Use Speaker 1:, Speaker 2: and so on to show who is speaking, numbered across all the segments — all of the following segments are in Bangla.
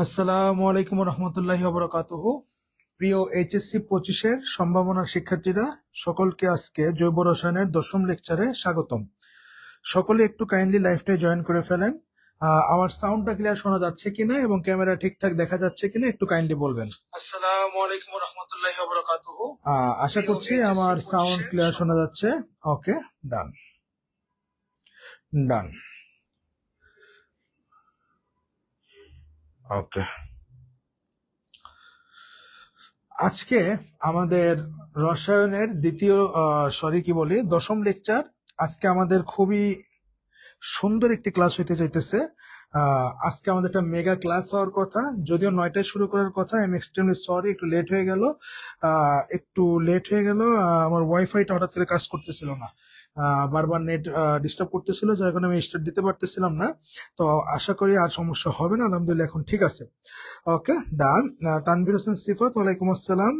Speaker 1: আসসালামু আলাইকুম রহমতুল্লাহি ওয়া প্রিয় এইচএসসি 25-এর সম্ভাবনার শিক্ষার্থীরা, সকলকে আজকে জৈব রসায়নের 10ম লেকচারে স্বাগতম। সকলে একটু কাইন্ডলি লাইভটা জয়েন করে ফেলেন। আমার সাউন্ডটা ক্লিয়ার শোনা যাচ্ছে কিনা এবং ক্যামেরা ঠিকঠাক দেখা যাচ্ছে কিনা একটু কাইন্ডলি বলবেন। আসসালামু আলাইকুম রহমতুল্লাহি ওয়া আশা করছি আমার সাউন্ড ক্লিয়ার শোনা যাচ্ছে। ওকে, ডান ডান। ওকে, আজকে আমাদের রসায়নের দ্বিতীয় 10ম লেকচার। আজকে আমাদের খুবই সুন্দর একটি ক্লাস হইতে যাইতেছে। আজকে আমাদের একটা মেগা ক্লাস হওয়ার কথা, যদিও 9টায় শুরু করার কথা। আমি এক্সট্রিমলি সরি, একটু লেট হয়ে গেল। আমার ওয়াইফাইটা হঠাৎ করে কাজ করতেছিল না, বারবার নেট ডিস্টার্ব করতেছিল, যার কারণে আমি স্টার্ট দিতে পারতেছিলাম না। তো আশা করি আর সমস্যা হবে না, আলহামদুলিল্লাহ এখন ঠিক আছে। ওকে, ডান। তানভীর হোসেন সিফাত, ওয়ালাইকুম আসসালাম।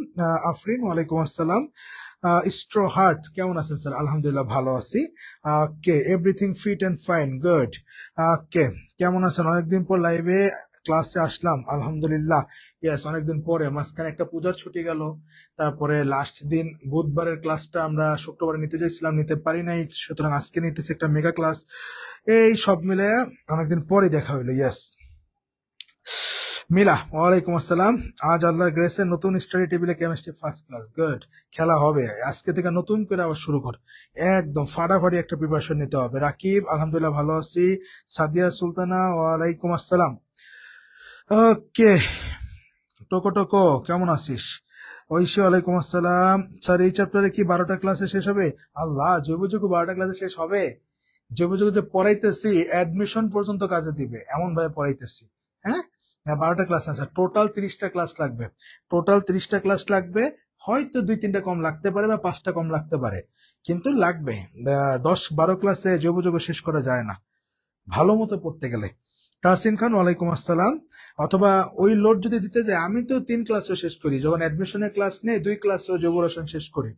Speaker 1: আফরিন, ওয়ালাইকুম আসসালাম। স্ট্রো হার্ট, কেমন আছেন স্যার? আলহামদুলিল্লাহ ভালো আছি। Okay, everything fit and fine, good. Okay, কেমন আছেন? অনেকদিন পর লাইভে ক্লাসে আসলাম, আলহামদুলিল্লাহ। ইয়েস, অনেকদিন পরে। মাঝখানে একটা পূজার ছুটি গেল, তারপরে লাস্ট দিন বুধবারের ক্লাসটা আমরা শুক্রবারে নিতে চাইছিলাম, নিতে পারি নাই, সুতরাং আজকে নিতেছি একটা মেগা ক্লাস। এই সব মিলে অনেকদিন পরে দেখা হইলো। ইয়েস, মিলা, ওয়ালাইকুম আসসালাম। আজ আল্লাহর গ্রেসে নতুন স্টাডি টেবিলে কেমিস্ট্রি ফার্স্ট ক্লাস, গুড। খেলা হবে আজকে থেকে, নতুন করে আবার শুরু কর, একদম ফাটাফাটি একটা প্রিপারেশন নিতে হবে। রাকিব, আলহামদুলিল্লাহ ভালো আছি। সাদিয়া সুলতানা, ওয়ালাইকুম আসসালাম। ওকে, টোকো টোকো, কেমন আছিস? ঐশী, ওয়ালাইকুম আসসালাম। স্যার, এই চ্যাপ্টারে কি 12টা ক্লাসে শেষ হবে? আল্লাহ, জৈবযোগ্য 12টা ক্লাসে শেষ হবে? জৈবযোগ্য যে পড়াইতেছি অ্যাডমিশন পর্যন্ত কাজে দিবে এমন ভাবে পড়াইতেছি। হ্যাঁ, 12টা ক্লাস না স্যার, টোটাল 30টা ক্লাস লাগবে। টোটাল 30টা ক্লাস লাগবে। হয়তো 2-3টা কম লাগতে পারে বা 5টা কম লাগতে পারে, কিন্তু লাগবে। 10-12 ক্লাসে জৈবযোগ্য শেষ করা যায় না ভালো মতো পড়তে গেলে। তাহসিন খান, ওয়ালাইকুম আসসালাম। অথবা ওই লোড যদি দিতে যায়, আমি তো 3 ক্লাসও শেষ করি, যখন অ্যাডমিশনের ক্লাস নেই 2 ক্লাসও জৈব রসায়ন শেষ করি,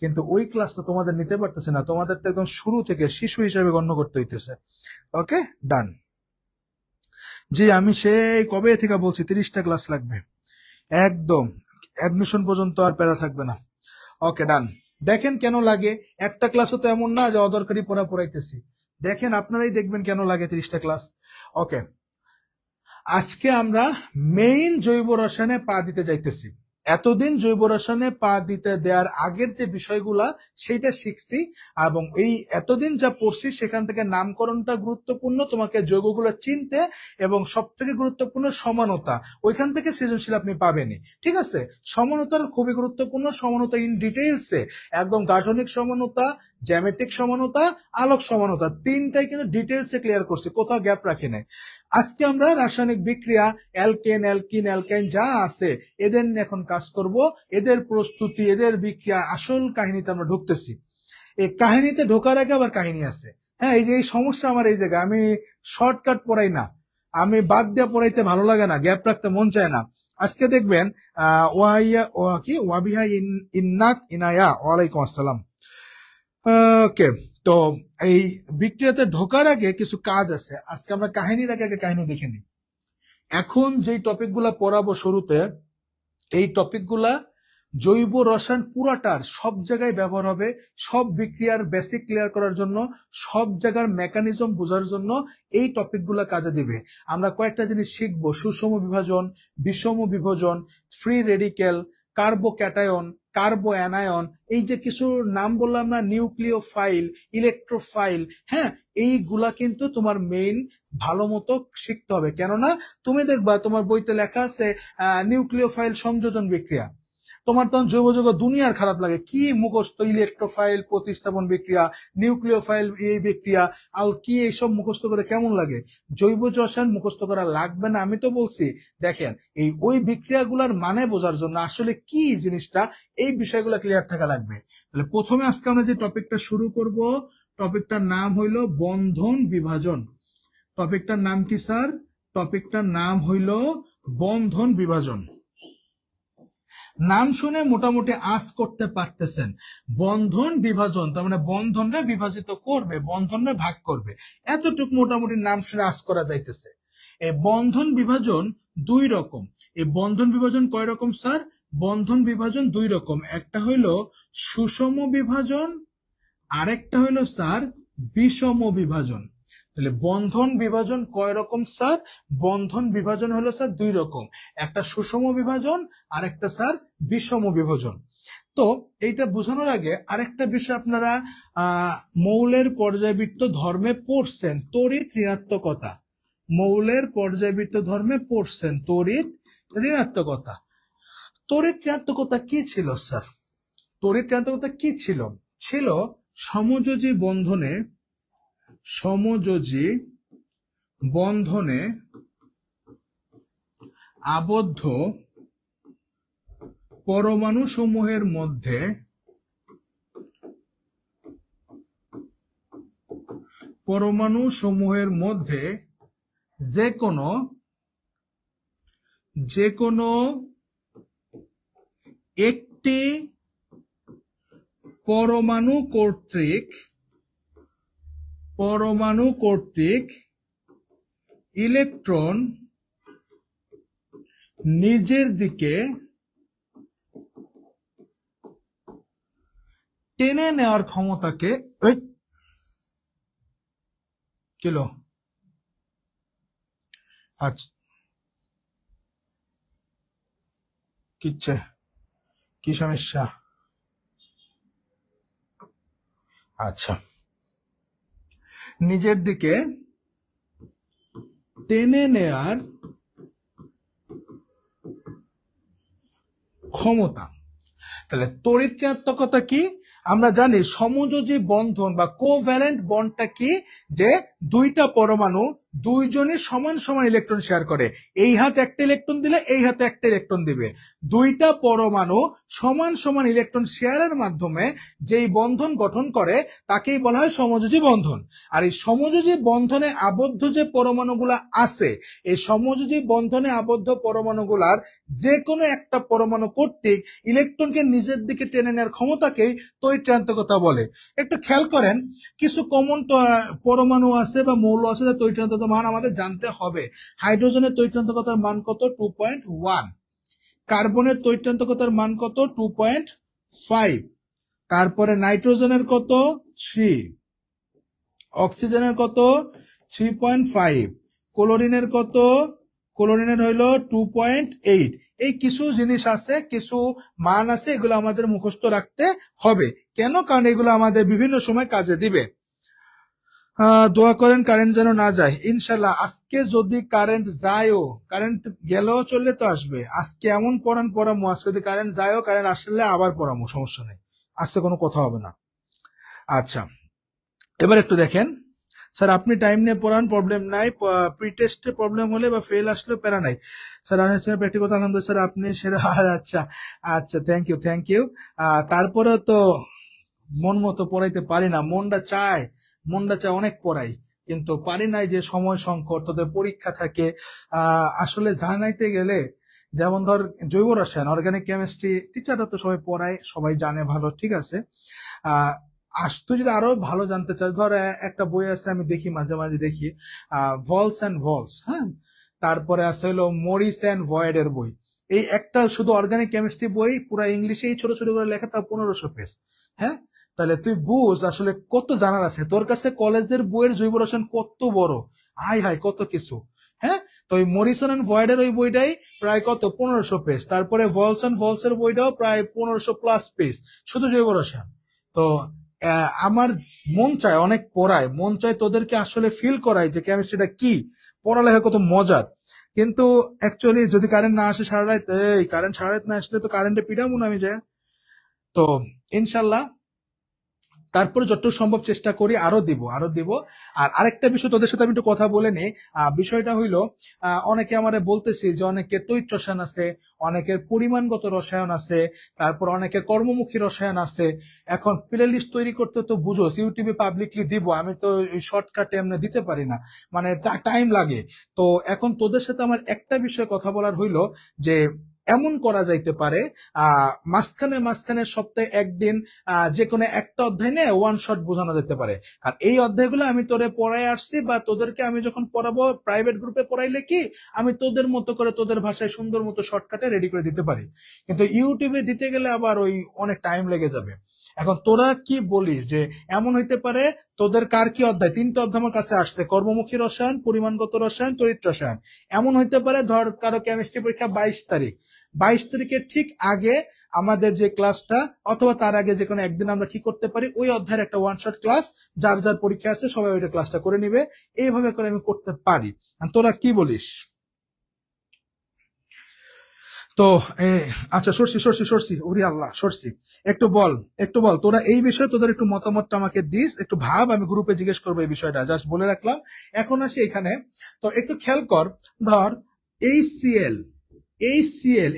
Speaker 1: কিন্তু ওই ক্লাস তো তোমাদের নিতে পারতেছে না, তোমাদের তো একদম শুরু থেকে শিশু হিসাবে গণ্য করতে হইতেছে। ওকে, ডান। জি, আমি সেই কবে থেকে বলছি 30টা ক্লাস লাগবে, একদম অ্যাডমিশন পর্যন্ত আর প্যারা থাকবে না। ওকে, ডান। দেখেন কেন লাগে, একটা ক্লাসও তো এমন না যে অদরকারি পড়া পড়াইতেছি। দেখেন, আপনারাই দেখবেন কেন লাগে 30টা ক্লাস। ওকে, আজকে আমরা মেইন জৈব রসায়নে পা দিতে যাইতেছি। এতদিন জৈব রসায়নে পা দিতে দেওয়ার আগের যে বিষয়গুলা সেটা শিখছি, এবং এই এতদিন যা পড়ছি সেখান থেকে নামকরণটা গুরুত্বপূর্ণ, তোমাকে যৌগগুলো চিনতে, এবং সব থেকে গুরুত্বপূর্ণ সমানতা, ওইখান থেকে সৃজনশীল আপনি পাবেনই। ঠিক আছে, সমানতার খুবই গুরুত্বপূর্ণ। সমানতা ইন ডিটেইলসে, একদম গাঠনিক সমানতা, জ্যামিতিক সমানতা, আলোক সমানতা, তিনটাই কিন্তু ডিটেইলসে ক্লিয়ার করছি, কোথাও গ্যাপ রাখি নাই। আজকে আমরা রাসায়নিক বিক্রিয়া, অ্যালকেন, অ্যালকিন, অ্যালকাইন যা আছে এদের নিয়ে এখন কাজ করব। এদের প্রস্তুতি, এদের বিক্রিয়া, আসল কাহিনীতে আমরা ঢুকতেছি। এই কাহিনীতে ঢোকার আগে আবার কাহিনী আছে। হ্যাঁ, এই যে এই সমস্যা আমার এই জায়গায়, আমি শর্টকাট পড়াই না, আমি বাদ দিয়ে পড়াইতে ভালো লাগে না, গ্যাপ রাখতে মন চায় না। আজকে দেখবেন ওয়াবিহা ইন্নাত ইনায়া, ওয়ালাইকুম আসসালাম। ওকে, তো এই বিক্রিয়াতে ঢোকার আগে কিছু কাজ আছে। আজকে আমরা কাহিনীর আগে কাহিনী দেখে নিই। এখন যেই টপিকগুলা পড়াবো শুরুতে, এই টপিকগুলা জৈব রসায়ন পুরাটার সব জায়গায় ব্যবহার হবে, সব বিক্রিয়ার বেসিক ক্লিয়ার করার জন্য, সব জায়গার মেকানিজম বোঝার জন্য এই টপিকগুলা কাজে দিবে। আমরা কয়েকটা জিনিস শিখবো: সুষম বিভাজন, বিষম বিভাজন, ফ্রি রেডিক্যাল, কার্বোক্যাটায়ন, কার্বো অ্যানায়ন, এই যে কিছু নাম বললাম না, নিউক্লিওফাইল, ইলেকট্রোফাইল। হ্যাঁ, এইগুলা কিন্তু তোমার মেইন ভালো মতো শিখতে হবে, কেননা তুমি দেখবা তোমার বইতে লেখা আছে নিউক্লিওফাইল সংযোজন বিক্রিয়া, তোমার তখন জৈব যৌগ দুনিয়ার খারাপ লাগে, কি মুখস্থ, ইলেকট্রোফাইল প্রতিস্থাপন বিক্রিয়া, নিউক্লিওফাইল এই বিক্রিয়া, আর কি এইসব মুখস্থ করে কেমন লাগে? জৈব রসায়ন মুখস্থ করা লাগবে না, আমি তো বলছি। দেখেন, এই ওই বিক্রিয়াগুলোর মানে বোঝার জন্য আসলে কি জিনিসটা, এই বিষয়গুলো ক্লিয়ার থাকা লাগবে। তাহলে প্রথমে আজকে আমরা যে টপিকটা শুরু করব, টপিকটার নাম হইল বন্ধন বিভাজন। টপিকটার নাম কি স্যার? টপিকটার নাম হইল বন্ধন বিভাজন। নাম শুনে মোটামুটি আঁচ করতে পারতেছেন। বন্ধন বিভাজন তার মানে বন্ধনরে বিভাজিত করবে, বন্ধনরে ভাগ করবে, এতটুকু মোটামুটি নাম শুনে আঁচ করা যাইতেছে। এই বন্ধন বিভাজন দুই রকম। এই বন্ধন বিভাজন কয় রকম স্যার? বন্ধন বিভাজন দুই রকম, একটা হইল সুষম বিভাজন, আরেকটা হইলো স্যার বিষম বিভাজন। তাহলে বন্ধন বিভাজন কয় রকম স্যার? বন্ধন বিভাজন হলো স্যার দুই রকম, একটা সুষম বিভাজন আর একটা স্যার বিষম বিভাজন। তো এইটা বোঝানোর আগে আরেকটা বিষয় আপনারা মৌলের পর্যায়বৃত্ত ধর্মে পড়ছেন, তড়িৎ ঋণাত্মকতা। মৌলের পর্যায়বৃত্ত ধর্মে পড়ছেন তড়িৎ ঋণাত্মকতা। তড়িৎ ঋণাত্মকতা কি ছিল স্যার? তড়িৎ ঋণাত্মকতা কি ছিল? ছিল সমযোজী বন্ধনে, সমযোজী বন্ধনে আবদ্ধ পরমাণু সমূহের মধ্যে যে কোনো একটি পরমাণু কর্তৃক ইলেকট্রন নিজের দিকে টেনে নেওয়ার ক্ষমতাকে কিলো আচ্ছা কিচ্ছে কি সমস্যা? আচ্ছা, নিজের দিকে টেনে নেয়ার ক্ষমতা। তাহলে তড়িৎ ঋণাত্মকতা কি? আমরা জানি সমযোজী বন্ধন বা কোভ্যালেন্ট বন্ডটা কি, যে দুইটা পরমাণু দুইজনই সমান সমান ইলেকট্রন শেয়ার করে। এই হাতে একটা ইলেকট্রন দিলে এই হাতে একটা ইলেকট্রন দিবে। দুইটা পরমাণু সমান সমান ইলেকট্রন শেয়ারের মাধ্যমে যেই বন্ধন গঠন করে তাকেই বলা হয় সমযোজী বন্ধন। আর এই সমযোজী বন্ধনে আবদ্ধ যে পরমাণুগুলা আছে, এই সমযোজী বন্ধনে আবদ্ধ পরমাণুগুলার যে কোনো একটা পরমাণু কর্তৃক ইলেকট্রনকে নিজের দিকে টেনে নেওয়ার ক্ষমতাকেই তড়িৎ ঋণাত্মকতা বলে। একটু খেয়াল করেন, কিছু কমন পরমাণু আছে বা মৌল আছে যে তড়িৎ ঋণাত্মকতার মান আমাদের জানতে হবে। হাইড্রোজেনের তড়িৎ ঋণাত্মকতার মান কত? 2.1। কার্বনের তড়িৎ ঋণাত্মকতার মান কত? 2.5। তারপরে নাইট্রোজেনের কত? 3। অক্সিজেনের কত? 3.5। ক্লোরিনের কত? ক্লোরিনের হইল 2.8। এই কিছু জিনিস আছে, কিছু মান আছে, এগুলো আমাদের মুখস্থ রাখতে হবে। কেন? কারণ এগুলো আমাদের বিভিন্ন সময় কাজে দিবে। দোয়া করেন কারেন্ট যেন না যায় ইনশাল্লাহ। আজকে যদি কারেন্ট যায়ও, কারেন্ট গেলেও চললে তো আসবে। আজকে এমন পড়ামো, আজকে যদি কারেন্ট যায়ও, কারেন্ট আসলে আবার পড়ামো, সমস্যা নেই, আজকে কোনো কথা হবে না। আচ্ছা, এবার একটু দেখেন স্যার, আপনি টাইম নিয়ে পড়ান, প্রবলেম নাই। প্রি টেস্টে প্রবলেম হলে বা ফেল আসলে প্যারা নাই স্যার। আমি স্যার প্র্যাকটিক্যাল আলহামদুলিল্লাহ স্যার, আপনি সেরা। আচ্ছা আচ্ছা, থ্যাংক ইউ। তারপরে তো মন মতো পড়াইতে পারি না, মনটা চায় অনেক পড়াই, কিন্তু পারি নাই, যে সময় সংকট, তোদের পরীক্ষা থাকে। আসলে জানাইতে গেলে, যেমন ধর জৈব রসায়ন, অর্গানিক কেমিস্ট্রি টিচাররা তো সবাই পড়ায়, সবাই জানে ভালো, ঠিক আছে। তুই যদি আরো ভালো জানতে চাস, ধর একটা বই আছে, আমি দেখি মাঝে মাঝে দেখি, ভলস অ্যান্ড ভলস, হ্যাঁ। তারপরে আছে হলো মরিস অ্যান্ড ভয়েড এর বই। এই একটা শুধু অর্গানিক কেমিস্ট্রি বই, পুরো ইংলিশেই ছোট ছোট করে লেখা, তা 1500 পেজ। হ্যাঁ, তাহলে তুই বুঝ আসলে কত জানার আছে তোর কাছে। কলেজের বইয়ের জৈব রসায়ন কত বড়, হাই কত কিছু। হ্যাঁ, তো ওই মরিসন অ্যান্ড ভয়েড এর ওই বইটাই প্রায় কত 1500 পেজ। তারপরে ভলস অ্যান্ড ভলস এর বইটাও প্রায় 1500+ পেজ, শুধু জৈব রসায়ন। তো আমার মন চায় অনেক পড়ায়, মন চায় তোদেরকে আসলে ফিল করায় যে কেমিস্ট্রিটা কি, পড়ালেখা কত মজার। কিন্তু অ্যাকচুয়ালি যদি কারেন্ট না আসে সারা রাত, কারেন্ট সারা রাত না আসলে তো কারেন্টে পিটাবো না আমি যায়। তো ইনশাল্লাহ তারপরে যতটুকু সম্ভব চেষ্টা করি, আরো দিব। আর আরেকটা বিষয় তোদের সাথে আমি একটু কথা বলে নিই। বিষয়টা হইলো, অনেকে আমারে বলতেছি যে অনেকের তড়িৎ রসায়ন আছে, অনেকের পরিমাণগত রসায়ন আছে, তারপর অনেকের কর্মমুখী রসায়ন আছে। এখন প্লে লিস্ট তৈরি করতে তো বুঝো, ইউটিউবে পাবলিকলি দিব, আমি তো শর্টকাটে এমনি দিতে পারি না, মানে টাইম লাগে। তো এখন তোদের সাথে আমার একটা বিষয়ে কথা বলার হইলো যে এমন করা যাইতে পারে মাঝখানে সপ্তাহে একদিন যে কোনো একটা অধ্যায় নিয়ে ওয়ান শট বোঝানো যেতে পারে। আর এই অধ্যায়গুলো আমি তোরে পড়াই আসছি, বা তোদেরকে আমি যখন পড়াবো প্রাইভেট গ্রুপে পড়াইলে কি আমি তোদের মতো করে তোদের ভাষায় সুন্দর মতো শর্টকাটে রেডি করে দিতে পারি, কিন্তু ইউটিউবে দিতে গেলে আবার ওই অনেক টাইম লেগে যাবে। এখন তোরা কি বলিস যে এমন হইতে পারে তোদের কার কি অধ্যায়, 3টা অধ্যায় আমার কাছে আসছে, কর্মমুখী রসায়ন, পরিমাণগত রসায়ন, তড়িৎ রসায়ন। এমন হইতে পারে ধর কারো কেমিস্ট্রি পরীক্ষা 22 তারিখ, 22 তারিখের ঠিক আগে আমাদের যে ক্লাসটা, অথবা তার আগে যে কোনো একদিন আমরা কি করতে পারি, ওই অধ্যায়ের একটা ওয়ান শট ক্লাস, যার যার পরীক্ষা আছে সবাই ওইটা ক্লাসটা করে নিবে, এইভাবে করে আমি করতে পারি। তোরা কি বলিস? তো আচ্ছা, সরছি ওরে আল্লাহ, সরছি। একটু বল তোরা এই বিষয়ে তোদের একটু মতামতটা আমাকে দিস, একটু ভাব, আমি গ্রুপে জিজ্ঞেস করবো এই বিষয়টা, জাস্ট বলে রাখলাম। এখন আসি এখানে, তো একটু খেয়াল কর, ধর HCl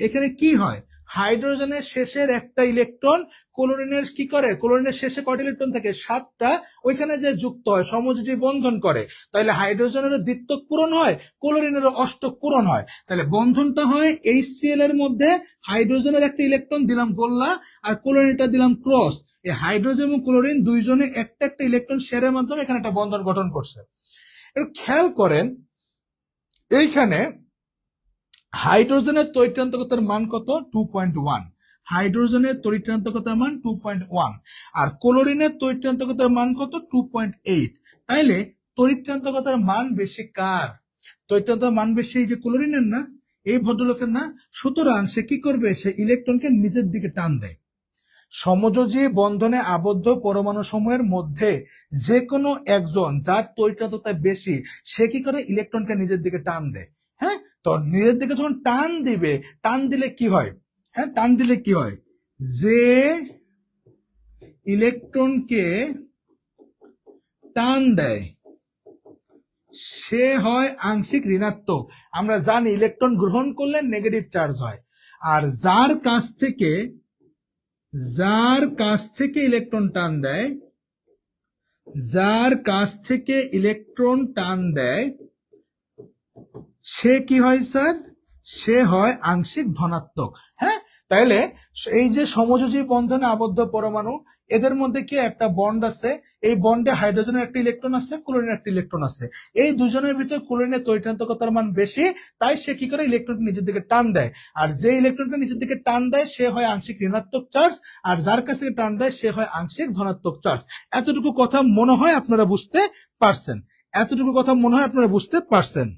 Speaker 1: এখানে কি হয়, হাইড্রোজেনের শেষের একটা ইলেকট্রন ক্লোরিনের কি করে, ক্লোরিনের শেষে কয়টা ইলেকট্রন থাকে, 7টা, ওইখানে যে যুক্ত হয় সমযোজী বন্ধন করে, তাহলে হাইড্রোজেনেরও দ্বিত্বক পূরণ হয়, ক্লোরিনেরও অষ্টক পূরণ হয়, তাহলে বন্ধনটা হয় HCl এর মধ্যে হাইড্রোজেনের একটা ইলেকট্রন দিলাম গোল্লা, আর ক্লোরিনটা দিলাম ক্রস। এই হাইড্রোজেন এবং ক্লোরিন দুইজনে একটা একটা ইলেকট্রন শেয়ারের মাধ্যমে এখানে একটা বন্ধন গঠন করছে। একটু খেয়াল করেন, এইখানে হাইড্রোজেনের তড়িৎক্রান্তকতার মান কত, 2.1, হাইড্রোজেনের তড়িৎক্রান্তকতার মান 2.1, আর ক্লোরিনের তড়িৎক্রান্তকতার মান কত, 2.8। তাইলে তড়িৎক্রান্তকতার মান বেশি কার, তড়িৎক্রান্তকতার মান বেশি এই যে ক্লোরিনের না, এই ভদ্রলোকের না। সুতরাং সে কি করবে, সে ইলেকট্রনকে নিজের দিকে টান দেয়। সমযোজী বন্ধনে আবদ্ধ পরমাণু সমূহের মধ্যে যে কোনো একজন যার তড়িৎক্রান্ততা বেশি, সে কি করে, ইলেকট্রনকে নিজের দিকে টান দেয়। হ্যাঁ, তো নিজের দিকে যখন টান দিবে, টান দিলে কি হয়, হ্যাঁ টান দিলে কি হয়, যে ইলেকট্রনকে টান দেয় সে হয় আংশিক ঋণাত্মক। আমরা জানি ইলেকট্রন গ্রহণ করলে নেগেটিভ চার্জ হয়, আর যার কাছ থেকে ইলেকট্রন টান দেয়, যার কাছ থেকে ইলেকট্রন টান দেয় সে কি হয় স্যার, সে হয় আংশিক ধনাত্মক। হ্যাঁ, তাইলে এই যে সমযোজী বন্ধনে আবদ্ধ পরমাণু, এদের মধ্যে কি একটা বন্ড আছে, এই বন্ডে হাইড্রোজেনের একটা ইলেকট্রন আছে, ক্লোরিনের একটা ইলেকট্রন আছে, এই দুজনের ভিতরে ক্লোরিনের তড়িৎক্রান্তকতার মান বেশি, তাই সে কি করে, ইলেকট্রনকে নিজের দিকে টান দেয়, আর যে ইলেকট্রনকে নিজের দিকে টান দেয় সে হয় আংশিক ঋণাত্মক চার্জ, আর যার কাছে টান দেয় সে হয় আংশিক ধনাত্মক চার্জ। এতটুকু কথা মনে হয় আপনারা বুঝতে পারছেন,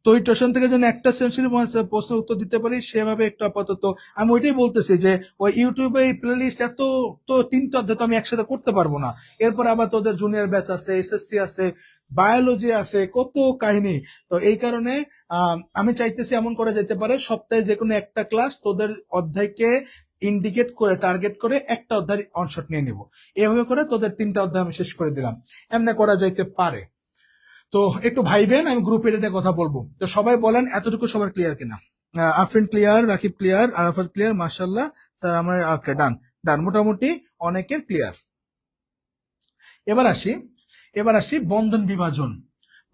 Speaker 1: তড়িৎ রসায়ন থেকে যেন একটা সেন্সিটিভ প্রশ্ন উত্তর দিতে পারি সেভাবে একটু আপাতত আমি ওইটাই বলতেছি যে ওই ইউটিউবে এই প্লে লিস্ট এত, তো 3টা অধ্যায় তো আমি একসাথে করতে পারবো না, এরপর আবার তোদের জুনিয়র ব্যাচ আছে, SSC আছে, বায়োলজি আছে, কত কাহিনী। তো এই কারণে আমি চাইতেছি এমন করা যেতে পারে সপ্তাহে যে কোনো একটা ক্লাস তোদের অধ্যায়কে ইন্ডিকেট করে, টার্গেট করে একটা অধ্যায় অনশট নিয়ে নিব, এভাবে করে তোদের 3টা অধ্যায় আমি শেষ করে দিলাম, এমনি করা যাইতে পারে। তো একটু ভাইবেন, আমি গ্রুপে এটা কথা বলবো। তো সবাই বলেন এতটুকু সবার ক্লিয়ার কিনা? Afrin clear, Rakib clear, Arafat clear, মাশাআল্লাহ স্যার আমরা ওকে ডান, মোটামুটি অনেকের ক্লিয়ার। এবার আসি বন্ধন বিভাজন।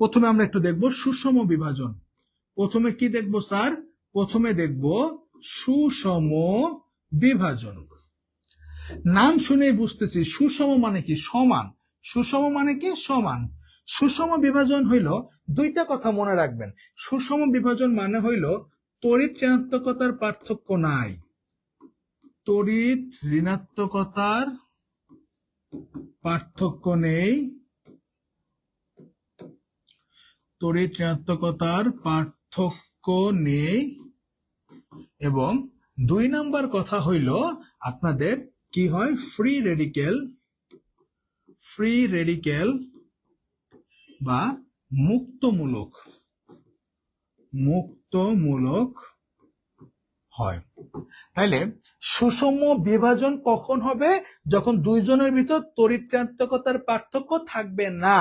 Speaker 1: প্রথমে আমরা একটু দেখব সুষম বিভাজন। প্রথমে কি দেখব স্যার? প্রথমে দেখব সুষম বিভাজন। নাম শুনেই বুঝতেছি সুষম মানে কি, সমান। সুষম মানে কি, সমান। সুষম বিভাজন হইল, দুইটা কথা মনে রাখবেন। সুষম বিভাজন মানে হইল তড়িৎ ঋণাত্মকতার পার্থক্য নাই, তড়িৎ ঋণাত্মকতার পার্থক্য নেই, তড়িৎ ঋণাত্মকতার পার্থক্য নেই। এবং 2 নাম্বার কথা হইল আপনাদের কি হয়, ফ্রি রেডিক্যাল বা মুক্তমূলক হয়। তাইলে সুষম বিভাজন কখন হবে? যখন দুইজনের ভিতর তড়িৎ ঋণাত্মকতার পার্থক্য থাকবে না,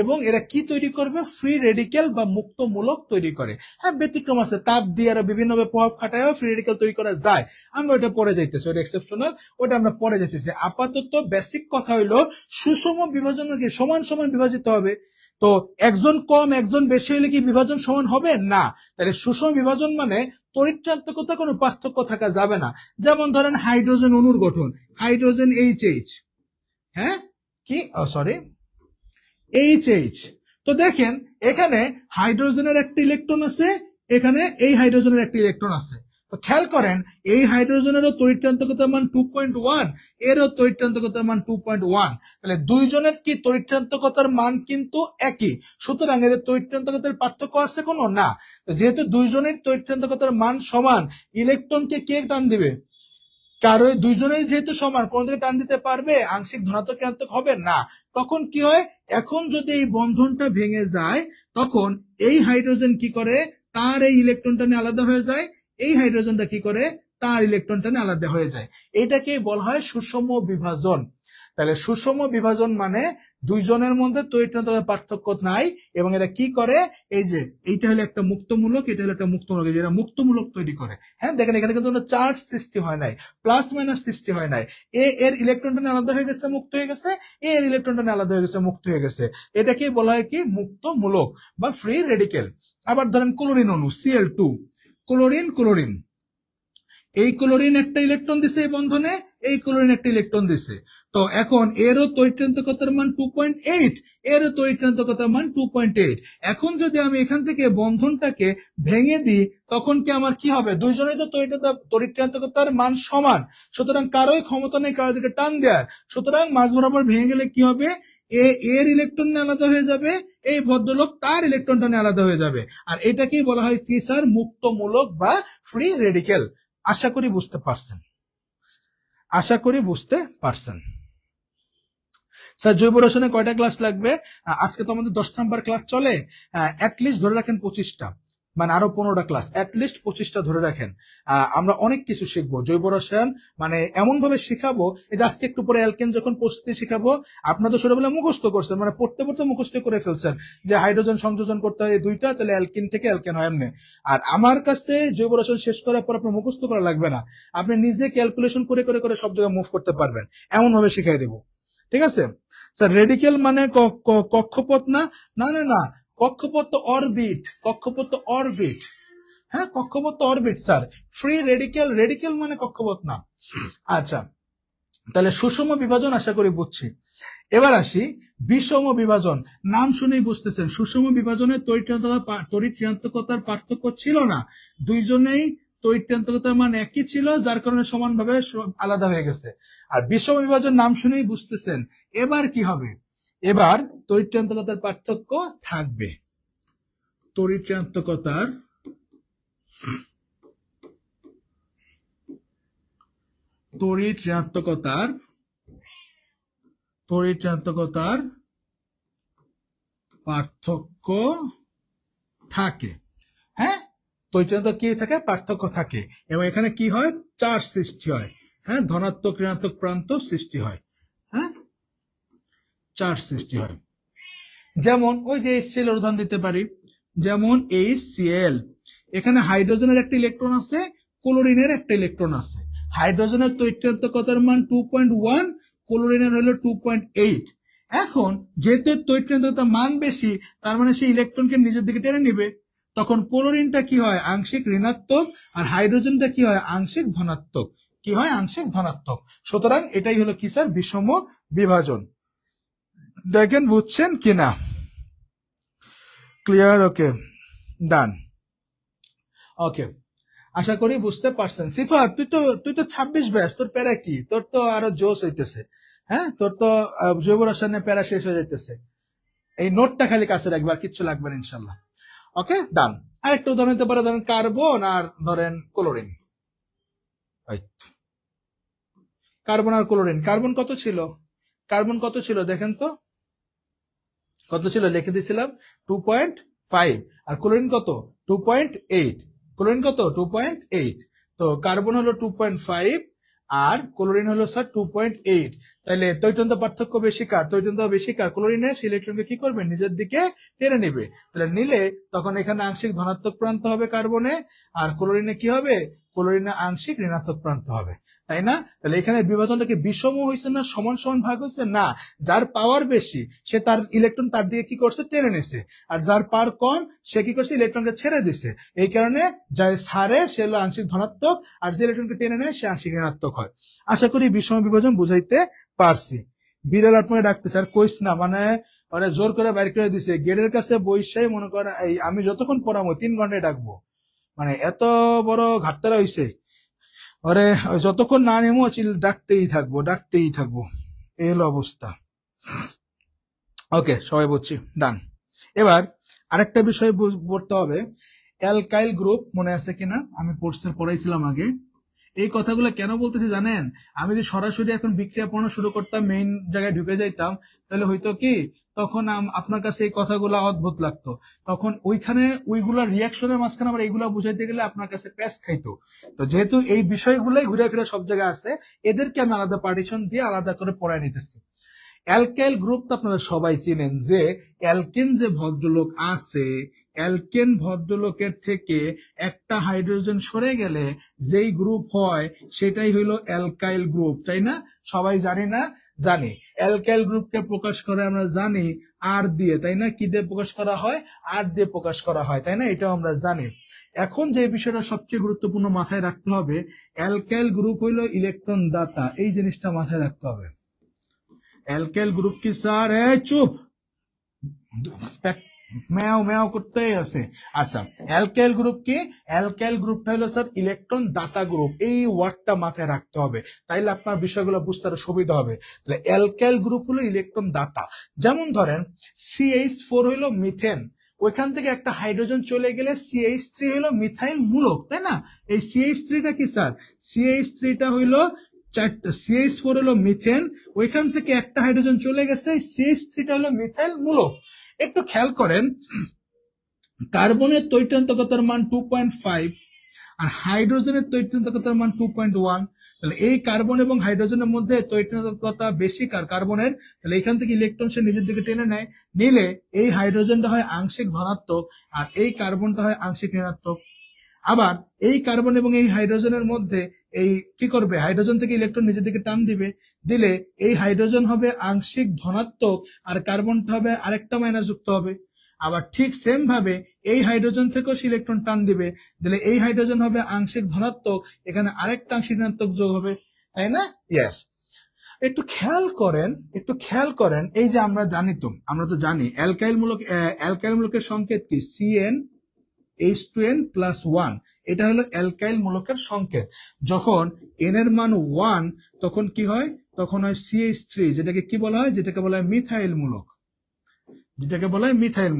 Speaker 1: এবং এরা কি তৈরি করবে, ফ্রি রেডিক্যাল বা মুক্ত মূলক তৈরি করে। হ্যাঁ, ব্যতিক্রম আছে, তাপ দিয়ে আরো বিভিন্ন প্রভাব খাটায় ফ্রি রেডিক্যাল তৈরি করা যায়, আমরা ওটা পরে যাইতেছি, ওটা এক্সেপশনাল, ওটা আমরা পরে যাইতেছি। আপাতত বেসিক কথা হইলো সুষম বিভাজন কি সমান সমান বিভাজিত হবে, তো একজন কম একজন বেশি হলে কি বিভাজন সমান হবে না। তাহলে সুষম বিভাজন মানে তড়িৎচান্তকতা কোনো পার্থক্য থাকা যাবে না। যেমন ধরেন হাইড্রোজেন অণুর গঠন, হাইড্রোজেন এইচএইচ, হ্যাঁ কি সরি এইচএইচ। তো দেখেন এখানে হাইড্রোজেনের একটা ইলেকট্রন আছে, এখানে এই হাইড্রোজেনের একটা ইলেকট্রন আছে। তো খেয়াল করেন এই হাইড্রোজেনেরও তড়িৎচান্তকতার মান 2.1, এরও তড়িৎচান্তকতার মান 2.1। তাহলে দুইজনের কি তড়িৎচান্তকতার মান কিন্তু একই, সুতরাং এদের তড়িৎচান্তকতার পার্থক্য আছে কোনো না। তো যেহেতু দুইজনের তড়িৎচান্তকতার মান সমান, ইলেকট্রনকে কে টান দিবে? কারণ দুইজনের যেহেতু সমান, কোন দিকে টান দিতে পারবে? আংশিক ধনাত্মক ঋণাত্মক হবে না। তখন কি হয়, এখন যদি এই বন্ধনটা ভেঙে যায় তখন এই হাইড্রোজেন কি করে, তার এই ইলেকট্রনটা নিয়ে আলাদা হয়ে যায়, এই হাইড্রোজেনটা কি করে, তার ইলেকট্রনটা নিয়ে আলাদা হয়ে যায়। এটাকে বলা হয় সুষম বিভাজন। তাহলে সুষম বিভাজন মানে দুইজনের মধ্যে তড়িৎচান্তকতার পার্থক্য নাই, এবং এরা কি করে, এই যে এইটা হলো একটা মুক্তমূলক, এটা হলো একটা মুক্তমূলক, যেটা মুক্তমূলক তৈরি করে। হ্যাঁ দেখেন এখানে কিন্তু কোনো চার্জ সৃষ্টি হয় নাই, প্লাস মাইনাস সৃষ্টি হয় নাই। এর ইলেকট্রনটা আলাদা হয়ে গেছে, মুক্ত হয়ে গেছে, এর ইলেকট্রনটা আলাদা হয়ে গেছে, মুক্ত হয়ে গেছে। এটাকে বলা হয় কি, মুক্তমূলক বা ফ্রি রেডিকেল। আবার ধরেন ক্লোরিন অণু Cl2, ক্লোরিন ক্লোরিন, এই ক্লোরিন একটা ইলেকট্রন দিছে এই বন্ধনে, এই ক্লোরিন একটা ইলেকট্রন দিছে। তো এখন এরও তড়িৎচান্তকতার মান 2.8, এরও তড়িৎচান্তকতার মান 2.8। এখন যদি আমি এখান থেকে বন্ধনটাকে ভেঙে দিই তখন কি আমার কি হবে, দুইজনেই তো তড়িৎচান্তকতার মান সমান, সুতরাং কারোই ক্ষমতা নেই কারো দিকে টান দেওয়ার। সুতরাং মাঝ বরাবর ভেঙে গেলে কি হবে, এর ইলেকট্রন আলাদা হয়ে যাবে, এই ভদ্রলোক তার ইলেকট্রনটা নিয়ে আলাদা হয়ে যাবে। আর এটাকেই বলা হয় কি স্যার, মুক্তমূলক বা ফ্রি রেডিকেল। আশা করি বুঝতে পারছেন, আশা করি বুঝতে পারছেন। স্যার জৈব রসায়নে কয়টা ক্লাস লাগবে? আজকে তো আমাদের 10 নাম্বার ক্লাস চলে, অ্যাটলিস্ট ধরে রাখেন 25টা, মানে আরো 15টা ক্লাস, অ্যাটলিস্ট 25টা ধরে রাখেন। আমরা অনেক কিছু শিখবো জৈব রসায়ন, মানে এমন ভাবে শিখাবো, এই যে আজকে একটু পরে অ্যালকেন যখন প্রস্তুতি শিখাবো, আপনারা তো ছোটবেলায় মুখস্থ করছেন, মানে পড়তে পড়তে মুখস্থ করে ফেলছেন যে হাইড্রোজেন সংযোজন করতে হয় দুইটা, তাহলে অ্যালকিন থেকে অ্যালকেন হয় এমনি। আর আমার কাছে জৈব রসায়ন শেষ করার পর আপনার মুখস্থ করা লাগবে না, আপনি নিজে ক্যালকুলেশন করে করে করে সব জায়গায় মুভ করতে পারবেন, এমন ভাবে শিখাই দেবো। ঠিক আছে স্যার? রেডিকেল মানে কক্ষপথ না, না না না, কক্ষপথ তো অরবিট, কক্ষপথ তো অরবিট, হ্যাঁ কক্ষপথ তো orbit sir. Free radical, radical মানে কক্ষপথ না। আচ্ছা তাহলে সুষম বিভাজন আশা করি বুঝছি। এবার আসি বিষম বিভাজন। নাম শুনেই বুঝতেছেন সুষম বিভাজনে তড়িৎ-ঋণাত্মকতার পার্থক্য ছিল না, দুইজনেই তড়িৎ-ঋণাত্মকতার মান একই ছিল, যার কারণে সমানভাবে আলাদা হয়ে গেছে। আর বিষম বিভাজন নাম শুনেই বুঝতেছেন। এবার কি হবে, এবার তড়িৎ-ঋণাত্মকতার পার্থক্য থাকবে, তড়িৎ-ঋণাত্মকতার পার্থক্য থাকে। হ্যাঁ তড়িৎ কি থাকে, পার্থক্য থাকে, এবং এখানে কি হয়, চার্জ সৃষ্টি হয়। হ্যাঁ ধনাত্মক ঋণাত্মক প্রান্ত সৃষ্টি হয়, হ্যাঁ চার্জ সৃষ্টি হয়। যেমন ওই যে HCl উদাহরণ দিতে পারি, যেমন HCl, এখানে হাইড্রোজেনের একটা ইলেকট্রন আছে, ক্লোরিনের একটা ইলেকট্রন আছে। হাইড্রোজেনের তড়িৎ-ঋণাত্মকতার মান 2.1, ক্লোরিনের হলো 2.8। এখন যেহেতু তড়িৎ-ঋণাত্মকতার মান বেশি, তার মানে সেই ইলেকট্রনকে নিজের দিকে টেনে নিবে, তখন ক্লোরিনটা কি হয়, আংশিক ঋণাত্মক, আর হাইড্রোজেনটা কি হয়, আংশিক ধনাত্মক। কি হয়, আংশিক ধনাত্মক। সুতরাং এটাই হলো কি স্যার, বিষম বিভাজন। দেখেন বুঝছেন কিনা, ক্লিয়ার? ওকে ডান, ওকে আশা করি বুঝতে পারছেন। সিফাত তুই তো 26 ব্যাচ, তোর প্যারা কি, তোর তো আরো জোশ হইতেছে। হ্যাঁ তোর তো জৈব রসায়নের প্যারা শেষ হয়ে যাইতেছে, এই নোটটা খালি কাছে রাখবে, আর কিচ্ছু লাগবে না ইনশাল্লাহ। ওকে ডান। আর একটা উদাহরণ হতে পারে, ধরেন কার্বন আর ধরেন ক্লোরিন, কার্বন আর ক্লোরিন। কার্বন কত ছিল, কার্বন কত ছিল দেখেন তো, কত ছিল লিখে দিয়েছিলাম 2.5, আর ক্লোরিন কত 2.8, ক্লোরিন কত 2.8। তো কার্বন হলো 2.5 আর ক্লোরিন হলো স্যার 2.8। তাহলে তৈতন্ত পার্থক্য বেশি কার, তৈতন্ত বেশি কার, ক্লোরিনের। সেই ইলেকট্রনকে কি করবে, নিজের দিকে টেনে নিবে। তাহলে নিলে তখন এখানে আংশিক ধনাত্মক প্রান্ত হবে কার্বনে, আর ক্লোরিনে কি হবে, ক্লোরিনের আংশিক ঋণাত্মক প্রান্ত হবে, তাই না? তাহলে এখানে বিভাজনটাকে বিষম হয়েছে না সমান সমান ভাগ হয়েছে না? যার পাওয়ার বেশি সে তার ইলেকট্রন তার দিকে কি করছে, টেনে নিছে, আর যার পাওয়ার কম সে কি করছে, ইলেকট্রনকে ছেড়ে দিছে। এই কারণে যার ছাড়ে সে হলো আংশিক ধনাত্মক, আর যে ইলেকট্রনকে টেনে নেয় সে আংশিক ঋণাত্মক হয়। আশা করি বিষম বিভাজন বুঝাইতে পারছি। বিড়াল আপনাকে ডাকতেছে আর কইস না, মানে ওরা জোর করে বাইর করে দিছে, গেটের কাছে বইসাই মনে করে এই আমি যতক্ষণ পড়াবো 3 ঘন্টায় ডাকবো, মানে এত বড় ঘাটতারা হইছে। ওরে যতক্ষণ না নেমো ডাকতেই থাকবো, এই হলো অবস্থা। ওকে, সবাই বুঝছি, ডান। এবার আরেকটা বিষয় পড়তে হবে, অ্যালকাইল গ্রুপ মনে আছে কিনা, আমি পড়াইছিলাম আগে। এই কথাগুলো কেন বলতেছি জানেন? আমি যদি সরাসরি এখন বিক্রিয়া পড়ানো শুরু করতাম, মেইন জায়গায় ঢুকে যাইতাম, তাহলে হয়তো কি তখন আপনার কাছে এই কথাগুলো অদ্ভুত লাগতো। তখন ওইখানে ওইগুলা রিয়াকশনের মাঝখানে আবার এইগুলা বুঝাইতে গেলে আপনার কাছে প্যাস খাইতো। তো যেহেতু এই বিষয়গুলাই ঘুরে ফিরে সব জায়গায় আছে, এদেরকে আমি আলাদা পার্টিশন দিয়ে আলাদা করে পড়ায় নিতেছি। অ্যালকাইল গ্রুপ তো আপনারা সবাই চিনেন, যে অ্যালকেন যে ভদ্রলোক আছে, অ্যালকেন ভদ্রলোকের থেকে একটা হাইড্রোজেন সরে গেলে যেই গ্রুপ হয় সেটাই হইলো অ্যালকাইল গ্রুপ, তাই না? সবাই জানি না? জানি। অ্যালকাইল গ্রুপকে প্রকাশ করে আমরা জানি আর দিয়ে, তাই না? কি দিয়ে প্রকাশ করা হয়? আর দিয়ে প্রকাশ করা হয়, তাই না? এটাও আমরা জানি। এখন যে বিষয়টা সবচেয়ে গুরুত্বপূর্ণ মাথায় রাখতে হবে, অ্যালকাইল গ্রুপ হইলো ইলেকট্রন দাতা, এই জিনিসটা মাথায় রাখতে হবে। অ্যালকাইল গ্রুপ কি স্যার? চুপ, ম্যাও ম্যাও করতেই আছে। আচ্ছা, অ্যালকাইল গ্রুপ কি? অ্যালকাইল গ্রুপটা হলো স্যার ইলেকট্রন দাতা গ্রুপ, এই ওয়ার্ডটা মাথায় রাখতে হবে, তাইলে আপনার বিষয়গুলো বুঝতে আরো সুবিধা হবে। তাহলে অ্যালকাইল গ্রুপ হলো ইলেকট্রন দাতা। যেমন ধরেন CH4 হইলো মিথেন, ওইখান থেকে একটা হাইড্রোজেন চলে গেলে CH3 হইলো মিথাইল মূলক, তাই না? এই CH3টা কি স্যার? CH3টা হইলো CH4 হলো মিথেন, ওইখান থেকে একটা হাইড্রোজেন চলে গেছে, CH3টা হলো মিথাইল মূলক। একটু খেয়াল করেন, কার্বনের তৈরান্তকতার মান 2.5 আর হাইড্রোজেনের তৈরান্তকতার মান 2.1। তাহলে এই কার্বন এবং হাইড্রোজেনের মধ্যে তৈরান্তকতা বেশি কার্বনের, তাহলে এখান থেকে ইলেকট্রন সে নিজের দিকে টেনে নেয়, নিলে এই হাইড্রোজেনটা হয় আংশিক ধনাত্মক আর এই কার্বনটা হয় আংশিক ঋণাত্মক। আবার এই কার্বন এবং এই হাইড্রোজেনের মধ্যে এই কি করবে, হাইড্রোজেন থেকে ইলেকট্রন নিজের দিকে টান দিবে, দিলে এই হাইড্রোজেন হবে আংশিক ধনাত্মক আর কার্বনটা হবে আরেকটা মাইনাস যুক্ত হবে। আবার ঠিক সেম ভাবে এই হাইড্রোজেন থেকেও সে ইলেকট্রন টান দিবে, দিলে এই হাইড্রোজেন হবে আংশিক ধনাত্মক, এখানে আরেকটা আংশিক ঋণাত্মক যোগ হবে, তাই না? ইয়েস। একটু খেয়াল করেন, এই যে আমরা তো জানি অ্যালকাইল মূলকের সংকেত কি? CnH2n+1, এটা হলো অ্যালকাইল মূলকের সংকেত। যখন n এর মান 1 তখন কি হয়? তখন হয় CH3, যেটাকে কি বলা হয়? যেটাকে বলা হয় মিথাইল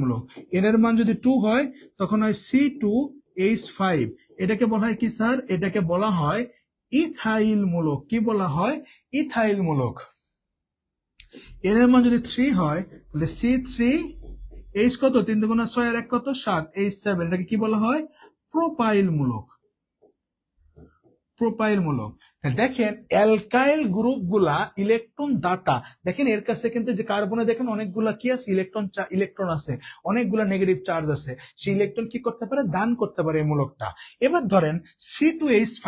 Speaker 1: মূলক, n এর মান যদি 2 হয় তখন হয় C2H5, এটাকে বলা হয় কি স্যার? এটাকে বলা হয় ইথাইল মূলক। কি বলা হয়? ইথাইল মূলক। n এর মান যদি 3 হয় তাহলে C3H কত? 3 দুগুণা 6 আর 1 কত? 7, H7, এটাকে কি বলা হয়? প্রোপাইল মূলক। দেখেন অ্যালকাইল গ্রুপ গুলা ইলেকট্রন দাতা, দেখেন এর কাছে কিন্তু যে কার্বনে দেখেন অনেকগুলা কি আছে? ইলেকট্রন আছে, অনেকগুলা নেগেটিভ চার্জ আছে, সেই ইলেকট্রন কি করতে পারে? দান করতে পারে এই মূলকটা। এবার ধরেন C2H5,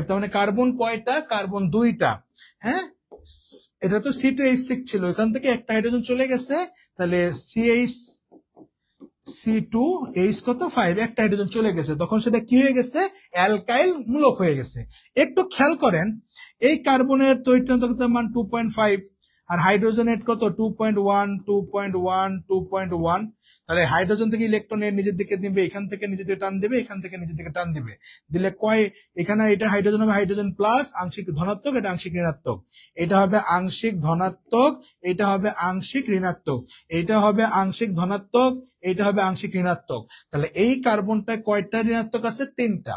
Speaker 1: তার মানে কার্বন কয়টা? কার্বন 2টা। হ্যাঁ, এটা তো C2H6 ছিল, এখান থেকে একটা হাইড্রোজেন চলে গেছে, তাহলে C2H কত? 5, একটা হাইড্রোজেন চলে গেছে, তখন সেটা কি হয়ে গেছে? অ্যালকাইল মূলক হয়ে গেছে। একটু খেয়াল করেন, এই কার্বনের তৈরান্তকতার মান 2.5 আর হাইড্রোজেনের কত? 2.1, তাহলে হাইড্রোজেন থেকে ইলেকট্রন নিজের দিকে দিবে, এখান থেকে নিজের দিকে টান দিবে, এখান থেকে নিজের দিকে টান দিবে, দিলে কয়? এখানে এটা হাইড্রোজেন হবে হাইড্রোজেন প্লাস আংশিক ধনাত্মক, এটা আংশিক ঋণাত্মক, এটা হবে আংশিক ধনাত্মক, এটা হবে আংশিক ঋণাত্মক, এটা হবে আংশিক ধনাত্মক, এটা হবে আংশিক ঋণাত্মক। তাহলে এই কার্বনটা কয়টা ঋণাত্মক আছে? 3টা।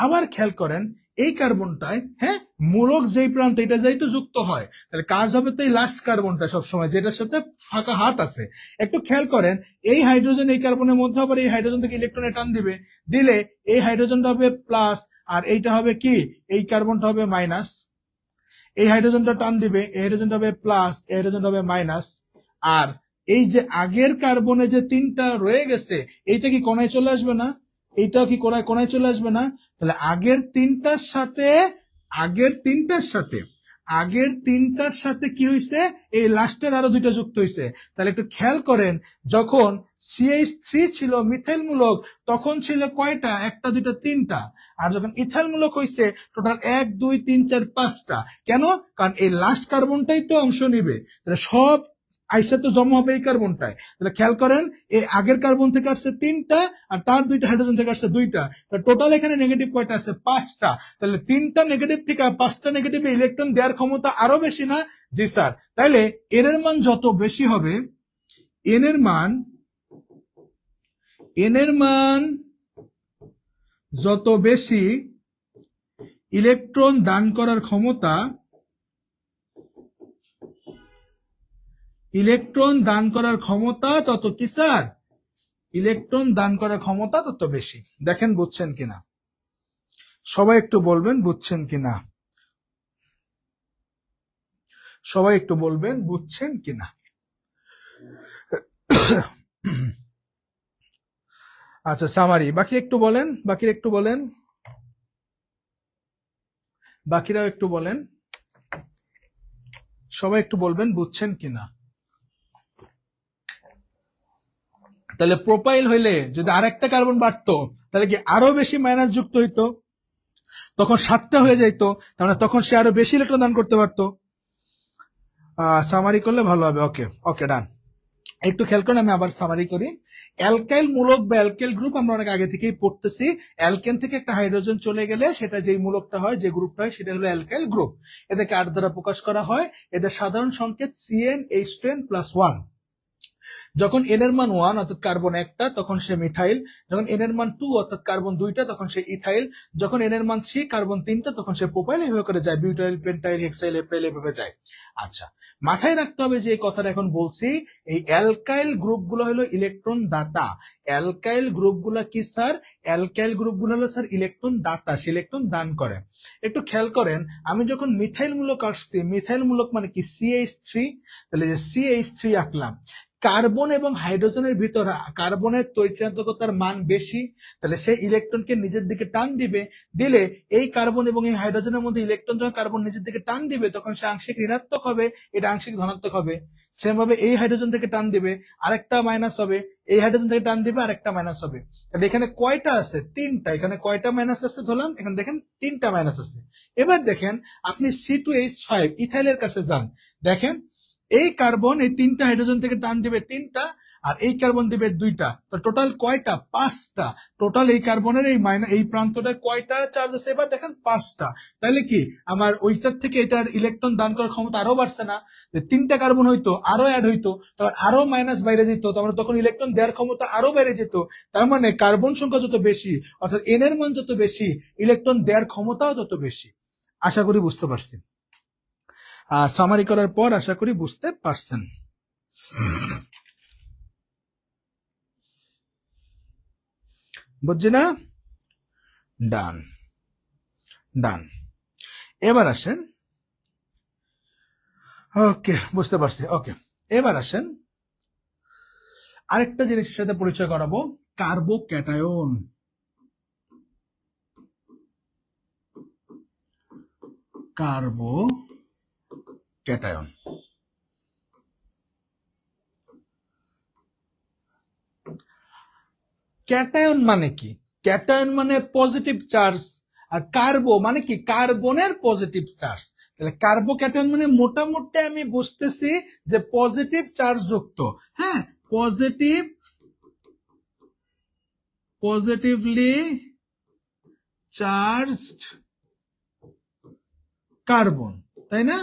Speaker 1: আবার খেয়াল করেন এই কার্বনটায়, হ্যাঁ, মূলক যেই প্রান্ত এটা যাই তো যুক্ত হয়, তাহলে কাজ হবে তো এই লাস্ট কার্বনটা সবসময়, যেটার সাথে ফাঁকা হাত আছে। একটু খেয়াল করেন, এই হাইড্রোজেন এই কার্বনের মধ্যে আবার এই হাইড্রোজেন থেকে ইলেকট্রনে টান দিবে, দিলে এই হাইড্রোজেনটা হবে প্লাস আর এইটা হবে কি? এই কার্বনটা হবে মাইনাস। এই হাইড্রোজেনটা টান দিবে, এই হাইড্রোজেনটা হবে প্লাস, এই হাইড্রোজেনটা হবে মাইনাস। আর এই যে আগের কার্বনে যে 3টা রয়ে গেছে, এইটা কি কোণায় চলে আসবে না? এইটাও কি কোনায় কোনায় চলে আসবে না? তাহলে আগের তিনটার সাথে কি হয়েছে, এই লাস্টের আরো দুইটা যুক্ত হয়েছে। তাহলে একটু খেয়াল করেন, যখন CH3 ছিল মিথাইল মূলক তখন ছিল কয়টা? একটা, দুইটা, তিনটা। আর যখন ইথাইল মূলক হয়েছে টোটাল 1 2 3 4 5টা। কেন? কারণ এই লাস্ট কার্বনটাই তো অংশ নিবে, তাহলে সব আইসা তো জমা হবে এই কার্বনটায়। তাহলে খেয়াল করেন, এই আগের কার্বন থেকে আসছে তিনটা আর তার দুইটা হাইড্রোজেন থেকে আসছে দুইটা। টোটাল এখানে নেগেটিভ কয়টা আছে? 5টা। তাহলে 3টা নেগেটিভ থেকে 5টা নেগেটিভে ইলেকট্রন দেওয়ার ক্ষমতা আরো বেশি না? জি স্যার। তাইলে এন এর মান যত বেশি হবে, এন এর মান যত বেশি, ইলেকট্রন দান করার ক্ষমতা তত কি স্যার? ইলেকট্রন দান করার ক্ষমতা তত বেশি। দেখেন বুঝছেন কিনা, সবাই একটু বলবেন বুঝছেন কিনা, সবাই একটু বলবেন বুঝছেন কিনা। আচ্ছা, সামারি বাকি একটু বলেন, বাকিরাও একটু বলেন, সবাই একটু বলবেন বুঝছেন কিনা। তাহলে প্রোপাইল হইলে যদি আরেকটা কার্বন বাড়তো তাহলে কি আরো বেশি মাইনাস যুক্ত হইতো, তখন 7টা হয়ে যাইতো, তাহলে তখন সে আরো বেশি ইলেকট্রন দান করতে পারতো। সামারি করলে ভালো হবে। ওকে ওকে, ডান। একটু খেয়াল করেন, আমি আবার সামারি করি। অ্যালকাইল মূলক বা অ্যালকাইল গ্রুপ আমরা অনেক আগে থেকেই পড়তেছি। অ্যালকেন থেকে একটা হাইড্রোজেন চলে গেলে সেটা যেই মূলকটা হয়, যে গ্রুপটা হয়, সেটা হলো অ্যালকাইল গ্রুপ। এদেরকে 8 দ্বারা প্রকাশ করা হয়। এদের সাধারণ সংকেত CnH10+1। যখন এন এর মান 1 অর্থাৎ কার্বন একটা, তখন সে মিথাইল। যখন এন এর মান 2 অর্থাৎ কার্বন দুইটা, তখন সে ইথাইল। যখন এন এর মান 3 কার্বন তিনটা, তখন সে প্রোপাইল। এভাবে করে যায়, বিউটাইল, পেন্টাইল, হেক্সাইল, এপ্রাইল, এভাবে যায়। আচ্ছা, মাথায় রাখতে হবে যে এই কথাটা এখন বলছি, এই অ্যালকাইল গ্রুপগুলো হলো ইলেকট্রন দাতা। অ্যালকাইল গ্রুপগুলো কি স্যার? অ্যালকাইল গ্রুপগুলো হলো স্যার ইলেকট্রন দাতা, সে ইলেকট্রন দান করে। একটু খেয়াল করেন, আমি যখন মিথাইল মূলক আসছি, মিথাইল মূলক মানে কি? CH3। তাহলে যে CH3 আঁকলাম, কার্বন এবং হাইড্রোজেনের ভিতর কার্বনের তড়িৎচুম্বকতার মান বেশি, তাহলে সে ইলেকট্রনকে নিজের দিকে টান দিবে। দিলে এই কার্বন এবং এই হাইড্রোজেনের মধ্যে ইলেকট্রন যখন কার্বন নিজের দিকে টান দিবে, তখন সে আংশিক ঋণাত্মক হবে, এটা আংশিক ধনাত্মক হবে। সেম ভাবে এই হাইড্রোজেন থেকে টান দিবে, আরেকটা মাইনাস হবে। এই হাইড্রোজেন থেকে টান দিবে, আরেকটা মাইনাস হবে। তাহলে এখানে কয়টা আছে? 3টা। এখানে কয়টা মাইনাস আছে ধরলাম? এখানে দেখেন 3টা মাইনাস আছে। এবার দেখেন, আপনি C2H5 ইথাইলের কাছে যান, দেখেন এই কার্বন এই 3টা হাইড্রোজেন থেকে টান দিবে 3টা, আর এই কার্বন দিবে 2টা। তো টোটাল কয়টা? 5টা। টোটাল এই কার্বনের এই প্রান্তটায় কয়টা চার্জ আছে? এবার দেখেন 5টা। তাহলে কি আমার ওইটার থেকে এটার ইলেকট্রন দান করার ক্ষমতা আরো বাড়ছে না? যে 3টা কার্বন হইতো, আরো অ্যাড হইতো, তখন আরো মাইনাস বাইরে যেত, তখন ইলেকট্রন দেওয়ার ক্ষমতা আরো বেড়ে যেত। তার মানে কার্বন সংখ্যা যত বেশি, অর্থাৎ এন এর মান যত বেশি, ইলেকট্রন দেওয়ার ক্ষমতাও তত বেশি। আশা করি বুঝতে পারছি। সামারি করার পর আশা করি বুঝতে পারছেন। বুঝছি না? ডান ডান। এবার আসেন, ওকে বুঝতে পারছি। ওকে, এবার আসেন আরেকটা জিনিসের সাথে পরিচয় করাবো, কার্বোক্যাটায়ন। কার্বোক্যাটায়ন ক্যাটায়ন মানে কি? ক্যাটায়ন মানে পজিটিভ চার্জ, আর কার্বো মানে কি? কার্বনের পজিটিভ চার্জ। তাহলে কার্বোক্যাটায়ন মানে মোটামুটি আমি বুঝতেছি যে পজিটিভ চার্জ যুক্ত, হ্যাঁ, পজিটিভলি চার্জড কার্বন, তাই না?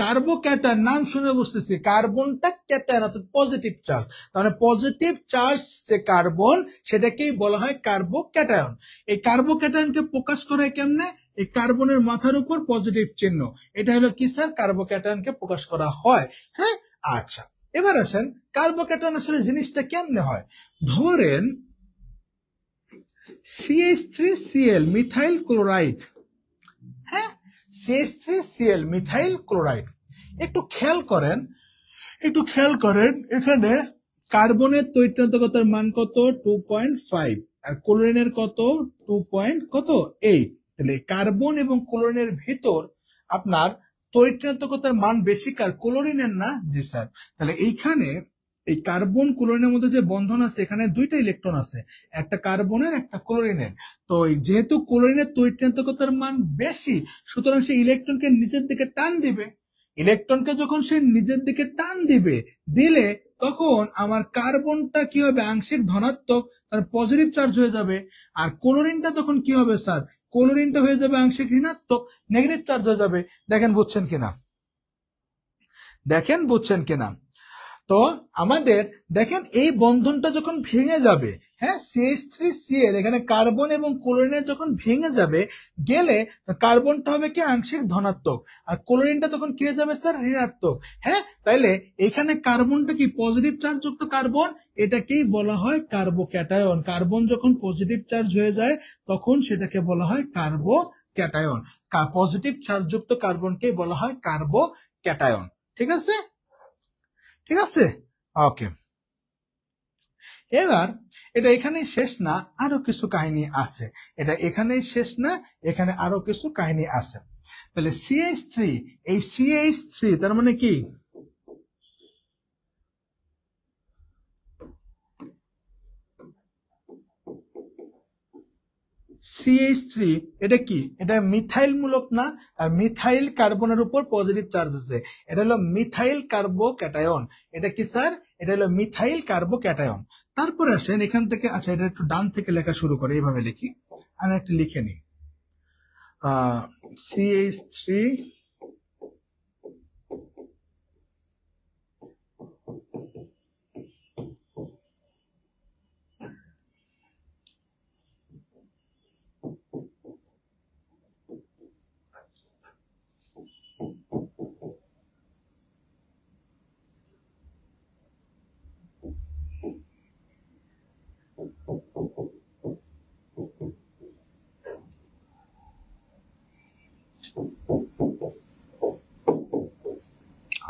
Speaker 1: কার্বোক্যাটায়ন নাম শুনে বুঝতেছি কার্বনটা ক্যাটায়ন অর্থাৎ পজিটিভ চার্জ। তাহলে পজিটিভ চার্জ যে কার্বন, সেটাকেই বলা হয় কার্বোক্যাটায়ন। এই কার্বোক্যাটায়নকে প্রকাশ করে কেমনে? এই কার্বনের মাথার উপর পজিটিভ চিহ্ন, এটা হলো কি স্যার? কার্বোক্যাটায়নকে প্রকাশ করা হয়। হ্যাঁ, আচ্ছা, এবার আসেন কার্বোক্যাটায়ন আসলে জিনিসটা কেমনে হয়। ধরেন CH3Cl মিথাইল ক্লোরাইড, হ্যাঁ, CH3Cl মিথাইল ক্লোরাইড। একটু খেয়াল করেন এখানে কার্বনের তড়িৎচুম্বকতার মান কত? 2.5। আর ক্লোরিনের কত 2.8। তাহলে কার্বন এবং ক্লোরিনের ভিতর আপনার তড়িৎ-ঋণাত্মকতার মান বেশি কার, ক্লোরিনের না? জি স্যার। তাহলে এইখানে এই কার্বন ক্লোরিনের মধ্যে যে বন্ধন আছে এখানে দুইটা ইলেকট্রন আছে, একটা কার্বনের একটা ক্লোরিনের। তো যেহেতু ক্লোরিনের তড়িৎ-ঋণাত্মকতার মান বেশি, সুতরাং সে ইলেকট্রনকে নিচের দিকে টান দিবে। ইলেকট্রনকে যখন সে নিজের দিকে টান দিলে তখন আমার কার্বনটা কি হবে, আংশিক ধনাত্মক, তার পজিটিভ চার্জ হয়ে যাবে। আর ক্লোরিনটা তখন কি হবে স্যার, ক্লোরিনটা হয়ে যাবে আংশিক ঋণাত্মক, নেগেটিভ চার্জ হয়ে যাবে। দেখেন বুঝছেন কিনা? তো আমাদের দেখেন এই বন্ধনটা যখন ভেঙে যাবে, হ্যাঁ, CH3Cl এখানে কার্বন এবং ক্লোরিনের যখন ভেঙে যাবে গেলে কার্বনটা হবে কি আংশিক ধনাত্মক, আর ক্লোরিনটা তখন কি হয়ে যাবে স্যার, ঋণাত্মক। হ্যাঁ, তাইলে এখানে কার্বনটা কি পজিটিভ চার্জ যুক্ত কার্বন, এটাকেই বলা হয় কার্বোক্যাটায়ন। কার্বন যখন পজিটিভ চার্জ হয়ে যায় তখন সেটাকে বলা হয় কার্বোক্যাটায়ন। পজিটিভ চার্জ যুক্ত কার্বনকে বলা হয় কার্বোক্যাটায়ন। ঠিক আছে, ওকে। এবার এটা এখানেই শেষ না, আরো কিছু কাহিনী আছে। এটা এখানেই শেষ না, এখানে আরো কিছু কাহিনী আছে। তাহলে CH3, এই CH3 তার মানে কি, CH3 এটা কি, এটা মিথাইল মূলক না? আর মিথাইল কার্বনের উপর পজিটিভ চার্জ আছে, এটা হলো মিথাইল কার্বোক্যাটায়ন। এটা কি স্যার, এটা হলো মিথাইল কার্বোক্যাটায়ন। তারপরে আসেন এখান থেকে, আচ্ছা এটা একটু ডান থেকে লেখা শুরু করে, এইভাবে লিখি, আমি একটু লিখে নিই। CH3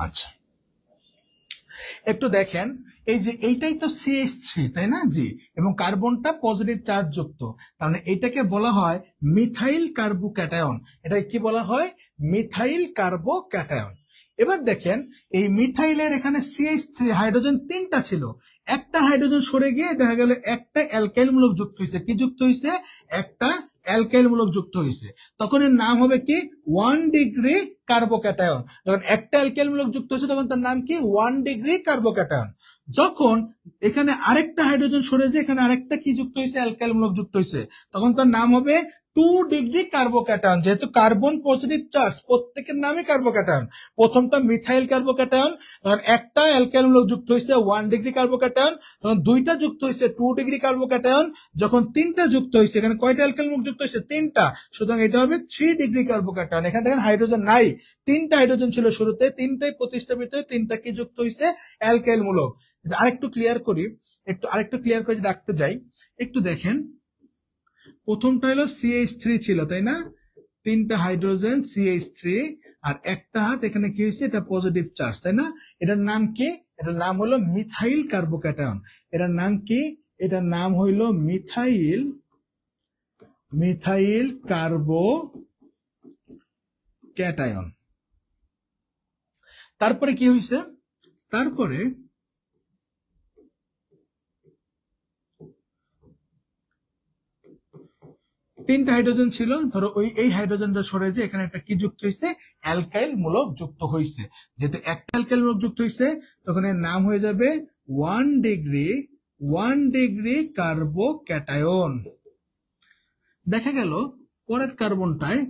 Speaker 1: আচ্ছা একটু দেখেন, এই যে এইটাই তো CH3 তাই না? জি, এবং কার্বনটা পজিটিভ চার্জ যুক্ত, তাহলে এটাকে বলা হয় মিথাইল কার্বোক্যাটায়ন। এটা কি বলা হয়, মিথাইল কার্বোক্যাটায়ন। এবার দেখেন এই মিথাইলের এখানে CH3 হাইড্রোজেন 3টা ছিল, একটা হাইড্রোজেন সরে গিয়ে দেখা গেল একটা অ্যালকাইল মূলক যুক্ত হয়েছে। কি যুক্ত হয়েছে, একটা অ্যালকাইল মূলক যুক্ত হয়েছে। তখন এর নাম হবে কি 1 ডিগ্রি কার্বোক্যাটায়ন। যখন একটা অ্যালকাইল মূলক যুক্ত হয়েছে তখন তার নাম কি 1 ডিগ্রি কার্বোক্যাটায়ন। যখন এখানে আরেকটা হাইড্রোজেন সরে যে এখানে আরেকটা কি যুক্ত হয়েছে, অ্যালকাইল মূলক যুক্ত হয়েছে, তখন তার নাম হবে 2 ডিগ্রি কার্বোক্যাটায়ন। যেহেতু কার্বন পজিটিভ চার্জ, প্রত্যেকের নামই কার্বোক্যাটায়ন। প্রথমটা মিথাইল কার্বোক্যাটায়ন, তখন একটা অ্যালকাইল মূলক যুক্ত হয়েছে 1 ডিগ্রি কার্বোক্যাটায়ন, তখন দুইটা যুক্ত হয়েছে 2 ডিগ্রি কার্বোক্যাটায়ন, যখন তিনটা যুক্ত হয়েছে, এখানে কয়টা অ্যালকাইল মূলক যুক্ত হয়েছে, 3টা, সুতরাং এটা হবে 3 ডিগ্রি কার্বোক্যাটায়ন। এখানে দেখেন হাইড্রোজেন নাই, 3টা হাইড্রোজেন ছিল শুরুতে, 3টাই প্রতিস্থাপিত হয়ে 3টা কি যুক্ত হয়েছে, অ্যালকাইল মূলক। আরেকটু ক্লিয়ার করি, রাখতে যাই, একটু দেখেন। প্রথমটা হলো CH3 ছিল তাই না, 3টা হাইড্রোজেন CH3, আর একটা হাত এখানে কি হয়েছে, এটা পজিটিভ চার্জ তাই না। এটার নাম কি, এটার নাম হলো মিথাইল কার্বোক্যাটায়ন। এটার নাম কি, এটার নাম হইলো মিথাইল কার্বোক্যাটায়ন। তারপরে কি হয়েছে, তারপরে তিনটা হাইড্রোজেন ছিল, ধরো এই হাইড্রোজেনটা সরে যে এখানে একটা কি যুক্ত হয়েছে, অ্যালকাইল মূলক যুক্ত হয়েছে। যেহেতু একটা অ্যালকাইল মূলক যুক্ত হয়েছে তখন এর নাম হয়ে যাবে 1 ডিগ্রি কার্বোক্যাটায়ন। দেখা গেল পরের কার্বনটায়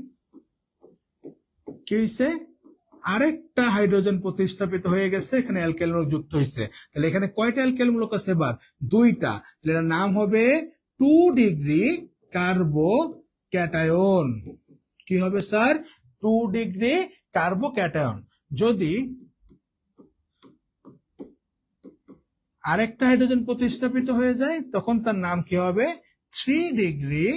Speaker 1: কি হয়েছে, আরেকটা হাইড্রোজেন প্রতিস্থাপিত হয়ে গেছে, এখানে অ্যালকাইল মূলক যুক্ত হয়েছে। তাহলে এখানে কয়টা অ্যালকাইল মূলক আছে, এবার 2টা। তাহলে এর নাম হবে 2 ডিগ্রি কার্বোক্যাটায়ন। কি হবে স্যার, 2 ডিগ্রি কার্বোক্যাটায়ন। যদি আরেকটা হাইড্রোজেন প্রতিস্থাপিত হয়ে যায় তখন তার নাম কি হবে, 3 ডিগ্রি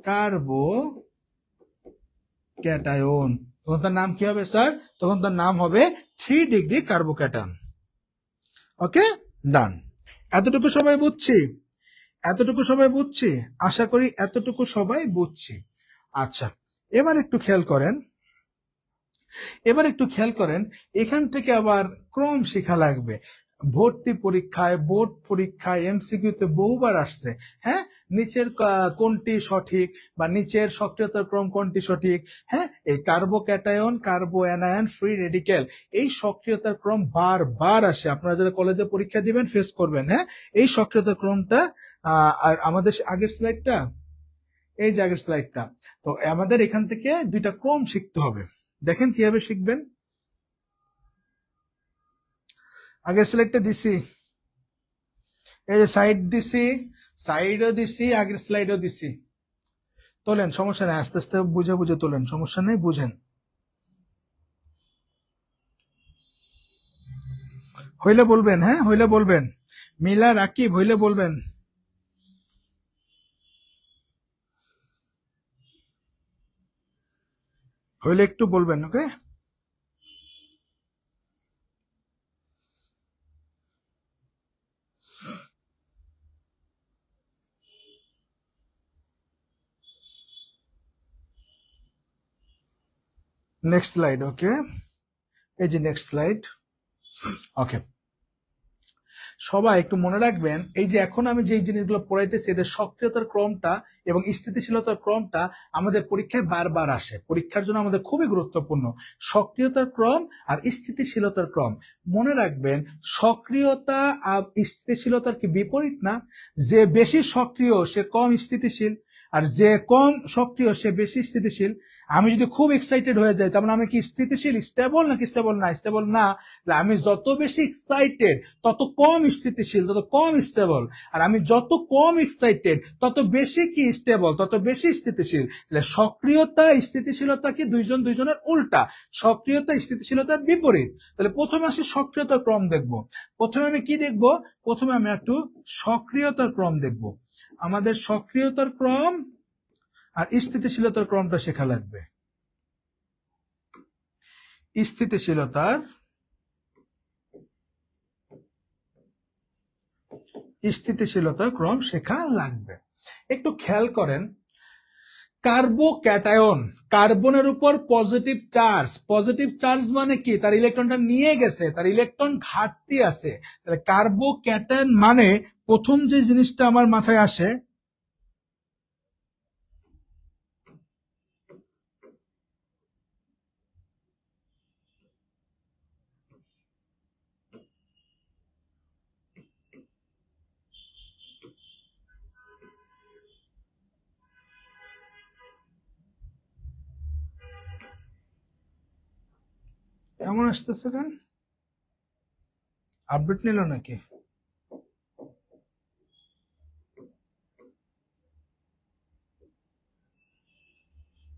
Speaker 1: কার্বোক্যাটায়ন। তখন তার নাম কি হবে স্যার, তখন তার নাম হবে 3 ডিগ্রি কার্বোক্যাটায়ন। ওকে, ডান। এতটুকু সবাই বুঝছি, এতটুকু সবাই বুঝছি, আশা করি এতটুকু সবাই বুঝছি। আচ্ছা, এবার একটু খেয়াল করেন, এখান থেকে আবার ক্রম শেখা লাগবে। ভর্তি পরীক্ষায়, বোর্ড পরীক্ষায়, এমসিকিউতে বহুবার আসছে। হ্যাঁ, নিচের কোনটি সঠিক বা নিচের সক্রিয়তার ক্রম কোনটি সঠিক। হ্যাঁ, এই কার্বো ক্যাটায়ন, কার্বো অ্যানায়ন, ফ্রি রেডিক্যাল, এই সক্রিয়তার ক্রম বারবার আসে। আপনারা যারা কলেজে পরীক্ষা দিবেন ফেস করবেন। হ্যাঁ, এই সক্রিয়তার ক্রমটা আর আমাদের আগের স্লাইডটা, এই যে আগের স্লাইডটা, তো আমাদের এখান থেকে দুইটা ক্রম শিখতে হবে। দেখেন কিভাবে শিখবেন। আগের স্লাইডটা দিছি, এই যে সাইড দিছি, সাইডও দিছি, আগের স্লাইডও দিছি। তোলেন, সমস্যা নেই, আস্তে আস্তে বুঝে বুঝে তোলেন, সমস্যা নেই, বুঝেন। হইলে বলবেন, হ্যাঁ হইলে বলবেন। মিলা, রাকিব, হইলে বলবেন। হইলে একটু বলবেন, ওকে। নেক্সট স্লাইড, ওকে, এই যে নেক্সট স্লাইড, ওকে। সবাই একটু মনে রাখবেন, এই যে এখন আমি যে জিনিসগুলো পড়াইতেছি, এদের সক্রিয়তার ক্রমটা এবং স্থিতিশীলতার ক্রমটা আমাদের পরীক্ষায় বারবার আসে। পরীক্ষার জন্য আমাদের খুবই গুরুত্বপূর্ণ সক্রিয়তার ক্রম আর স্থিতিশীলতার ক্রম। মনে রাখবেন, সক্রিয়তা আর স্থিতিশীলতার কি বিপরীত না? যে বেশি সক্রিয় সে কম স্থিতিশীল, আর যে কম সক্রিয় সে বেশি স্থিতিশীল। আমি যদি খুব এক্সাইটেড হয়ে যাই, তার মানে আমি কি স্থিতিশীল, স্টেবল নাকি স্টেবল না? স্টেবল না। আমি যত বেশি এক্সাইটেড তত কম স্থিতিশীল, তত কম স্টেবল। আর আমি যত কম এক্সাইটেড তত বেশি কি স্টেবল, তত বেশি স্থিতিশীল। তাহলে সক্রিয়তা স্থিতিশীলতা কি দুইজনের উল্টা, সক্রিয়তা স্থিতিশীলতার বিপরীত। তাহলে প্রথমে আসি সক্রিয়তার ক্রম দেখব। প্রথমে আমি কি দেখব? প্রথমে আমি একটু সক্রিয়তার ক্রম দেখব। আমাদের সক্রিয়তার ক্রম আর স্থিতিশীলতার ক্রমটা শেখা লাগবে। স্থিতিশীলতার ক্রম শেখা লাগবে। একটু খেয়াল করেন, কার্বো ক্যাটায়ন, কার্বনের উপর পজিটিভ চার্জ মানে কি? তার ইলেকট্রনটা নিয়ে গেছে, তার ইলেকট্রন ঘাটতি আছে। তাহলে কার্বো ক্যাটায়ন মানে প্রথম যে জিনিসটা আমার মাথায় আসে, এমন আসতেছে কেন? আপডেট নিল নাকি?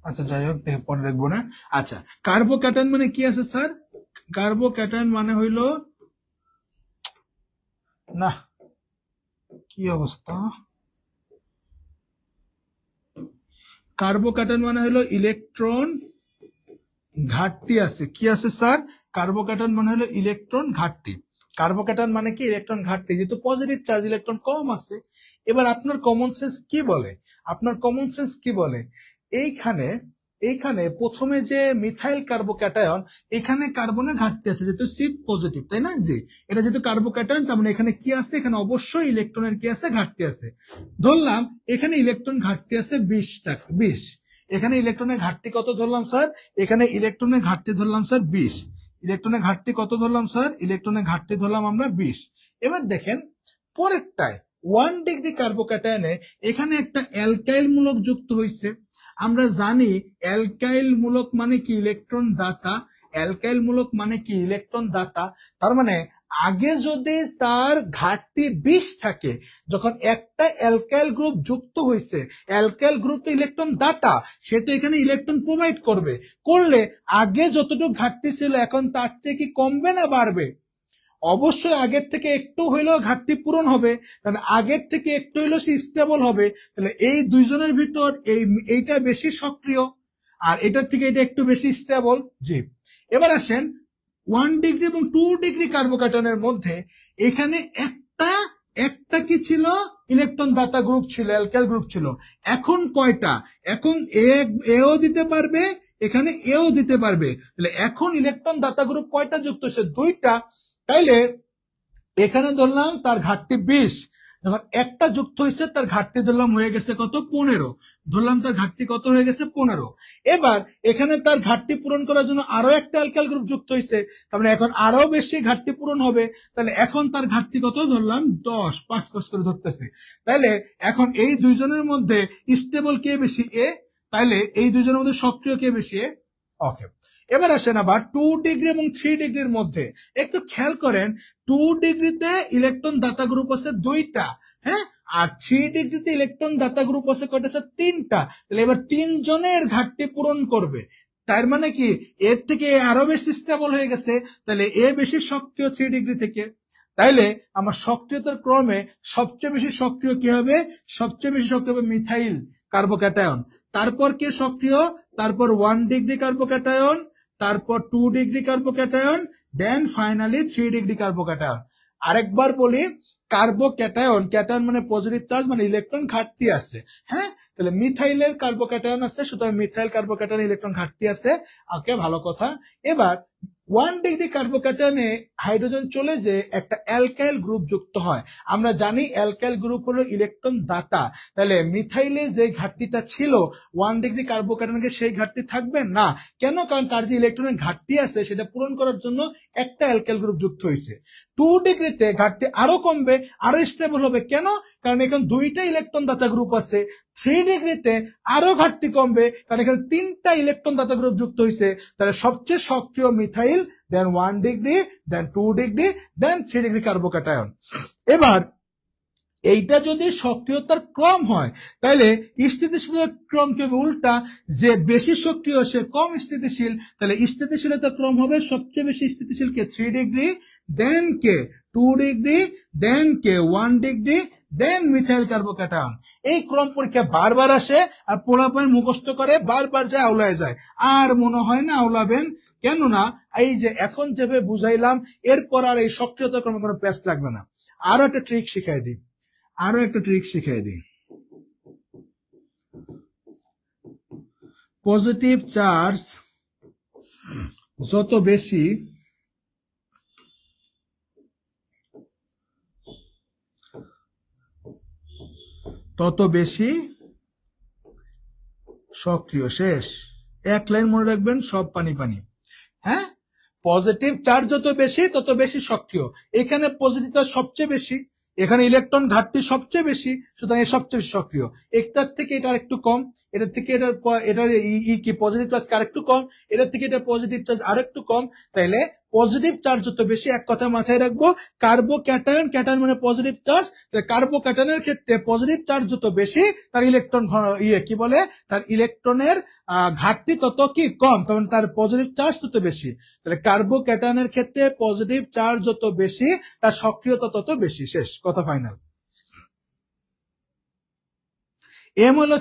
Speaker 1: আচ্ছা, যাই হোক, পরে দেখবো না। আচ্ছা, কার্বো ক্যাটায়ন মানে কি আছে স্যার? কার্বো ক্যাটায়ন মানে হইল, না কি অবস্থা, কার্বো ক্যাটায়ন মানে হলো ইলেকট্রন ঘাটতি আছে। কি আছে স্যার? কার্বো ক্যাটায়ন মানে হলো ইলেকট্রন ঘাটতি। কার্বো ক্যাটায়ন মানে কি? ইলেকট্রন ঘাটতি, যেহেতু পজিটিভ চার্জ, ইলেকট্রন কম আছে। এবার আপনার কমন সেন্স কি বলে? এইখানে এইখানে প্রথমে যে মিথাইল কার্বো ক্যাটায়ন, এখানে কার্বনের ঘাটতি আছে, যেহেতু সি পজিটিভ, তাই না? জি, এটা যেহেতু কার্বো ক্যাটায়ন, তার মানে এখানে কি আছে? এখানে অবশ্যই ইলেকট্রনের কি আছে? ঘাটতি আছে। ধরলাম এখানে ইলেকট্রন ঘাটতি আছে 20। এখানে ইলেকট্রনের ঘাটতি কত ধরলাম স্যার? এখানে ইলেকট্রনের ঘাটতি ধরলাম স্যার 20। ইলেকট্রনের ঘাটতি কত ধরলাম স্যার? ইলেকট্রনের ঘাটতি ধরলাম আমরা 20। এবার দেখেন পরেরটায় 1 ডিগ্রি কার্বো ক্যাটায়নে এখানে একটা অ্যালকাইল মূলক যুক্ত হয়েছে। আমরা জানি অ্যালকাইল মূলক মানে কি? ইলেকট্রন দাতা। অ্যালকাইল মূলক মানে কি? ইলেকট্রন দাতা। তার মানে আগে যদি তার ঘাটতি 20 থাকে, যখন একটা অ্যালকাইল গ্রুপ যুক্ত হয়েছে, অ্যালকাইল গ্রুপ তো ইলেকট্রন দাতা, সে তো এখানে ইলেকট্রন প্রোভাইড করবে। করলে আগে যতটুকু ঘাটতি ছিল এখন তার চেয়ে কি কমবে না বাড়বে? অবশ্যই আগের থেকে একটু হইলেও ঘাটতি পূরণ হবে, তাহলে আগের থেকে একটু হইলেও সে স্টেবল হবে। তাহলে এই দুইজনের ভিতর এইটা বেশি সক্রিয়, আর এটার থেকে এটা একটু বেশি স্টেবল। জি, এবার আসেন 1 ডিগ্রি এবং 2 ডিগ্রি কার্বো ক্যাটায়নের মধ্যে এখানে একটা কি ছিল? ইলেকট্রন দাতা গ্রুপ ছিল, অ্যালকাইল গ্রুপ ছিল। এখন কয়টা? এখন এও দিতে পারবে, এখানে এও দিতে পারবে। তাহলে এখন ইলেকট্রন দাতা গ্রুপ কয়টা যুক্ত হচ্ছে? 2টা। তাইলে এখানে ধরলাম তার ঘাটতি 20, যখন একটা যুক্ত হয়েছে তার ঘাটতি ধরলাম হয়ে গেছে কত? 15। ধরলাম তার ঘাটতি কত হয়ে গেছে? 15। এবার এখানে তার ঘাটতি পূরণ করার জন্য আরো একটা অ্যালকাইল গ্রুপ যুক্ত হয়েছে, তার মানে এখন আরো বেশি ঘাটতি পূরণ হবে। তাহলে এখন তার ঘাটতি কত ধরলাম? 10, 5 করে ধরতেছে। তাহলে এখন এই দুইজনের মধ্যে স্টেবল কে বেশি? এ। তাহলে এই দুইজনের মধ্যে সক্রিয় কে বেশি? এ। ওকে, এবার আসেন আবার 2 ডিগ্রি এবং 3 ডিগ্রির মধ্যে। একটু খেয়াল করেন, 2 ডিগ্রিতে ইলেকট্রন দাতা গ্রুপ আছে 2টা, হ্যাঁ, আর 3 ডিগ্রিতে ইলেকট্রন দাতা গ্রুপ আছে কয়টা? আছে 3টা। তাহলে এবার 3 জনের ঘাটতি পূরণ করবে। তার মানে কি এর থেকে আরো বেশি স্টেবল হয়ে গেছে, তাহলে এ বেশি সক্রিয় 3 ডিগ্রি থেকে। তাইলে আমার সক্রিয়তার ক্রমে সবচেয়ে বেশি সক্রিয় কি হবে? সবচেয়ে বেশি সক্রিয় হবে মিথাইল কার্বোক্যাটায়ন। তারপর কে সক্রিয়? তারপর 1 ডিগ্রি কার্বোক্যাটায়ন, তারপর 2 degree carbocation, then finally 3 degree carbocation. আরেকবার বলি, কার্বোক্যাটায়ন, ক্যাটায়ন মানে পজিটিভ চার্জ, মানে ইলেকট্রন ঘাটতি আছে, হ্যাঁ। তাহলে মিথাইলের কার্বোক্যাটায়ন আছে, সুতরাং মিথাইল কার্বোক্যাটায়ন ইলেকট্রন ঘাটতি আছে। ওকে, ভালো কথা। এবার 1 ডিগ্রি কার্বোক্যাটায়নে হাইড্রোজেন চলে যে একটা অ্যালকাইল গ্রুপ যুক্ত হয়। আমরা জানি অ্যালকাইল গ্রুপ হলো ইলেকট্রন দাতা। তাহলে মিথাইলে যে ঘাটতিটা ছিল 1 ডিগ্রি কার্বোক্যাটায়নকে সেই ঘাটতি থাকবে না। কেন? কারণ তার যে ইলেকট্রনের ঘাটতি আছে সেটা পূরণ করার জন্য একটা অ্যালকাইল গ্রুপ যুক্ত হয়েছে। 2 ডিগ্রিতে ঘাটতি আরো কমবে, আরো স্টেবল হবে। কেন? কারণ এখানে 2টা ইলেকট্রন দাতা গ্রুপ আছে। 3 ডিগ্রিতে আরো ঘাটতি কমবে, কারণ এখানে 3টা ইলেকট্রন দাতা গ্রুপ যুক্ত হয়েছে। তাহলে সবচেয়ে সক্রিয় মিথাইল, দেন 1 ডিগ্রি, দেন 2 ডিগ্রি, দেন 3 ডিগ্রি কার্বোক্যাটায়ন। এবার এইটা যদি সক্রিয়তার ক্রম হয়, তাহলে স্থিতিশীলতার ক্রম কি হবে? উল্টা, যে বেশি সক্রিয় সে কম স্থিতিশীল। তাহলে স্থিতিশীলতার ক্রম হবে সবচেয়ে বেশি স্থিতিশীল কে? 3 ডিগ্রি, দেন কে 2 ডিগ্রি, দেন কে 1 ডিগ্রি, দেন মিথাইল কার্বোক্যাটায়ন। এই ক্রম পরীক্ষা বারবার আসে, আর পোলাপান মুখস্থ করে বারবার যায়, আওলায় যায়। আর মনে হয় না আওলাবেন, কেননা এই যে এখন যেভাবে বুঝাইলাম, এরপর আর এই সক্রিয়তা ক্রমে কোনো প্যাচ লাগবে না। আরো একটা ট্রিক শিখাই দিই, পজিটিভ চার্জ যত বেশি, তত বেশি সক্রিয়। শেষ। এক লাইন মনে রাখবেন, সব পানি পানি, হ্যাঁ। পজিটিভ চার্জ যত বেশি তত বেশি সক্রিয়। এখানে পজিটিভ চার্জ সবচেয়ে বেশি, এখানে ইলেকট্রন ঘাটতি সবচেয়ে বেশি, সুতরাং এ সবচেয়ে বেশি সক্রিয়। একটার থেকে এটা আরেকটু কম, এটার থেকে এটার কি পজিটিভ চার্জ আরেকটু কম, এটার থেকে এটা পজিটিভ চার্জ আরেকটু কম। তাইলে পজিটিভ চার্জ যত বেশি, এক কথা মাথায় রাখবো, কার্বোক্যাটায়ন, ক্যাটায়ন মানে পজিটিভ চার্জ, কার্বোক্যাটায়নের ক্ষেত্রে পজিটিভ চার্জ যত বেশি, তার ইলেকট্রন কি বলে, তার ইলেকট্রনের ঘাটতি তত কি কম, কারণ তার পজিটিভ চার্জ তত বেশি। তাহলে কার্বোক্যাটায়নের ক্ষেত্রে পজিটিভ চার্জ যত বেশি, তার সক্রিয়তা তত বেশি। শেষ কথা, ফাইনাল। এম হলো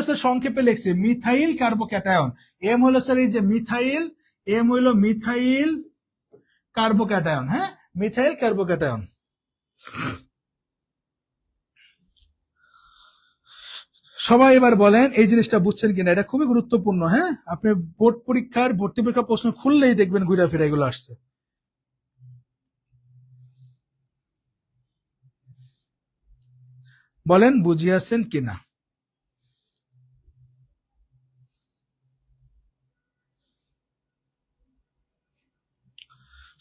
Speaker 1: স্যার সংক্ষেপে লিখছি মিথাইল কার্বোক্যাটায়ন। এম হলো স্যার এই যে মিথাইল, এম হলো মিথাইল কার্বোক্যাটায়ন, হ্যাঁ, মিথাইল কার্বোক্যাটায়ন। সবাই এবার বলেন এই জিনিসটা বুঝছেন কিনা, এটা খুবই গুরুত্বপূর্ণ, হ্যাঁ। আপনি বোর্ড পরীক্ষার ভর্তি পরীক্ষা প্রশ্ন খুললেই দেখবেন ঘুরা ফিরা এগুলো আসছে। বলেন বুঝিয়াছেন কিনা।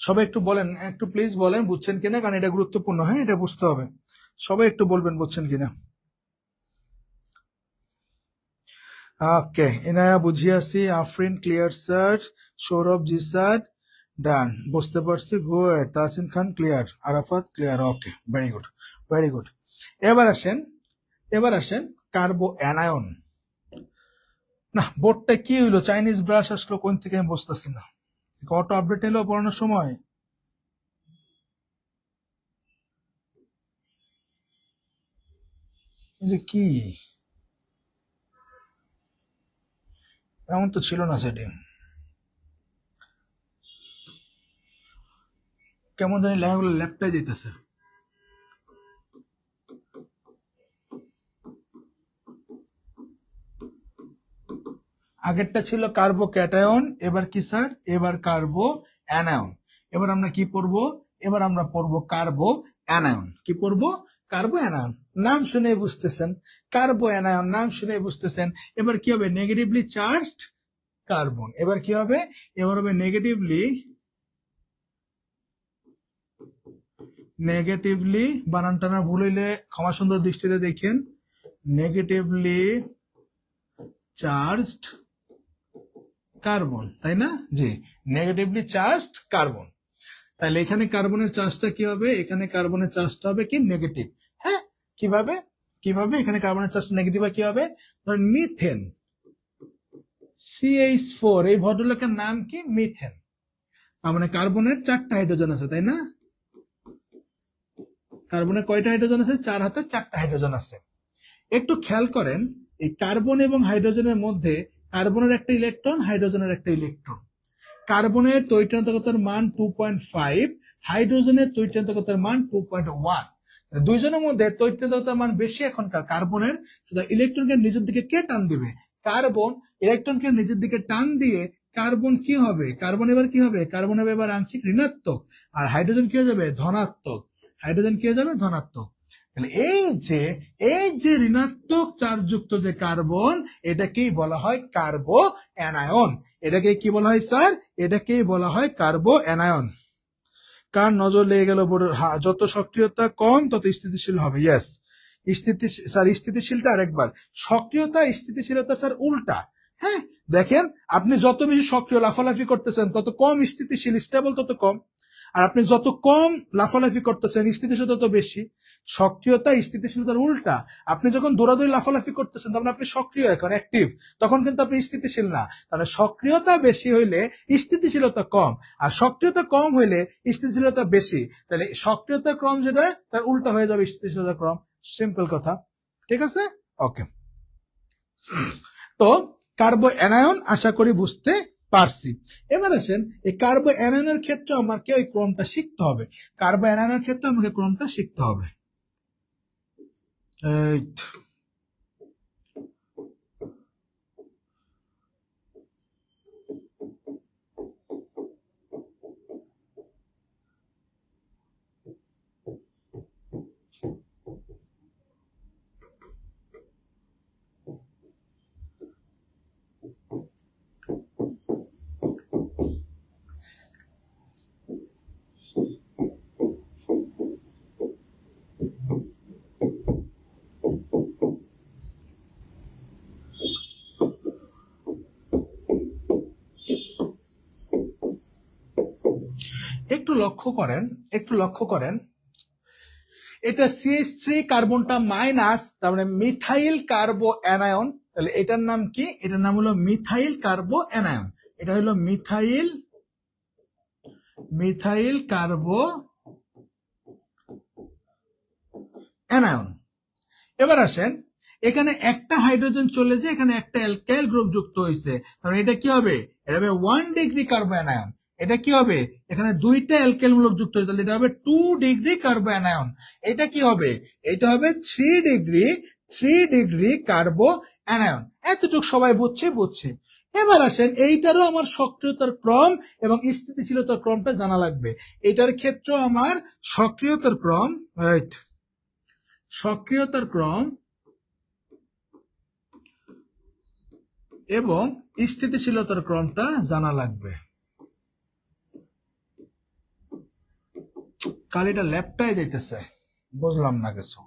Speaker 1: সবাই একটু বলেন, একটু প্লিজ বলেন বুঝছেন কিনা, কারণ এটা গুরুত্বপূর্ণ, হ্যাঁ, এটা বুঝতে হবে। সবাই একটু বলবেন বুঝছেন কিনা। ওকে, ইনায়া বুঝিয়াছি, আফরিন ক্লিয়ার স্যার, সৌরভ জি স্যার, ডান, বুঝতে পারছি, গুড, তাসিন খান ক্লিয়ার, আরাফাত ক্লিয়ার, ওকে, ভেরি গুড, ভেরি গুড। এবার আসেন কার্বো অ্যানায়ন। না, বোর্ডটা কি হইলো, চাইনিজ ব্রাশ আসলো কোন থেকে আমি বুঝতেছি না। অটো আপডেট এলো পড়ানোর সময়। কি এমন তো ছিল না সেটিং, কেমন জানি লেখাগুলো ল্যাপটাই যেতেছে। আগেরটা ছিল কার্বো ক্যাটায়ন, এবার কি স্যার, এবার কার্বো অ্যানায়ন। এবার আমরা কি পড়বো, এবার আমরা পড়বো কার্বো অ্যানায়ন। কি পড়বো, কার্বো অ্যানায়ন। নাম শুনে বুঝতেছেন, কার্বো অ্যানায়ন নাম শুনে বুঝতেছেন। এবার কি হবে, নেগেটিভলি চার্জড কার্বন। এবার কি হবে, এবার হবে নেগেটিভলি বানানটা না ভুল হইলে ক্ষমা সুন্দর দৃষ্টিতে দেখেন, নেগেটিভলি চার্জড কার্বন, তাই না? জি, নেগেটিভলি চার্জড কার্বন। তাহলে এখানে কার্বনের চার্জটা কি হবে, এখানে কার্বনের চার্জটা হবে কি নেগেটিভ। হ্যাঁ, কিভাবে কিভাবে এখানে কার্বনের চার্জ নেগেটিভ কি হবে, ধরেন মিথেন CH4, এই ভদ্রলোকের নাম কি, মিথেন। তার মানে কার্বনের 4টা হাইড্রোজেন আছে, তাই না? কার্বনের কয়টা হাইড্রোজেন আছে, 4 হাতে 4টা হাইড্রোজেন আছে। একটু খেয়াল করেন, এই কার্বন এবং হাইড্রোজেনের মধ্যে কার্বনের একটা ইলেকট্রন, হাইড্রোজেনের একটা ইলেকট্রন। কার্বনের তৈরিতান্ত্রিকতার মান 2.5, হাইড্রোজেনের তৈরিতান্ত্রিকতার মান 2.1। দুইজনের মধ্যে তৈরিতান্ত্রিকতার মান বেশি এখনকার কার্বনের। ইলেকট্রনকে নিজের দিকে কে টান দিবে, কার্বন। ইলেকট্রনকে নিজের দিকে টান দিয়ে কার্বন কি হবে, কার্বন এবার কি হবে, কার্বন হবে এবার আংশিক ঋণাত্মক, আর হাইড্রোজেন কি হয়ে যাবে, ধনাত্মক। হাইড্রোজেন কি হয়ে যাবে, ধনাত্মক। তাহলে এই যে ঋণাত্মক চার্জযুক্ত যে কার্বন, এটাকেই বলা হয় কার্বো অ্যানায়ন। এটাকে কি বলা হয় স্যার, এটাকেই বলা হয় কার্বো অ্যানায়ন। কার নজর লেগে গেল, যত সক্রিয়তা কম তত স্থিতিশীল হবে। ইয়েস, স্যার স্থিতিশীলটা আরেকবার, সক্রিয়তা স্থিতিশীলতা স্যার উল্টা। হ্যাঁ, দেখেন আপনি যত বেশি সক্রিয় লাফালাফি করতেছেন তত কম স্থিতিশীল, স্টেবল তত কম। আর আপনি যত কম লাফালাফি করতেছেন স্থিতিশীলতা তত বেশি। সক্রিয়তা স্থিতিশীলতার উল্টা। আপনি যখন দৌড়াদৌড়ি লাফালাফি করতেছেন তখন আপনি সক্রিয়, এখন অ্যাক্টিভ, তখন কিন্তু আপনি স্থিতিশীল না। তাহলে সক্রিয়তা বেশি হইলে স্থিতিশীলতা কম, আর সক্রিয়তা কম হইলে স্থিতিশীলতা বেশি। তাহলে সক্রিয়তা ক্রম যেটা, তার উল্টা হয়ে যাবে স্থিতিশীলতা ক্রম। সিম্পল কথা, ঠিক আছে? ওকে, তো কার্বো অ্যানায়ন আশা করি বুঝতে পারছি। এবার আসেন, এই কার্বো অ্যানায়নের ক্ষেত্রে আমাকে ওই ক্রমটা শিখতে হবে। কার্বো অ্যানায়নের ক্ষেত্রে আমাকে ক্রমটা শিখতে হবে। একটু লক্ষ্য করেন, এটা CH3 কার্বনটা মাইনাস, তার মানে মিথাইল কার্বো অ্যানায়ন। তাহলে এটার নাম কি, এটার নাম হলো মিথাইল কার্বো অ্যানায়ন। এটা হলো মিথাইল কার্বো অ্যানায়ন। এবার আসেন, এখানে একটা হাইড্রোজেন চলে যায়, এখানে একটা অ্যালকাইল গ্রুপ যুক্ত হয়েছে, তাহলে এটা কি হবে, এটা হবে 1 ডিগ্রি কার্বো অ্যানায়ন। এটা কি হবে, এখানে দুইটা অ্যালকাইল মূলক যুক্ত হয়েছে, তাহলে এটা হবে 2 ডিগ্রি কার্বো অ্যানায়ন। এটা কি হবে, এটা হবে 3 ডিগ্রি কার্বো অ্যানায়ন। এতটুকু সবাই বুঝছে। এবার আসেন, এইটারও আমার সক্রিয়তার ক্রম এবং স্থিতিশীলতার ক্রমটা জানা লাগবে। এটার ক্ষেত্রে আমার সক্রিয়তার ক্রম এবং স্থিতিশীলতার ক্রমটা জানা লাগবে। কালিটা ল্যাপটায় যাইতেছে, বুঝলাম না কিছু।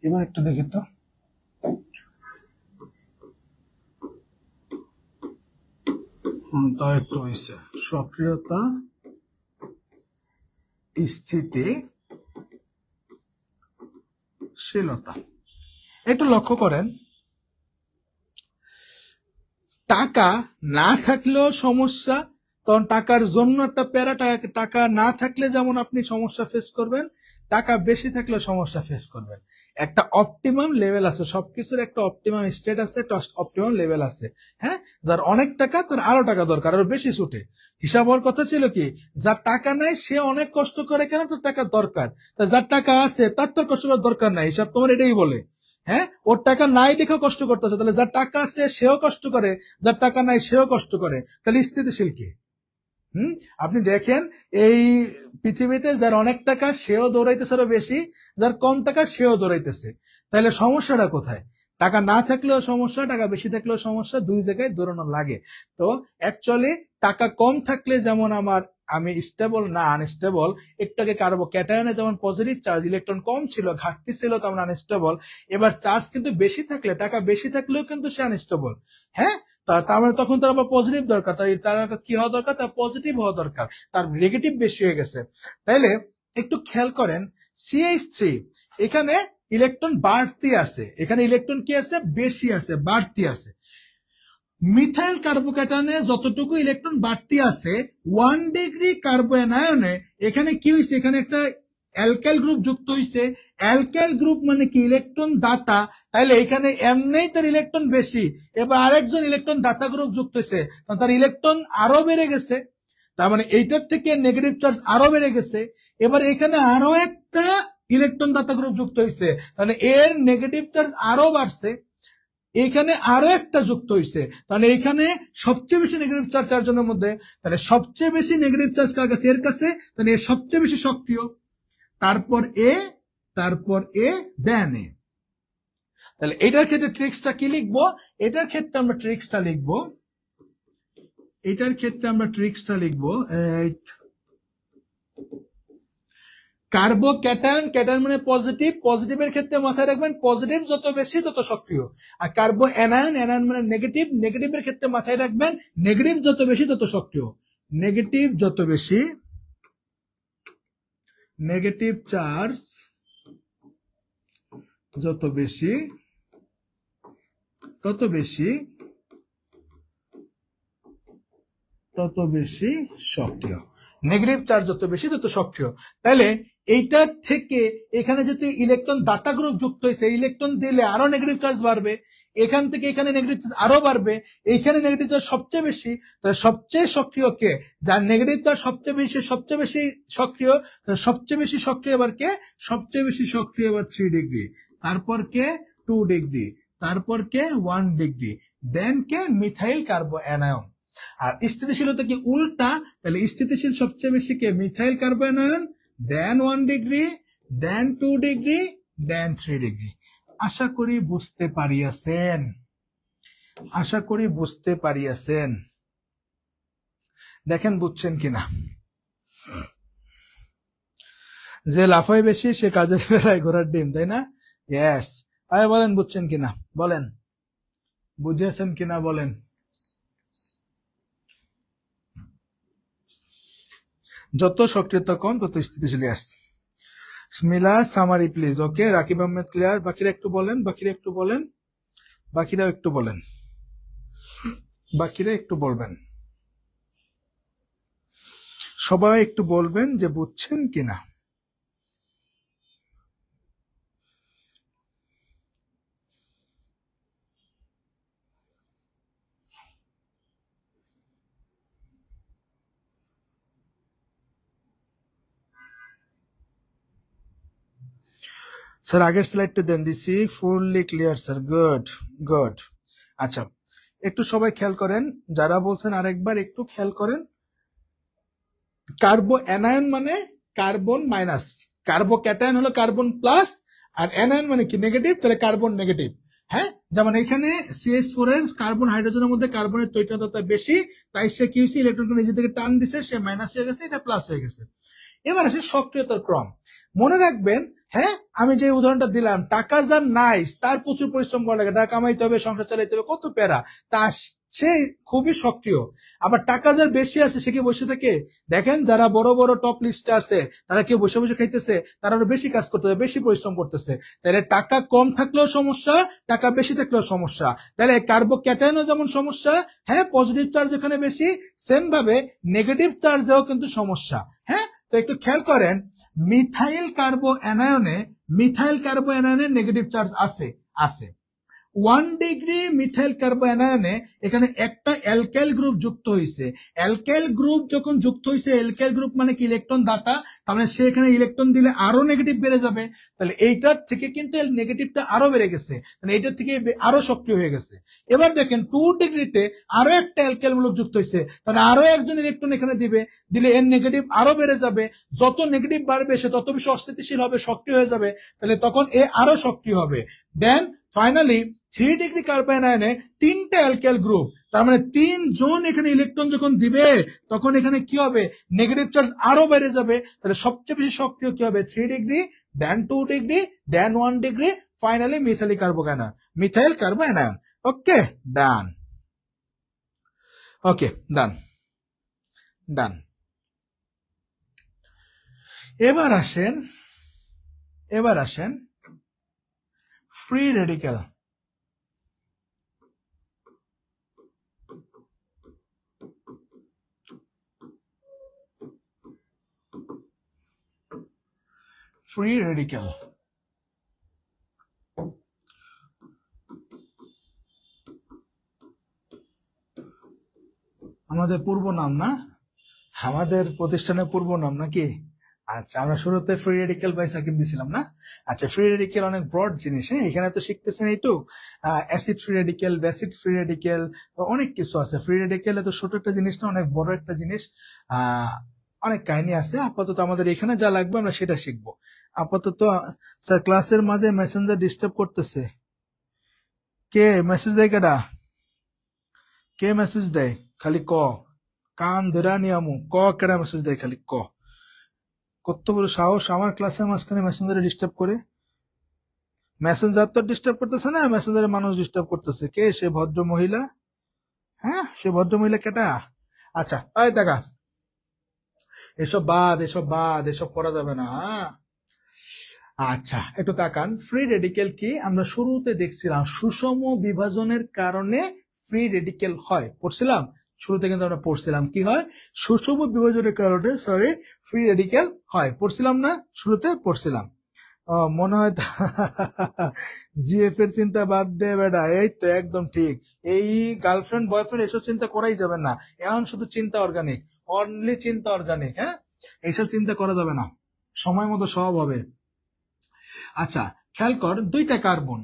Speaker 1: এবার একটু দেখি তো, তাও একটু হয়েছে, সক্রিয়তা স্থিতিশীলতা। একটু লক্ষ্য করেন, টাকা না থাকলেও সমস্যা, তখন টাকার জন্য একটা প্যারা, টাকা না থাকলে যেমন আপনি সমস্যা ফেস করবেন, টাকা বেশি থাকলেও সমস্যা ফেস করবেন। একটা অপটিমাম লেভেল আছে, সবকিছুর একটা অপটিমাম স্টেট আছে, একটা অপটিমাম লেভেল আছে। হ্যাঁ, যার অনেক টাকা তার আরো টাকা দরকার, আরো বেশি ছুটে। হিসাব হওয়ার কথা ছিল কি, যার টাকা নাই সে অনেক কষ্ট করে কেন, তার টাকা দরকার। তা যার টাকা আছে তার তো কষ্ট করার দরকার নাই, হিসাব তোমার এটাই বলে। হ্যাঁ, ওর টাকা নাই দেখেও কষ্ট করতেছে, তাহলে যার টাকা আছে সেও কষ্ট করে, যার টাকা নাই সেও কষ্ট করে, তাহলে স্থিতিশীল কি? আপনি দেখেন এই পৃথিবীতে যার অনেক টাকা সেও দৌড়াইতেছে আরো বেশি, যার কম টাকা সেও দৌড়াইতেছে। তাহলে সমস্যাটা কোথায়? টাকা না থাকলেও সমস্যা, টাকা বেশি থাকলেও সমস্যা, দুই জায়গায় দৌড়ানো লাগে। তো অ্যাকচুয়ালি টাকা কম থাকলে যেমন আমি স্টেবল না আনস্টেবল, একটু আগে কার্বোক্যাটায়নে যেমন পজিটিভ চার্জ ইলেকট্রন কম ছিল, ঘাটতি ছিল, তেমন আনস্টেবল। এবার চার্জ কিন্তু বেশি থাকলে, টাকা বেশি থাকলেও কিন্তু সে আনস্টেবল। হ্যাঁ, তার মানে তখন তার আবার পজিটিভ দরকার, তার কি হওয়া দরকার, তার পজিটিভ হওয়া দরকার, তার নেগেটিভ বেশি হয়ে গেছে। তাইলে একটু খেয়াল করেন, CH3 এখানে ইলেকট্রন বাড়তি আছে, এখানে ইলেকট্রন কি আছে, বেশি আছে, বাড়তি আছে। মিথাইল কার্বোক্যাটায়নে যতটুকু ইলেকট্রন বাড়তি আছে, 1 ডিগ্রি কার্বোঅ্যানায়নে এখানে কি হয়েছে, এখানে একটা অ্যালকাইল গ্রুপ যুক্ত হয়েছে। অ্যালকাইল গ্রুপ মানে কি, ইলেকট্রন দাতা। তাইলে এখানে এমনি তার ইলেকট্রন বেশি, এবার আরেকজন ইলেকট্রন দাতা গ্রুপ যুক্ত হয়েছে, তার ইলেকট্রন আরো বেড়ে গেছে। তার মানে এইটার থেকে নেগেটিভ চার্জ আরো বেড়ে গেছে। এবার এখানে আরো একটা ইলেকট্রন দাতা গ্রুপ যুক্ত হয়েছে, তাহলে এর নেগেটিভ চার্জ আরো বাড়ছে। এখানে আরো একটা যুক্ত হয়েছে, তাহলে এখানে সবচেয়ে বেশি নেগেটিভ চার্জ চারজনের মধ্যে, তাহলে সবচেয়ে বেশি নেগেটিভ চার্জ কার কাছে, এর কাছে, তাহলে এর সবচেয়ে বেশি সক্রিয়। তারপর এ দেন এ। তাহলে এটার ক্ষেত্রে ট্রিক্সটা কি লিখবো, এটার ক্ষেত্রে আমরা ট্রিক্সটা লিখবো, কার্বোক্যাটায়ন, ক্যাটায়ন মানে পজিটিভ, পজিটিভের ক্ষেত্রে মাথায় রাখবেন পজিটিভ যত বেশি তত সক্রিয়। আর কার্বো অ্যানায়ন, অ্যানায়ন মানে নেগেটিভ, নেগেটিভের ক্ষেত্রে মাথায় রাখবেন নেগেটিভ যত বেশি তত সক্রিয়। নেগেটিভ যত বেশি, নেগেটিভ চার্জ যত বেশি তত বেশি সক্রিয়। নেগেটিভ চার্জ যত বেশি তত সক্রিয়। তাহলে এইটার থেকে এখানে যদি ইলেকট্রন দাতা গ্রুপ যুক্ত হয়েছে, ইলেকট্রন দিলে আরো নেগেটিভ চার্জ বাড়বে, এখান থেকে এখানে নেগেটিভ চার্জ আরো বাড়বে, এইখানে নেগেটিভ চার্জ সবচেয়ে বেশি, তাহলে সবচেয়ে সক্রিয় কে, যার নেগেটিভ চার্জ সবচেয়ে বেশি সক্রিয়, সবচেয়ে বেশি সক্রিয় এবার কে, সবচেয়ে বেশি সক্রিয় এবার 3 ডিগ্রি, তারপর কে 2 ডিগ্রি, তারপর কে 1 ডিগ্রি, দেন কে মিথাইল কার্বোঅ্যানায়ন। আর স্থিতিশীলতা কি উল্টা, তাহলে স্থিতিশীল সবচেয়ে বেশি কে, মিথাইল কার্বোঅ্যানায়ন, দেন 1 ডিগ্রি, দেন 2 ডিগ্রি, দেন 3 ডিগ্রি। আশা করি বুঝতে পারিয়াছেন। দেখেন বুঝছেন কিনা। যে লাফায় বেশি সে কাজের বেলায় ঘোড়ার ডিম, তাই না? ইয়েস। বলেন বুঝছেন কিনা, বলেন বুঝেছেন কিনা, বলেন। যত সক্রিয়তা কম তত স্থিতিশীল। Smila summary please. Okay, Rakib Ahmed clear. বাকিরা একটু বলেন, বাকিরা একটু বলবেন, সবাই একটু বলবেন যে বুঝছেন কিনা। স্যার আগের স্লাইডটা দেন, দিছি ফুললি ক্লিয়ার স্যার। গুড। আচ্ছা, একটু সবাই খেয়াল করেন, যারা বলছেন আরেকবার একটু খেয়াল করেন। কার্বো অ্যানায়ন মানে কার্বন মাইনাস, কার্বোক্যাটায়ন হলো কার্বন প্লাস, আর অ্যানায়ন মানে কি নেগেটিভ, তাহলে কার্বন নেগেটিভ। হ্যাঁ, যেমন এখানে CH4 এর কার্বন হাইড্রোজেনের মধ্যে কার্বনের তৈরিতা বেশি, তাই সে কি হয়েছে, ইলেকট্রনকে নিজে থেকে টান দিছে, সে মাইনাস হয়ে গেছে, এটা প্লাস হয়ে গেছে। এবার আসে সক্রিয়তার ক্রম। মনে রাখবেন, হ্যাঁ, আমি যে উদাহরণটা দিলাম, টাকা যার নাই তার প্রচুর পরিশ্রম করা লাগে, টাকা কামাইতে হবে, সংসার চালাইতে হবে, কত প্যারা, তা সে খুবই সক্রিয়। আবার টাকা যার বেশি আছে সে কি বসে থাকে? দেখেন যারা বড় বড় টপ লিস্টে আছে তারা কেউ বসে বসে খাইতেছে, তারা আরো বেশি কাজ করতেছে, বেশি পরিশ্রম করতেছে। তাহলে টাকা কম থাকলেও সমস্যা, টাকা বেশি থাকলেও সমস্যা। তাহলে কার্বোক্যাটায়নও যেমন সমস্যা, হ্যাঁ, পজিটিভ চার্জ এখানে বেশি, সেম ভাবে নেগেটিভ চার্জেও কিন্তু সমস্যা। হ্যাঁ, তো একটু খেয়াল করেন, মিথাইল কার্বো অ্যানায়নে নেগেটিভ চার্জ আছে আছে 1 ডিগ্রি মিথাইল কার্বো অ্যানায়নে এখানে একটা অ্যালকাইল গ্রুপ যুক্ত হয়েছে। অ্যালকাইল গ্রুপ যখন যুক্ত হয়েছে, অ্যালকাইল গ্রুপ মানে কি ইলেকট্রন দাতা, তার মানে সে এখানে ইলেকট্রন দিলে আরো নেগেটিভ বেড়ে যাবে। তাহলে এইটার থেকে কিন্তু নেগেটিভটা আরো বেড়ে গেছে, মানে এইটার থেকে আরো সক্রিয় হয়ে গেছে। এবার দেখেন 2 ডিগ্রিতে আরো একটা অ্যালকাইল মূলক যুক্ত হয়েছে, তাহলে আরো একজন ইলেকট্রন এখানে দিলে এর নেগেটিভ আরো বেড়ে যাবে। যত নেগেটিভ বাড়বে সে তত বেশি অস্থিতিশীল হবে, সক্রিয় হয়ে যাবে, তাহলে তখন এ আরো সক্রিয় হবে। দেন ফাইনালি 3 ডিগ্রি কার্বন আয়নে 3টা অ্যালকাইল গ্রুপ, তার মানে 3 জন এখানে ইলেকট্রন যখন দিবে তখন এখানে কি হবে, নেগেটিভ চার্জ আরো বেড়ে যাবে। তাহলে সবচেয়ে বেশি সক্রিয় কি হবে, 3 ডিগ্রি, দেন 2 ডিগ্রি, দেন 1 ডিগ্রি, ফাইনালি মিথাইল কার্বো আয়ন। ওকে ডান, ওকে ডান ডান। এবার আসেন ফ্রি রেডিক্যাল। ফ্রি রেডিক্যাল আমাদের পূর্ব নাম না, আমাদের প্রতিষ্ঠানের পূর্ব নাম নাকি? আচ্ছা, আমরা শুরুতে ফ্রি রেডিক্যাল বাই সাকিব দিছিলাম না? আচ্ছা, ফ্রি রেডিক্যাল অনেক ব্রড জিনিস, হ্যাঁ, এখানে তো শিখতেছেন এইটু acid free radical, based free radical, অনেক কিছু আছে। ফ্রি রেডিক্যাল এত ছোট একটা জিনিস না, অনেক বড় একটা জিনিস, অনেক কাহিনী আছে। আপাতত আমাদের এখানে যা লাগবে আমরা সেটা শিখবো। আপাতত স্যার ক্লাসের মাঝে মেসেঞ্জার ডিস্টার্ব করতেছে। কে মেসেজ দেয়? কে মেসেজ দেয়? খালি ক, কান ধরা নিয়ামু, ক কেডা মেসেজ দেয়? খালি ক। কত বড় সাহস আমার ক্লাসের মাঝখানে মেসেঞ্জারে ডিস্টার্ব করে? মেসেঞ্জার তো ডিস্টার্ব করতেছে না, মেসেঞ্জারে মানুষ ডিস্টার্ব করতেছে। কে সে ভদ্র মহিলা? হ্যাঁ, সে ভদ্র মহিলা কেটা? আচ্ছা, এই দেখা, এসব বাদ, এসব করা যাবে না। আচ্ছা, একটু তাকান, ফ্রি রেডিক্যাল কি আমরা শুরুতে দেখছিলাম, সুষম বিভাজনের কারণে ফ্রি রেডিক্যাল হয়, পড়ছিলাম শুরুতে, কিন্তু আমরা পড়ছিলাম কি হয়, সুষম বিভাজনের কারণে ফ্রি রেডিক্যাল হয়, পড়ছিলাম না? শুরুতে পড়ছিলাম। মনে হয় জিএফ এর চিন্তা বাদ দে বেটা, এই তো একদম ঠিক। এই গার্লফ্রেন্ড বয়ফ্রেন্ড এসব চিন্তা করাই যাবে না, এখন শুধু চিন্তা অর্গানিক, অনলি চিন্তা অর্গানিক। হ্যাঁ, এইসব চিন্তা করা যাবে না, সময় মতো সব হবে। আচ্ছা, খেয়াল কর, 2টা কার্বন,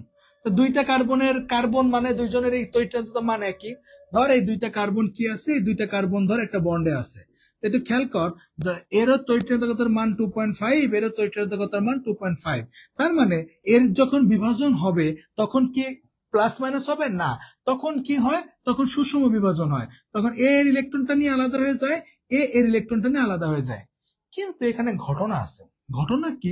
Speaker 1: 2টা কার্বনের কার্বন মানে দুইজনের এই তৈরিটা মানে কি, ধর এই 2টা কার্বন কি আছে, এই 2টা কার্বন ধর একটা বন্ডে আছে। একটু খেয়াল কর, এরও তৈরিতাগতার মান 2.5, এরও তৈরিতাগতার মান 2.5। তার মানে এর যখন বিভাজন হবে তখন কি প্লাস মাইনাস হবে না, তখন কি হয়, তখন সুষম বিভাজন হয়, তখন এ এর ইলেকট্রনটা নিয়ে আলাদা হয়ে যায়, এ এর ইলেকট্রনটা নিয়ে আলাদা হয়ে যায়। কিন্তু এখানে ঘটনা আছে। ঘটনা কি,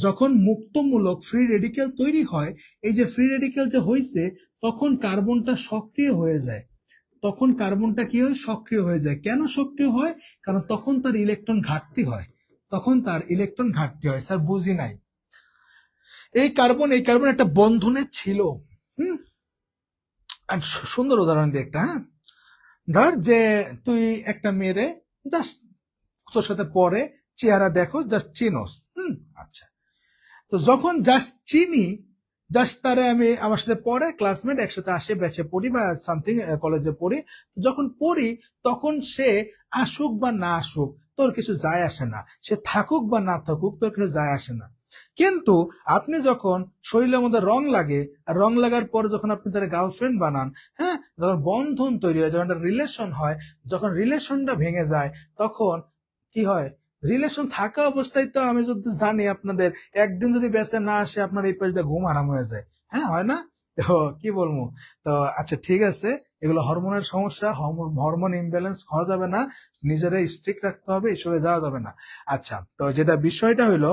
Speaker 1: যখন মুক্তমূলক ফ্রি রেডিক্যাল তৈরি হয়, এই যে ফ্রি রেডিক্যাল যে হয়েছে, তখন কার্বনটা সক্রিয় হয়ে যায়। তখন কার্বনটা কি হয়, সক্রিয় হয়ে যায়। কেন সক্রিয় হয়? কারণ তখন তার ইলেকট্রন ঘাটতি হয়, স্যার বুঝি নাই। এই কার্বন একটা বন্ধনে ছিল। সুন্দর উদাহরণ দিয়ে একটা, হ্যাঁ, ধর যে তুই একটা মেয়েরে জাস্ট তোর সাথে পরে চেহারা দেখো, জাস্ট চিনোস। আচ্ছা, তো যখন জাস্ট চিনি, জাস্ট তারে আমি আমার সাথে পড়ে, ক্লাসমেট, একসাথে আসে, ব্যাচে পড়ি বা সামথিং কলেজে পড়ি, যখন পড়ি তখন সে আসুক বা না আসুক তোর কিছু যায় আসে না, সে থাকুক বা না থাকুক তোর কিছু যায় আসে না। কিন্তু আপনি যখন শরীরের মধ্যে রং লাগে, আর রং লাগার পর যখন আপনি তার গার্লফ্রেন্ড বানান, হ্যাঁ, যখন বন্ধন তৈরি হয়, যখন একটা রিলেশন হয়, যখন রিলেশনটা ভেঙে যায়, তখন কি হয়, রিলেশন থাকা অবস্থায় তো আমি যদি জানি আপনাদের একদিন যদি বেঁচে না আসে, আপনার এই পাশ দিয়ে ঘুম আরাম হয়ে যায়, হ্যাঁ, হয় না? তো কি বলবো, তো আচ্ছা ঠিক আছে, এগুলো হরমোনের সমস্যা, হরমোন ইমব্যালেন্স হওয়া যাবে না, নিজেরা স্ট্রিক্ট রাখতে হবে, এসবে যাওয়া যাবে না। আচ্ছা, তো যেটা বিষয়টা হইলো,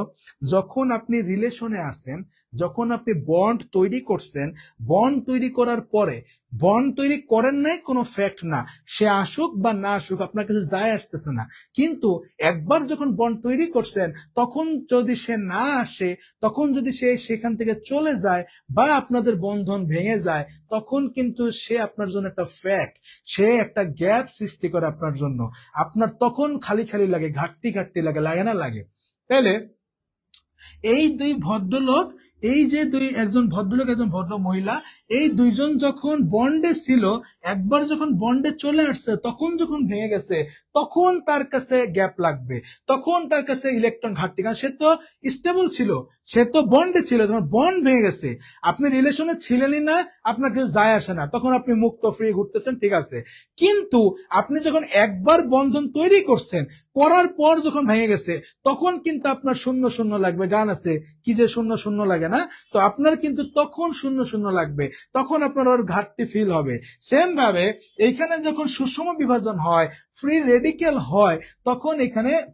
Speaker 1: যখন আপনি রিলেশনে আসেন, যখন আপনি বন্ড তৈরি করছেন, বন্ড তৈরি করার পরে বন্ড তৈরি করেন নাই কোনো ফ্যাক্ট না, সে আসুক বা না আসুক আপনার কাছে যায় আসতেছে না। কিন্তু একবার যখন বন্ড তৈরি করছেন তখন যদি সে না আসে, তখন যদি সে সেখান থেকে চলে যায় বা আপনাদের বন্ধন ভেঙে যায়, তখন কিন্তু সে আপনার জন্য একটা ফ্যাক্ট, সে একটা গ্যাপ সৃষ্টি করে আপনার জন্য। আপনার তখন খালি খালি লাগে, ঘাটতি ঘাটতি লাগে, লাগে না লাগে? তাহলে এই দুই ভদ্রলোক, এই যে একজন ভদ্রলোক একজন ভদ্র মহিলা, এই দুইজন যখন বন্ডে ছিল, একবার যখন বন্ডে চলে আসছে তখন যখন ভেঙে গেছে, তখন তার কাছে গ্যাপ লাগবে, তখন তার কাছে ইলেকট্রন ঘাটতি, কারণ সে তো স্টেবল ছিল, সে তো বন্ডে ছিল। যখন বন্ড ভেঙে গেছে, আপনি রিলেশনে ছিলেনই না, আপনার কিছু যায় আসে না, তখন আপনি মুক্ত ফ্রি ঘুরতেছেন, ঠিক আছে। কিন্তু আপনি যখন একবার বন্ধন তৈরি করছেন, করার পর যখন ভেঙে গেছে, তখন কিন্তু আপনার শূন্য শূন্য লাগবে। গান আছে কি যে শূন্য শূন্য লাগে না, তো আপনার কিন্তু তখন শূন্য শূন্য লাগবে, তখন আপনার ওর ঘাটতি ফিল হবে। সেম ভাবে এইখানে যখন সুষম বিভাজন হয়, ফ্রি রেডিক্যাল হয়,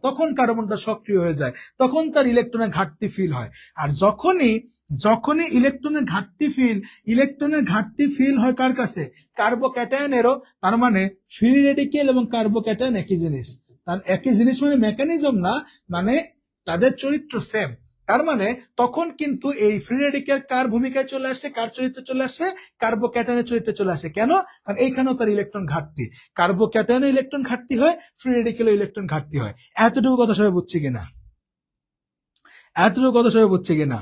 Speaker 1: তখন কার্বনটা সক্রিয় হয়ে যায়, তখন তার ইলেকট্রনের ঘাটতি ফিল হয়। আর যখনই যখনই ইলেকট্রনের ঘাটতি ফিল হয় কার কাছে? কার্বোক্যাটায়নেরও। তার মানে ফ্রি রেডিক্যাল এবং কার্বোক্যাটায়ন একই জিনিস। তার একই জিনিস মানে মেকানিজম না, মানে তাদের চরিত্র সেম। তার মানে তখন কিন্তু এই ফ্রি রেডিক্যাল কার ভূমিকায় চলে আসে, কার চরিত্রে চলে আসে? কার্বোক্যাটায়নের চরিত্রে চলে আসে। কেন? কারণ এইখানেও তার ইলেকট্রন ঘাটতি, কার্বোক্যাটায়নে ইলেকট্রন ঘাটতি হয়, ফ্রি রেডিক্যালে ইলেকট্রন ঘাটতি হয়। এতটুকু কথা সবাই বুঝছে কিনা? এতটুকু কথা সবাই বুঝছে কিনা?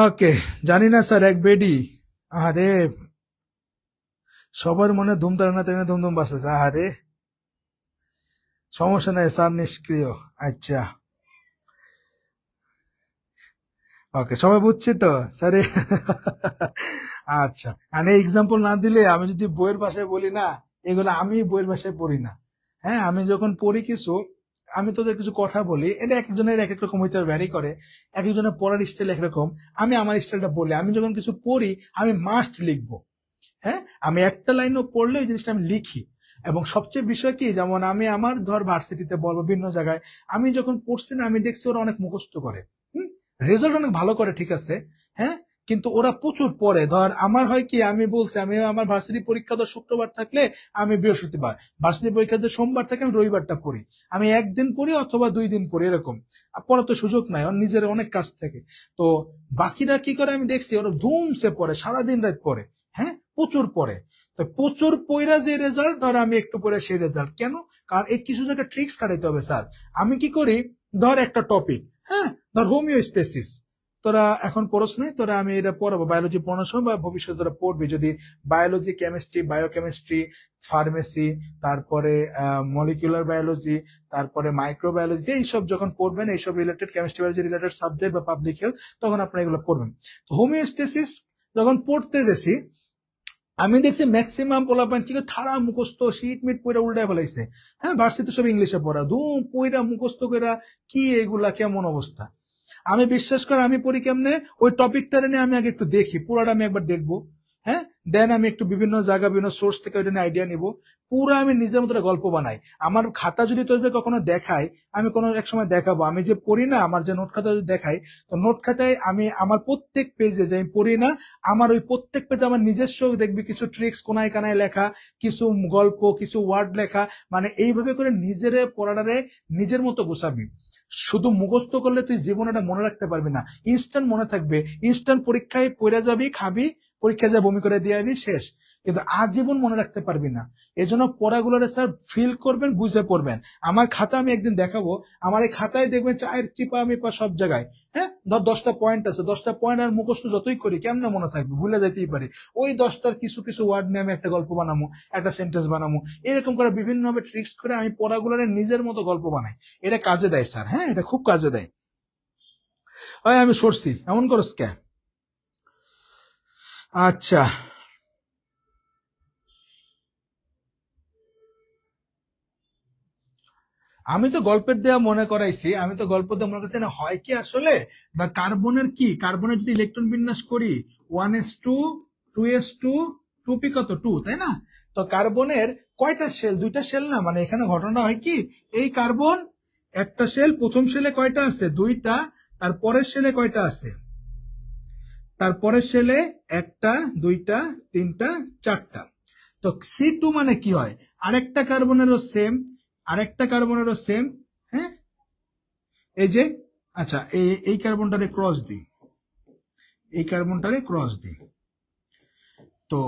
Speaker 1: ওকে, জানি না স্যার, এক বেডি। আরে সবার মনে ধুম তারা না তেমনি ধুমধুম বাসতেছে। আরে সমস্যা নাই স্যার, নিষ্ক্রিয়। আচ্ছা, ওকে, সবাই বুঝছি তো স্যার। আচ্ছা, আর এক্সাম্পল না দিলে আমি যদি বইয়ের ভাষায় বলি না, এগুলো আমি বইয়ের ভাষায় পড়ি না। হ্যাঁ, আমি যখন পড়ি কিছু, আমি তোদের কিছু কথা বলি, এটা এক একজনের এক এক রকম হইতে ভ্যারি করে, এক একজনের পড়ার স্টাইল একরকম। আমি আমার স্টাইলটা বলি, আমি যখন কিছু পড়ি আমি মাস্ট লিখবো। হ্যাঁ, আমি একটা লাইনও পড়লে ওই জিনিসটা আমি লিখি। এবং সবচেয়ে বিষয় কি, যেমন আমি আমার ধর ভার্সিটিতে বলবো বিভিন্ন জায়গায়, আমি যখন পড়ছি না, আমি দেখছি ওরা অনেক মুখস্থ করে, রেজাল্ট অনেক ভালো করে, ঠিক আছে। হ্যাঁ, কিন্তু ওরা প্রচুর পড়ে। ধর আমার হয় কি, আমি বলছি আমি আমার ভার্সিটি পরীক্ষা ধর শুক্রবার থাকলে আমি বৃহস্পতিবার, ভার্সিটি পরীক্ষা ধর সোমবার থাকে আমি রবিবারটা পড়ি, আমি একদিন পড়ি অথবা 2 দিন পড়ি, এরকম। আর পড়ার তো সুযোগ নাই, ওর নিজের অনেক কাজ থাকে। তো বাকিরা কি করে আমি দেখছি, ওরা ধুমসে পড়ে, সারাদিন রাত পড়ে। হ্যাঁ, প্রচুর পড়ে। তো প্রচুর পড়া যে রেজাল্ট, ধর আমি একটু পড়ে সেই রেজাল্ট। কেন? কারণ এই কিছু জায়গায় ট্রিক্স কাটাইতে হবে স্যার। আমি কি করি, ধর একটা টপিক, হ্যাঁ, ধর হোমিওস্টেসিস, তোরা এখন পড়স নাই, তোরা আমি এটা পড়াবো বায়োলজি পড়ানোর সময়, বা ভবিষ্যতে তোরা পড়বি যদি বায়োলজি, কেমিস্ট্রি, বায়োকেমিস্ট্রি, ফার্মেসি, তারপরে মলিকুলার বায়োলজি, তারপরে মাইক্রোবায়োলজি, এইসব যখন পড়বেন, এইসব related chemistry biology related subject বা পাবলিক হেলথ, তখন আপনারা এগুলো পড়বেন। তো হোমিওস্টেসিস যখন পড়তে গেছি, আমি দেখছি ম্যাক্সিমাম পোলাপান কি করে, থাড়া মুখস্থ শীত মিট পয়রা উল্টায় ফেলাইছে। হ্যাঁ, ভার্সিটি সব ইংলিশে পড়া, ধুম পয়রা মুখস্থ কইরা, কি এগুলা কেমন অবস্থা? আমি বিশ্বাস করে আমি পড়ি কেমনে, ওই টপিকটা নিয়ে আমি আগে একটু দেখি, পুরাটা আমি একবার দেখবো। হ্যাঁ, দেন আমি একটু বিভিন্ন জায়গা, বিভিন্ন সোর্স থেকে ওইটা নিয়ে আইডিয়া নিব। পুরো আমি নিজের মতো একটা গল্প বানাই। আমার খাতা যদি তোদের কখনো দেখাই, আমি কোনো এক সময় দেখাবো, আমি যে পড়ি না, আমার যে নোট খাতা যদি দেখাই, তো নোট খাতায় আমি আমার প্রত্যেক পেজে যে আমি পড়ি না, আমার ওই প্রত্যেক পেজে আমার নিজস্ব দেখবি কিছু ট্রিক্স কোনায় কানায় লেখা, কিছু গল্প, কিছু ওয়ার্ড লেখা। মানে এইভাবে করে নিজের পড়াটারে নিজের মতো গোছাবি। শুধু মুখস্থ করলে তুই জীবনে এটা মনে রাখতে পারবি না। ইনস্ট্যান্ট মনে থাকবে, ইনস্ট্যান্ট পরীক্ষায় পড়ে যাবি, খাবি, পরীক্ষা যা বমি করে দিয়ে আবি, শেষ। কিন্তু আজীবন মনে রাখতে পারবি না। এজন্য পড়াগুলোরে স্যার ফিল করবেন, বুঝে পড়বেন। আমার খাতা আমি একদিন দেখাবো, আমার এই খাতায় দেখবেন চায়ের চিপা মিপা সব জায়গায়। হ্যাঁ, ধর 10টা পয়েন্ট আছে, 10টা পয়েন্ট আর মুখস্থ যতই করি কেমনে মনে থাকবে, ভুলে যেতেই পারি। ওই 10টার কিছু কিছু ওয়ার্ড নিয়ে আমি একটা গল্প বানাবো, একটা সেন্টেন্স বানাবো, এরকম করে বিভিন্ন ভাবে ট্রিক্স করে আমি পড়াগুলোরে নিজের মতো গল্প বানাই। এটা কাজে দেয় স্যার, হ্যাঁ, এটা খুব কাজে দেয়। ওই আমি সরছি, এমন করস কে? আচ্ছা, আমি তো গল্পের দেওয়া মনে করাইছি, আমি তো গল্প দিয়ে মনে করছি না, হয় কি আসলে, বা কার্বনের কি, কার্বনের যদি ইলেকট্রন বিন্যাস করি 1s2, 2s2, 2p কত 2, তাই না? তো কার্বনের কয়টা শেল? 2টা শেল না, মানে এখানে ঘটনা হয় কি, এই কার্বন একটা শেল, প্রথম শেলে কয়টা আছে? 2টা, তারপরের শেলে কয়টা আছে? তারপরের শেলে একটা, দুইটা, তিনটা, চারটা। তো C2 মানে কি হয়? আরেকটা কার্বনেরও সেম, আরেকটা কার্বনেরও সেম। হ্যাঁ, এই যে, আচ্ছা এই কার্বনটারে ক্রস দিই, এই কার্বনটারে ক্রস দিই। তো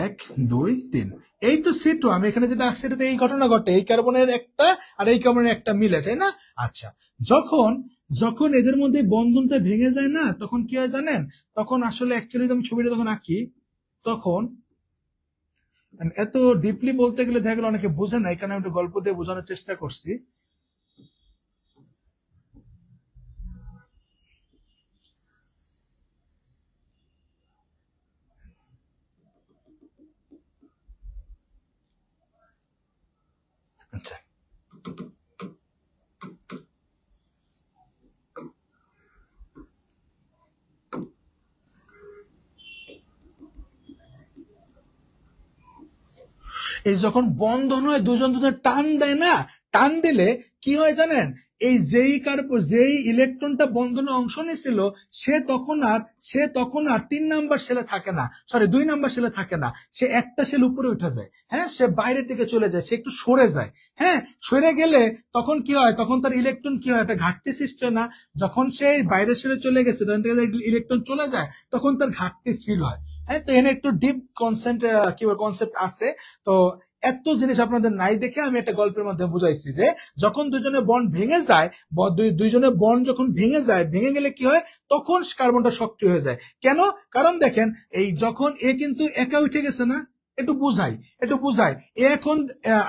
Speaker 1: 1 2 3, এই তো C2। আমি এখানে যেটা আসছে এটাতে এই ঘটনা ঘটে, এই কার্বনের একটা আর এই কার্বনের একটা মিলে, তাই না? আচ্ছা, যখন যখন এদের মধ্যে বন্ধনটা ভেঙে যায় না, তখন কি হয় জানেন? তখন আসলে অ্যাকচুয়ালি আমি ছবিটা যখন আঁকি, তখন এত ডিপলি বলতে গেলে দেখা গেল অনেকে বোঝে না, এই কারণে আমি একটু গল্প দিয়ে বোঝানোর চেষ্টা করছি। আচ্ছা, এই যখন বন্ধন হয়, দুজন দুজন টান দেয় না, টান দিলে কি হয় জানেন? এই যেই ইলেকট্রনটা বন্ধনে অংশ নিয়েছিল, সে তখন আর 3 নাম্বার সেলে থাকে না, সরি 2 নাম্বার সেলে থাকে না, সে একটা সেল উপরে উঠে যায়। হ্যাঁ, সে বাইরের দিকে চলে যায়, সে একটু সরে যায়। হ্যাঁ, সরে গেলে তখন কি হয়? তখন তার ইলেকট্রন কি হয়? একটা ঘাটতি সৃষ্টি হয় না? যখন সে বাইরের সেলে চলে গেছে, তখন থেকে ইলেকট্রন চলে যায়, তখন তার ঘাটতি ফিল হয়। হ্যাঁ, তো এখানে একটু ডিপ কনসেপ্ট আছে। তো এত জিনিস আপনাদের নাই দেখে আমি একটা গল্পের মধ্যে বুঝাইছি যে যখন দুজনের বন্ড ভেঙে যায়, দুইজনের বন্ড যখন ভেঙে যায়, ভেঙে গেলে কি হয়? তখন কার্বনটা সক্রিয় হয়ে যায়। কেন? কারণ দেখেন, এই যখন এ কিন্তু একা উঠে গেছে না, একটু বুঝাই এ এখন,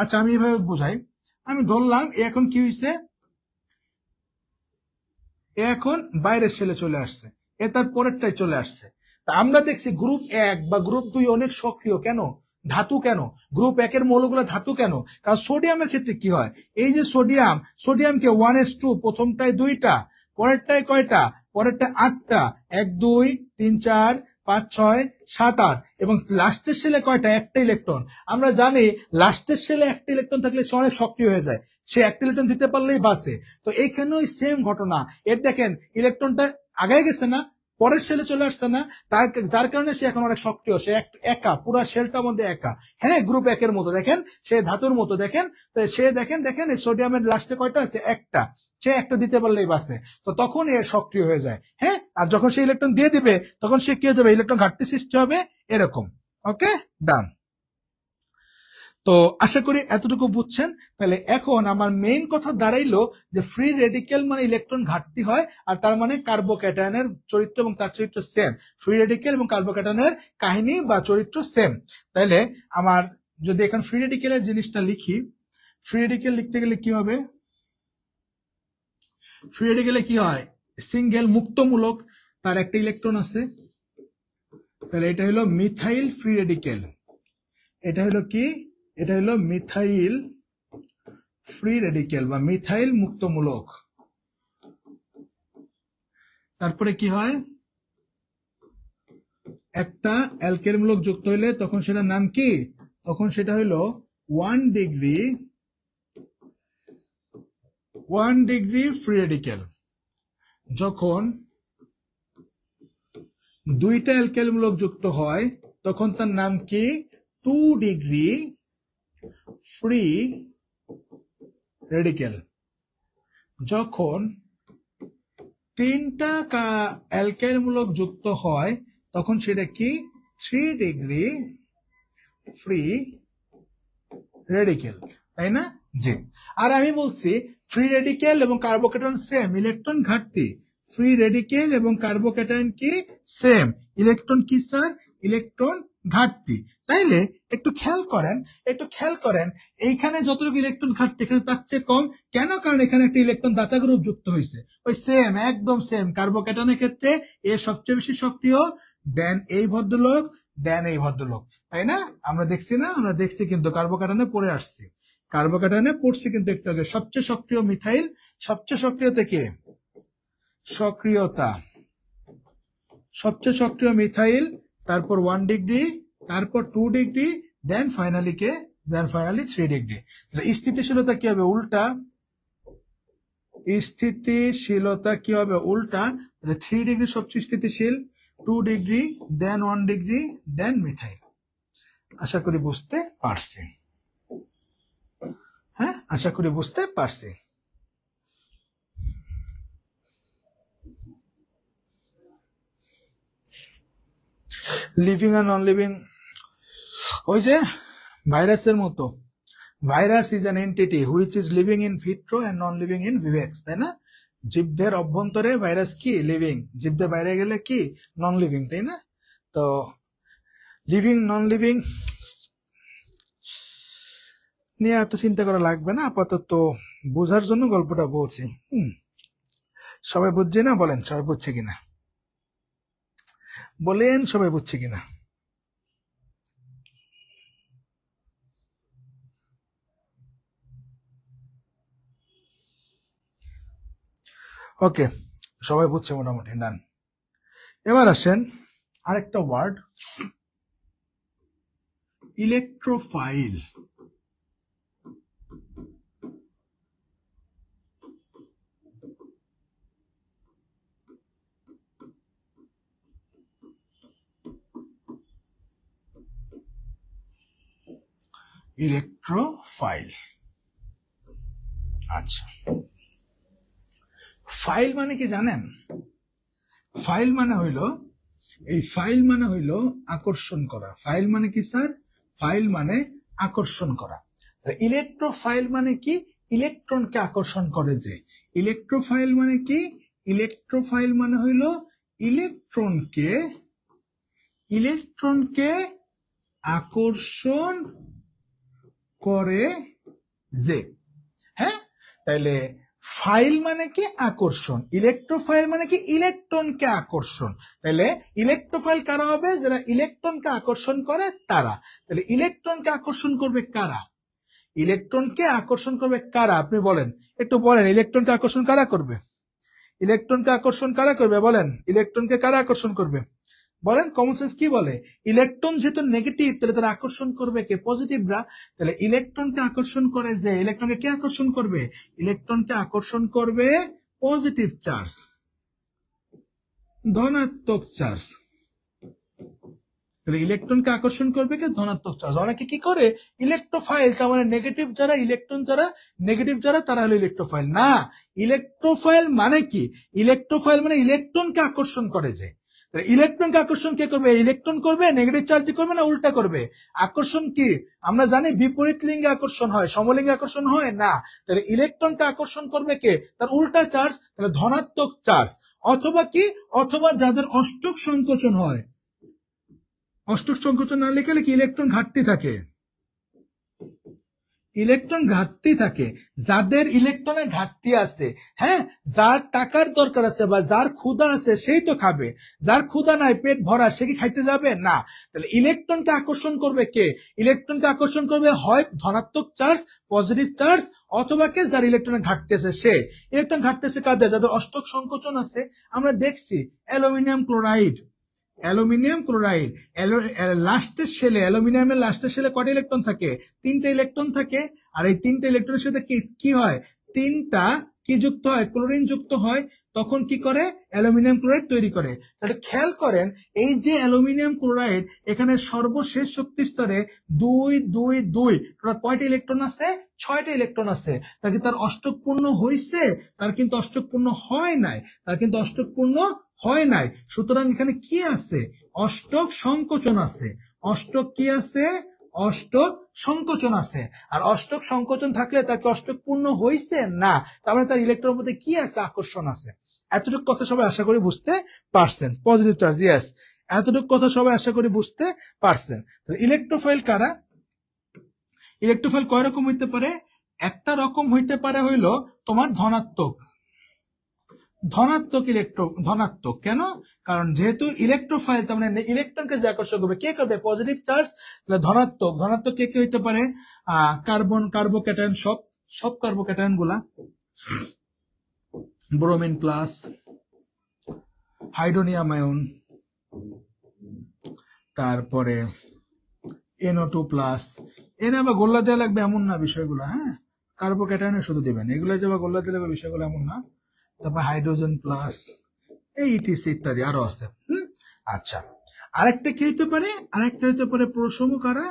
Speaker 1: আচ্ছা আমি এভাবে বুঝাই। আমি ধরলাম এ এখন কি হয়েছে, এ এখন বাইরের সেলে চলে আসছে, এ তার পরেরটাই চলে আসছে। তা আমরা দেখছি গ্রুপ 1 বা গ্রুপ 2 অনেক সক্রিয়। কেন? ধাতু কেন? গ্রুপ 1 এর মৌলগুলো ধাতু কেন? কারণ সোডিয়ামের ক্ষেত্রে কি হয়? এই যে সোডিয়ামকে 1s2, প্রথমটায় 2টা, পরেরটায় কয়টা? পরেরটা 8টা, 1 2 3 4 5 6 7 8, এবং লাস্টের সেলে কয়টা? একটা ইলেকট্রন। আমরা জানি লাস্টের সেলে একটা ইলেকট্রন থাকলে সে অনেক সক্রিয় হয়ে যায়, সে একটা ইলেকট্রন দিতে পারলেই বাঁচে। তো এইখানেও সেম ঘটনা। এর দেখেন ইলেকট্রনটা আগায় গেছে না, পরের সেলে চলে আসছে না, যার কারণে সে এখন অনেক সক্রিয়, সে একা, পুরা সেলটার মধ্যে একা। হ্যাঁ, গ্রুপ 1 মতো দেখেন, সে ধাতুর মতো দেখেন। সে দেখেন এই সোডিয়ামের লাস্টে কয়টা আছে? একটা। সে একটা দিতে পারলেই বাঁচে, তো তখন এ সক্রিয় হয়ে যায়। হ্যাঁ, আর যখন সে ইলেকট্রন দিয়ে দিবে, তখন সে কি হয়ে যাবে? ইলেকট্রন ঘাটতি সৃষ্টি হবে, এরকম। ওকে, ডান। তো আশা করি এতটুকু বুঝছেন। তাহলে এখন আমার মেইন কথা দাঁড়াইলো যে ফ্রি রেডিক্যাল মানে ইলেকট্রন ঘাটতি হয়, আর তার মানে কার্বোক্যাটায়নের চরিত্র এবং তার চরিত্র সেম। ফ্রি রেডিক্যাল এবং কার্বোক্যাটায়নের কাহিনী বা চরিত্র সেম। তাহলে আমার যদি এখন ফ্রি রেডিক্যালের জিনিসটা লিখি, ফ্রি রেডিক্যাল লিখতে গেলে কি হবে? ফ্রি রেডিক্যালে কি হয়? সিঙ্গেল মুক্তমূলক, তার একটা ইলেকট্রন আছে। তাহলে এটা হলো মিথাইল ফ্রি রেডিক্যাল। এটা হলো কি? এটা হলো মিথাইল ফ্রি রেডিক্যাল বা মিথাইল মুক্তমূলক। তারপরে কি হয়? একটা অ্যালকেন মূলক যুক্ত হইলে তখন সেটার নাম কি? তখন সেটা হইলো 1 ডিগ্রি ফ্রি রেডিক্যাল। যখন দুইটা অ্যালকেন মূলক যুক্ত হয়, তখন তার নাম কি? 2 ডিগ্রি ফ্রি রেডিক্যাল। যখন তিনটা অ্যালকাইল মূলক যুক্ত হয়, তখন সেটা কি? 3 ডিগ্রি ফ্রি রেডিক্যাল, তাই না? জি। আর আমি বলছি ফ্রি রেডিক্যাল এবং কার্বোক্যাটায়ন সেম, ইলেকট্রন ঘাটতি। ফ্রি রেডিক্যাল এবং কার্বোক্যাটায়ন কি? সেম। ইলেকট্রন কি স্যার? ইলেকট্রন ঘাটতি। তাইলে একটু খেয়াল করেন এইখানে যতটুকু ইলেকট্রন ঘাটতি, এখানে তার চেয়ে কম। কেন? কারণ এখানে একটা ইলেকট্রন দাতা গ্রুপ যুক্ত হয়েছে। ওই সেম, একদম সেম। কার্বোক্যাটায়নের ক্ষেত্রে এ সবচেয়ে বেশি সক্রিয়, দেন এই ভদ্রলোক, দেন এই ভদ্রলোক, তাই না? আমরা দেখছি কিন্তু কার্বোক্যাটায়নে পড়ে আসছি, কার্বোক্যাটায়নে পড়ছি কিন্তু একটু আগে। সবচেয়ে সক্রিয় মিথাইল, সবচেয়ে সক্রিয় থেকে সক্রিয়তা, সবচেয়ে সক্রিয় মিথাইল, তারপর 1 ডিগ্রি, তারপর 2 ডিগ্রি, দেন ফাইনালি 3 ডিগ্রি। স্থিতিশীলতা কি হবে? উল্টা, স্থিতিশীলতা কি হবে উল্টা, 3 ডিগ্রি সবচেয়ে স্থিতিশীল, 2 ডিগ্রি, দেন 1 ডিগ্রি, দেন মিথাইল। আশা করি বুঝতে পারছি। হ্যাঁ, আশা করি বুঝতে পারছি। লিভিং আর নন লিভিং ওই যে ভাইরাসের মতো, virus is an entity which is living in vitro and non living in ভিভেক্স, তাই না? জীবদের অভ্যন্তরে ভাইরাস কি লিভিং, জীবদের বাইরে গেলে কি নন লিভিং, তাই না? তো লিভিং নন লিভিং নিয়ে এত চিন্তা করা লাগবে না, আপাতত বোঝার জন্য গল্পটা বলছি। সবাই বুঝছে না? বলেন সবাই বুঝছে কিনা, বলেন সবাই বুঝছে কিনা। ওকে, সবাই বুঝছে মোটামুটি, ডান। এবার আসেন আরেকটা ওয়ার্ড, ইলেকট্রোফাইল। ইলেকট্রোফাইল, আচ্ছা ফাইল মানে কি জানেন? ফাইল মানে হইল, এই ফাইল মানে হইল আকর্ষণ করা। ফাইল মানে কি স্যার? ফাইল মানে আকর্ষণ করা। ইলেকট্রোফাইল মানে কি? ইলেকট্রনকে আকর্ষণ করে যে। ইলেকট্রোফাইল মানে কি? ইলেকট্রোফাইল মানে হইল ইলেকট্রনকে আকর্ষণ করে যে। হ্যাঁ, তাইলে ফাইল মানে কি? আকর্ষণ। ইলেকট্রোফাইল মানে কি? ইলেকট্রনকে আকর্ষণ। তাহলে ইলেকট্রোফাইল কারা হবে? যারা ইলেকট্রনকে আকর্ষণ করে তারা। তাহলে ইলেকট্রনকে আকর্ষণ করবে কারা? ইলেকট্রনকে আকর্ষণ করবে কারা? আপনি বলেন, একটু বলেন, ইলেকট্রনকে আকর্ষণ কারা করবে? ইলেকট্রনকে আকর্ষণ কারা করবে বলেন? ইলেকট্রনকে কারা আকর্ষণ করবে বলেন? কমন সেন্স কি বলে? ইলেকট্রন যেহেতু নেগেটিভ, তাহলে তারা আকর্ষণ করবে কে? পজিটিভরা। তাহলে ইলেকট্রনকে আকর্ষণ করে যে, ইলেকট্রনকে কে আকর্ষণ করবে? ইলেকট্রনকে আকর্ষণ করবে পজিটিভ চার্জ, ধনাত্মক চার্জ। তাহলে ইলেকট্রনকে আকর্ষণ করবে কে? ধনাত্মক চার্জ। অনেকে কি করে ইলেকট্রোফাইল, তার মানে নেগেটিভ যারা, ইলেকট্রন যারা নেগেটিভ যারা, তারা হলো ইলেকট্রোফাইল। না, ইলেকট্রোফাইল মানে কি? ইলেকট্রোফাইল মানে ইলেকট্রনকে আকর্ষণ করে যে। ইলেকট্রনকে আকর্ষণ কে করবে? ইলেকট্রন করবে, নেগেটিভ চার্জ করবে না উল্টা করবে? আকর্ষণ কি আমরা জানি বিপরীত লিঙ্গে আকর্ষণ হয়, সমলিঙ্গে আকর্ষণ হয় না। তাহলে ইলেকট্রনকে আকর্ষণ করবে কে? তার উল্টা চার্জ, তাহলে ধনাত্মক চার্জ। অথবা কি? অথবা যাদের অষ্টক সংকোচন হয়, অষ্টক সংকোচন না লিখে কি ইলেকট্রন ঘাটতি থাকে, ইলেকট্রন ঘাটতি থাকে, যাদের ইলেকট্রনের ঘাটতি আছে। হ্যাঁ, যার টাকার দরকার আছে বা যার ক্ষুধা আছে সেই তো খাবে, যার ক্ষুধা নাই পেট ভরা সে কি খাইতে যাবে না। তাহলে ইলেকট্রনকে আকর্ষণ করবে কে? ইলেকট্রনকে আকর্ষণ করবে হয় ধনাত্মক চার্জ, পজিটিভ চার্জ, অথবা কে? যার ইলেকট্রনের ঘাটতি আছে সে। ইলেকট্রন ঘাটতি আছে কাদের? যাদের অষ্টক সংকোচন আছে। আমরা দেখছি অ্যালুমিনিয়াম ক্লোরাইড, অ্যালুমিনিয়াম ক্লোরাইড, লাস্টের শেলে, অ্যালুমিনিয়ামের লাস্টের শেলে কয়টা ইলেকট্রন থাকে? 3টে ইলেকট্রন থাকে। আর এই 3টে ইলেকট্রনের সাথে কি হয়? 3টা কি যুক্ত হয়? ক্লোরিন যুক্ত হয়। তখন কি করে? অ্যালুমিনিয়াম ক্লোরাইড তৈরি করে। তাহলে খেয়াল করেন, এই যে অ্যালুমিনিয়াম ক্লোরাইড, এখানে সর্বশেষ শক্তি স্তরে 2 2 2 কয়টা ইলেকট্রন আছে? 6টা ইলেকট্রন আছে। তার কি তার অষ্টক পূর্ণ হয়েছে? তার কিন্তু অষ্টক পূর্ণ হয় নাই, তার কিন্তু অষ্টক পূর্ণ হয় নাই। সুতরাং এখানে কি আছে? অষ্টক সংকোচন আছে। অষ্টক কি আছে? অষ্টক সংকোচন আছে। আর অষ্টক সংকোচন থাকলে তার কি অষ্টক পূর্ণ হয়েছে? না, তার মানে তার ইলেকট্রনের মধ্যে কি আছে? আকর্ষণ আছে। এতটুকু কথা সবাই আশা করি বুঝতে পারছেন। পজিটিভ চার্জ, ইয়েস, এতটুকু কথা সবাই আশা করি বুঝতে পারছেন। ইলেকট্রোফাইল কারা? ইলেকট্রোফাইল কয় রকম হইতে পারে? একটা রকম হইতে পারে হইল তোমার ধনাত্মক, ধনাত্মক ধনাত্মক। কেন? কারণ যেহেতু ইলেকট্রোফাইল, তার মানে ইলেকট্রনকে যে আকর্ষণ করবে কে করবে? Positive charge. তাহলে ধনাত্মক, ধনাত্মক কে কে হইতে পারে? কার্বন, কার্বোক্যাটায়ন, সব কার্বোক্যাটায়ন গুলা, ব্রোমিন প্লাস, হাইড্রোনিয়াম আয়ন, তারপরে NO2 প্লাস। এনে আবার গোল্লা দেওয়া লাগবে এমন না বিষয়গুলো। হ্যাঁ, কার্বোক্যাটায়নে শুধু দিবেন, এগুলো যে গোল্লা দিলে বিষয়গুলো এমন না। তারপর হাইড্রোজেন প্লাস এই ইটিসি ইত্যাদি আরো আছে। আচ্ছা, আরেকটা কি হইতে পারে, আরেকটা হইতে পারে প্রোসোম কারা,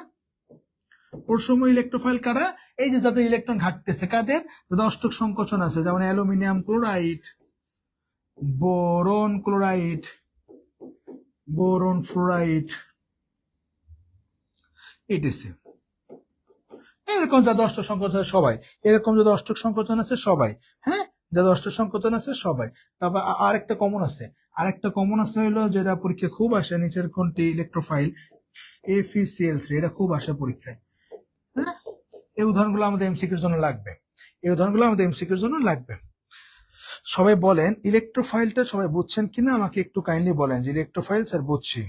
Speaker 1: প্রোসোম ইলেকট্রোফাইল কারা, এই যে যাদের ইলেকট্রন ঘাটতেছে, কাদের, যাদের অষ্টক সংকোচন আছে, যেমন aluminium chloride, boron chloride, boron fluoride etc. এরকম যাদের অষ্টক সংকোচন আছে সবাই, এরকম যাদের অষ্টক সংকোচন আছে সবাই, হ্যাঁ, যাদের অষ্টক সংকোচন আছে সবাই। তারপর আরেকটা কমন আছে, আরেকটা কমন আছে হলো যেটা পরীক্ষা খুব আসে, নিচের কোনটি ইলেকট্রোফাইল FeCl3, এটা খুব আসে পরীক্ষায়। হ্যাঁ, এই উদাহরণগুলো আমাদের এমসিকিউর জন্য লাগবে, এই উদাহরণগুলো আমাদের এমসিকিউর জন্য লাগবে। সবাই বলেন ইলেকট্রোফাইলটা সবাই বুঝছেন কিনা, আমাকে একটু কাইন্ডলি বলেন যে ইলেকট্রোফাইল স্যার বুঝছি।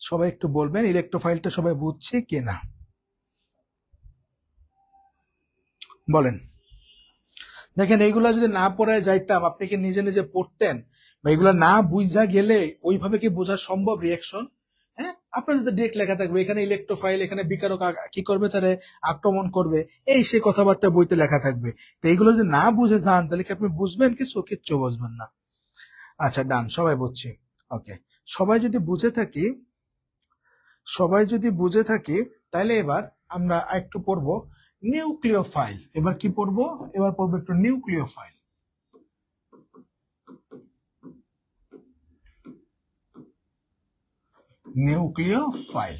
Speaker 1: সবাই একটু বলবেন ইলেকট্রোফাইলটা সবাই বুঝছে কিনা, বলেন। দেখেন এইগুলা যদি না পড়ে যাইতাম, আপনি কি নিজে নিজে পড়তেন, বা এগুলা না বুঝা গেলে ওইভাবে কি বোঝা সম্ভব রিয়াকশন? হ্যাঁ, আপনার যদি ডিরেক্ট লেখা থাকবে এখানে ইলেকট্রোফাইল, এখানে বিকারক কি করবে, তারে আক্রমণ করবে, এই সে কথাবার্তা বইতে লেখা থাকবে। তো এইগুলো যদি না বুঝে যান তাহলে কি আপনি বুঝবেন কিছু? কিচ্ছু বুঝবেন না। আচ্ছা ডান, সবাই বুঝছি, ওকে। সবাই যদি বুঝে থাকি, সবাই যদি বুঝে থাকি, তাহলে এবার আমরা একটু পড়বো নিউক্লিওফাইল। এবার কি পড়বো? এবার পড়বো একটু নিউক্লিওফাইল। নিউক্লিওফাইল,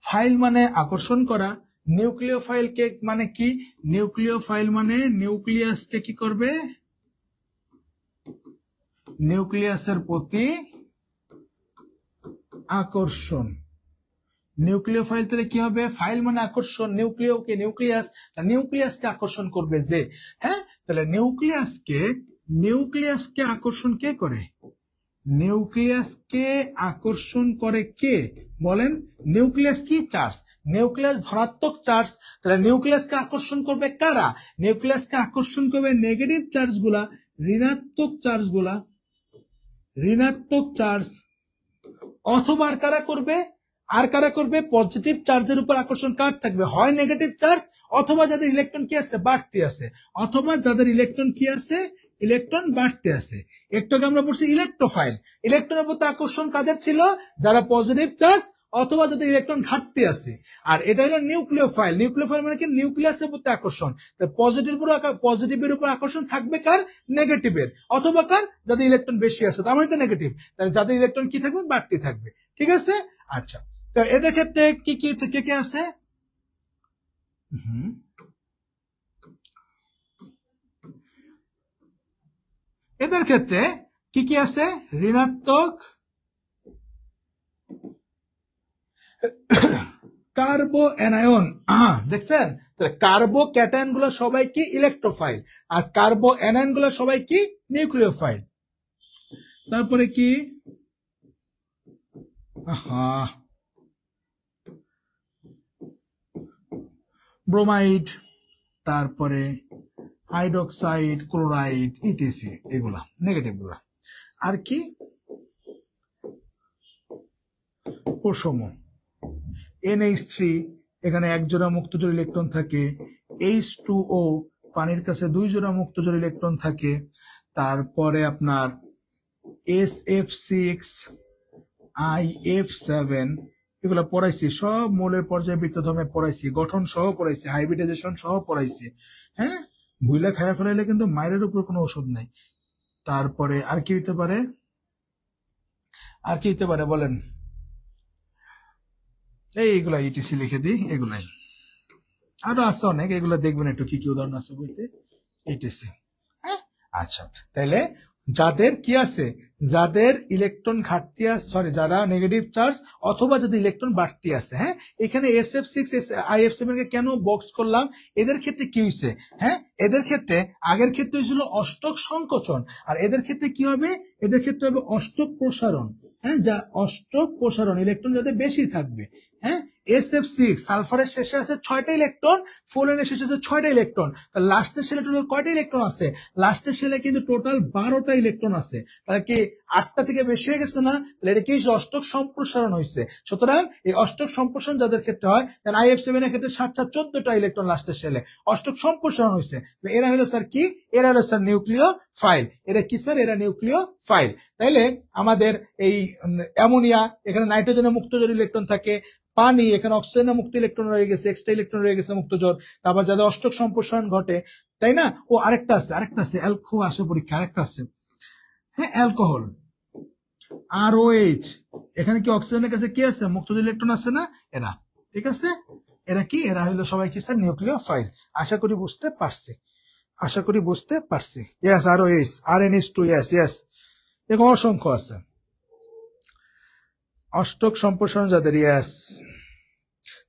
Speaker 1: ফাইল মানে আকর্ষণ করা, নিউক্লিওফাইল কে মানে কি? নিউক্লিওফাইল মানে নিউক্লিয়াসকে কি করবে? নিউক্লিয়াসের প্রতি আকর্ষণ। নিউক্লিওফাইল তাহলে কি হবে? ফাইল মানে আকর্ষণ, নিউক্লিওকে নিউক্লিয়াস, নিউক্লিয়াসকে আকর্ষণ করবে যে, হ্যাঁ, তাহলে নিউক্লিয়াসকে আকর্ষণ কে করে? নিউক্লিয়াসকে আকর্ষণ করে কে বলেন? নিউক্লিয়াস কি চার্জ? নিউক্লিয়াস ধনাত্মক চার্জ, তাহলে নিউক্লিয়াসকে আকর্ষণ করবে কারা? নিউক্লিয়াসকে আকর্ষণ করবে নেগেটিভ চার্জ গুলা, ঋণাত্মক চার্জ গুলা, ঋণাত্মক চার্জ, অথবা আর কারা করবে? আর কারা করবে? পজিটিভ চার্জের উপর আকর্ষণ কার থাকবে? হয় নেগেটিভ চার্জ, অথবা যাদের ইলেকট্রন কি আছে? বাড়তি আছে, অথবা যাদের ইলেকট্রন কি আছে? ইলেকট্রন বাড়তে আছে। একটু আগে আমরা বলছি ইলেকট্রোফাইল, ইলেকট্রনের প্রতি আকর্ষণ কাদের ছিল? যারা পজিটিভ চার্জ অথবা যাদের ইলেকট্রন ঘাটতি আছে। আর এটা হলো নিউক্লিওফাইল, নিউক্লিওফাইল মানে কি? নিউক্লিয়াসের প্রতি আকর্ষণ। পজিটিভের উপর আকর্ষণ থাকবে কার? নেগেটিভের, অথবা কার? যাদের ইলেকট্রন বেশি আছে, তার মানে তো নেগেটিভ, তাহলে যাদের ইলেকট্রন কি থাকবে? বাড়তি থাকবে। ঠিক আছে, আচ্ছা। তো এদের ক্ষেত্রে কি কি কে কে আছে? এদের ক্ষেত্রে কি কি আছে? ঋণাত্মক কার্বো অ্যানায়ন, দেখছেন? কার্বো ক্যাটায়ন গুলো সবাই কি? ইলেকট্রোফাইল, আর কার্বো অ্যানায়ন গুলো সবাই কি? নিউক্লিওফাইল। তারপরে কি? ব্রোমাইড, তারপরে হাইড্রোক্সাইড, ক্লোরাইড, ইটিসি, এগুলা নেগেটিভ গুলা। আর কি? প্রোসোম, NH3, এখানে এক জোড়া মুক্তজোড় ইলেকট্রন থাকে। H2O, পানির কাছে 2 জোড়া মুক্তজোড় ইলেকট্রন থাকে। তারপরে আপনার SF6, IF7, এগুলো পড়াইছি, সব মৌলের পর্যায়বৃত্ত ধর্মে পড়াইছি, গঠন সহ পড়াইছি, হাইব্রিডাইজেশন সহ পড়াইছি। হ্যাঁ, ভুলে খায়া ফেলাইলে কিন্তু মায়ের উপর কোনো ওষুধ নাই। তারপরে আর কি হইতে পারে? আর কি হইতে পারে বলেন? এইগুলা ইটিসি লিখে দিই, এগুলাই। আরো আছে অনেক, এগুলা দেখবেন একটু কি কি উদাহরণ আছে বলতে, ইটিসি। আচ্ছা, তাহলে যাদের কি আছে? যাদের ইলেকট্রন ঘাটতি আছে, সরি, যারা নেগেটিভ চার্জ অথবা যাদের ইলেকট্রন বাড়তি আছে। হ্যাঁ, এখানে SF6, IF7 কে কেন বক্স করলাম? এদের ক্ষেত্রে কি হয়েছে? হ্যাঁ, এদের ক্ষেত্রে আগের ক্ষেত্রে হয়েছিল অষ্টক সংকোচন, আর এদের ক্ষেত্রে কি হবে? এদের ক্ষেত্রে হবে অষ্টক প্রসারণ। হ্যাঁ, যা অষ্টক প্রসারণ, ইলেকট্রন যাতে বেশি থাকবে। হ্যাঁ, SF6 সালফারের শেষে আছে 6টা ইলেকট্রন, ফ্লোরিনের শেষে আছে 6টা ইলেকট্রন, লাস্টের শেলে টোটাল কয়টা ইলেকট্রন আছে? লাস্টের শেলে কিন্তু টোটাল 12টা ইলেকট্রন আছে। তাহলে কি 8টা থেকে বেশি হয়ে গেছে না, তাহলে এটা কি অষ্টক সম্প্রসারণ হয়েছে। সুতরাং এই অষ্টক সম্প্রসারণ যাদের ক্ষেত্রে হয়, IF7 এর ক্ষেত্রে 7 7 14টা ইলেকট্রন লাস্টের শেলে অষ্টক সম্প্রসারণ হয়েছে। এরা হলো স্যার কি, এরা হলো স্যার নিউক্লিয় ফাইল। এরা কি স্যার, এরা নিউক্লিয় ফাইল। তাইলে আমাদের এই অ্যামোনিয়া, এখানে নাইট্রোজেনের মুক্তজোড় ইলেকট্রন থাকে, পানি এখানে অক্সিজেনের মুক্ত ইলেকট্রন রয়ে গেছে, এক্সট্রা ইলেকট্রন রয়ে গেছে মুক্তজোড়। তারপর যাদের অষ্টক সম্প্রসারণ ঘটে, তাই না? ও আরেকটা আছে খুব আসে পরীক্ষা, আরেকটা আছে, হ্যাঁ, অ্যালকোহল, ROH। এখানে কি অক্সিজেনের কাছে কি আছে, মুক্তজোড় ইলেকট্রন আছে না, এরা, ঠিক আছে। এরা কি, এরা হলো সবাই কি স্যার, নিউক্লিয় ফাইল। আশা করি বুঝতে পারছি, আশা করি বুঝতে পারছি। Yes, ROH, RNH2, yes yes, এরকম অসংখ্য আছে অষ্টক সম্প্রসারণ যাদের। ইয়েস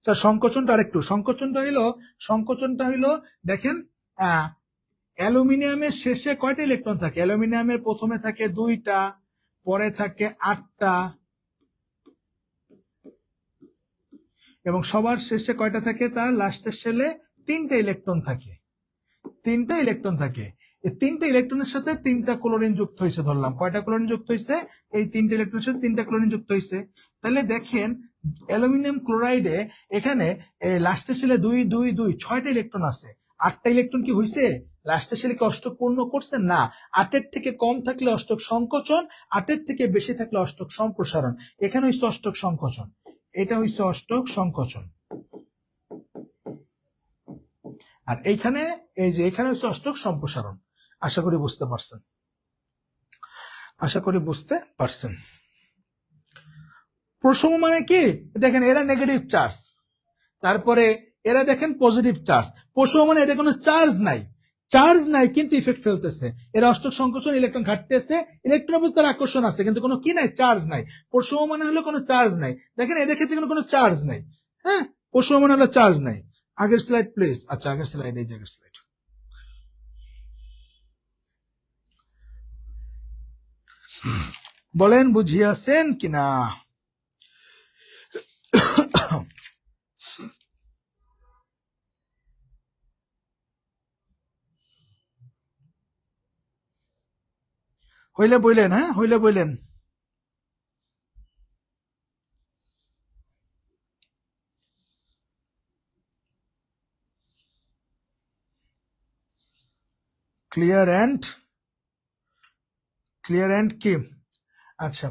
Speaker 1: স্যার, সংকোচনটা আরেকটু, সংকোচনটা হইলো দেখেন, অ্যালুমিনিয়ামের শেষে কয়টা ইলেকট্রন থাকে? অ্যালুমিনিয়ামের প্রথমে থাকে 2টা, পরে থাকে 8টা, এবং সবার শেষে কয়টা থাকে? তার লাস্টের শেলে 3টা ইলেকট্রন থাকে, 3টা ইলেকট্রন থাকে। এই 3টা ইলেকট্রনের সাথে 3টা ক্লোরিন যুক্ত হয়েছে, ধরলাম। কয়টা ক্লোরিন যুক্ত হয়েছে? এই 3টা ইলেকট্রনের সাথে 3টা ক্লোরিন যুক্ত হয়েছে। তাহলে দেখেন অ্যালুমিনিয়াম ক্লোরাইডে এখানে লাস্টের শেলে 2 2 2 6টা ইলেকট্রন আছে। 8টা ইলেকট্রন কি হয়েছে? লাস্টের শেলে কি অষ্টক পূর্ণ করছে? না। 8-এর থেকে কম থাকলে অষ্টক সংকোচন, 8-এর থেকে বেশি থাকলে অষ্টক সম্প্রসারণ। এখানে হচ্ছে অষ্টক সংকোচন, এটা হচ্ছে অষ্টক সংকোচন। আর এইখানে এই যে এখানে হচ্ছে অষ্টক সম্প্রসারণ। আশা করি বুঝতে পারছেন, আশা করি বুঝতে পারছেন। প্রসম মানে কি? দেখেন এরা নেগেটিভ চার্জ, তারপরে এরা দেখেন পজিটিভ চার্জ। প্রসম মানে এদের কোনো চার্জ নাই কিন্তু ইফেক্ট ফেলতেছে। এরা অষ্টক সংকোচন, ইলেকট্রন ঘাটতি আছে, ইলেকট্রনের প্রতি তার আকর্ষণ আছে, কিন্তু কোনো কি নাই, চার্জ নাই। প্রসম মানে হলো কোনো চার্জ নাই। দেখেন এদের ক্ষেত্রে কোনো চার্জ নাই, হ্যাঁ, প্রসম মানে হলো চার্জ নাই। আগের স্লাইড প্লিজ। আচ্ছা, আগের স্লাইড, এই যে আগের স্লাইড। বলেন বুঝিয়াছেন কিনা? হইলে বললেন, হ্যাঁ, হইলে বললেন। ক্লিয়ার অ্যান্ড কি? আচ্ছা,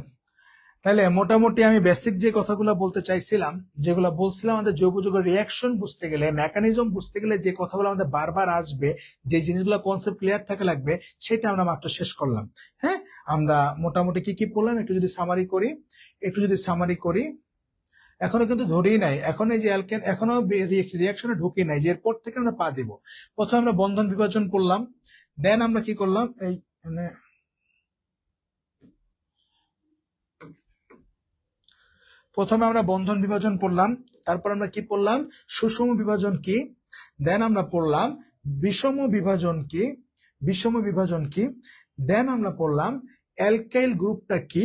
Speaker 1: তাহলে মোটামুটি আমি বেসিক যে কথাগুলো বলতে চাইছিলাম, যেগুলো বলছিলাম, আমাদের জৈব যৌগের রিয়াকশন বুঝতে গেলে, মেকানিজম বুঝতে গেলে যে কথাগুলো আমাদের বারবার আসবে, যে জিনিসগুলো কনসেপ্ট ক্লিয়ার থাকা লাগবে, সেটা আমরা মাত্র শেষ করলাম। হ্যাঁ, আমরা মোটামুটি কি কি বললাম একটু যদি সামারি করি। এখনো কিন্তু ধরেই নাই, এখন এই যে অ্যালকেন এখনো রিয়াকশনে ঢুকি নাই, যে এরপর থেকে আমরা পা দিব। প্রথমে আমরা বন্ধন বিভাজন করলাম, দেন আমরা কি করলাম, এই প্রথমে আমরা বন্ধন বিভাজন পড়লাম, তারপর আমরা কি পড়লাম, সুষম বিভাজন কি, দেন আমরা পড়লাম বিষম বিভাজন কি, দেন আমরা পড়লাম অ্যালকাইল গ্রুপটা কি,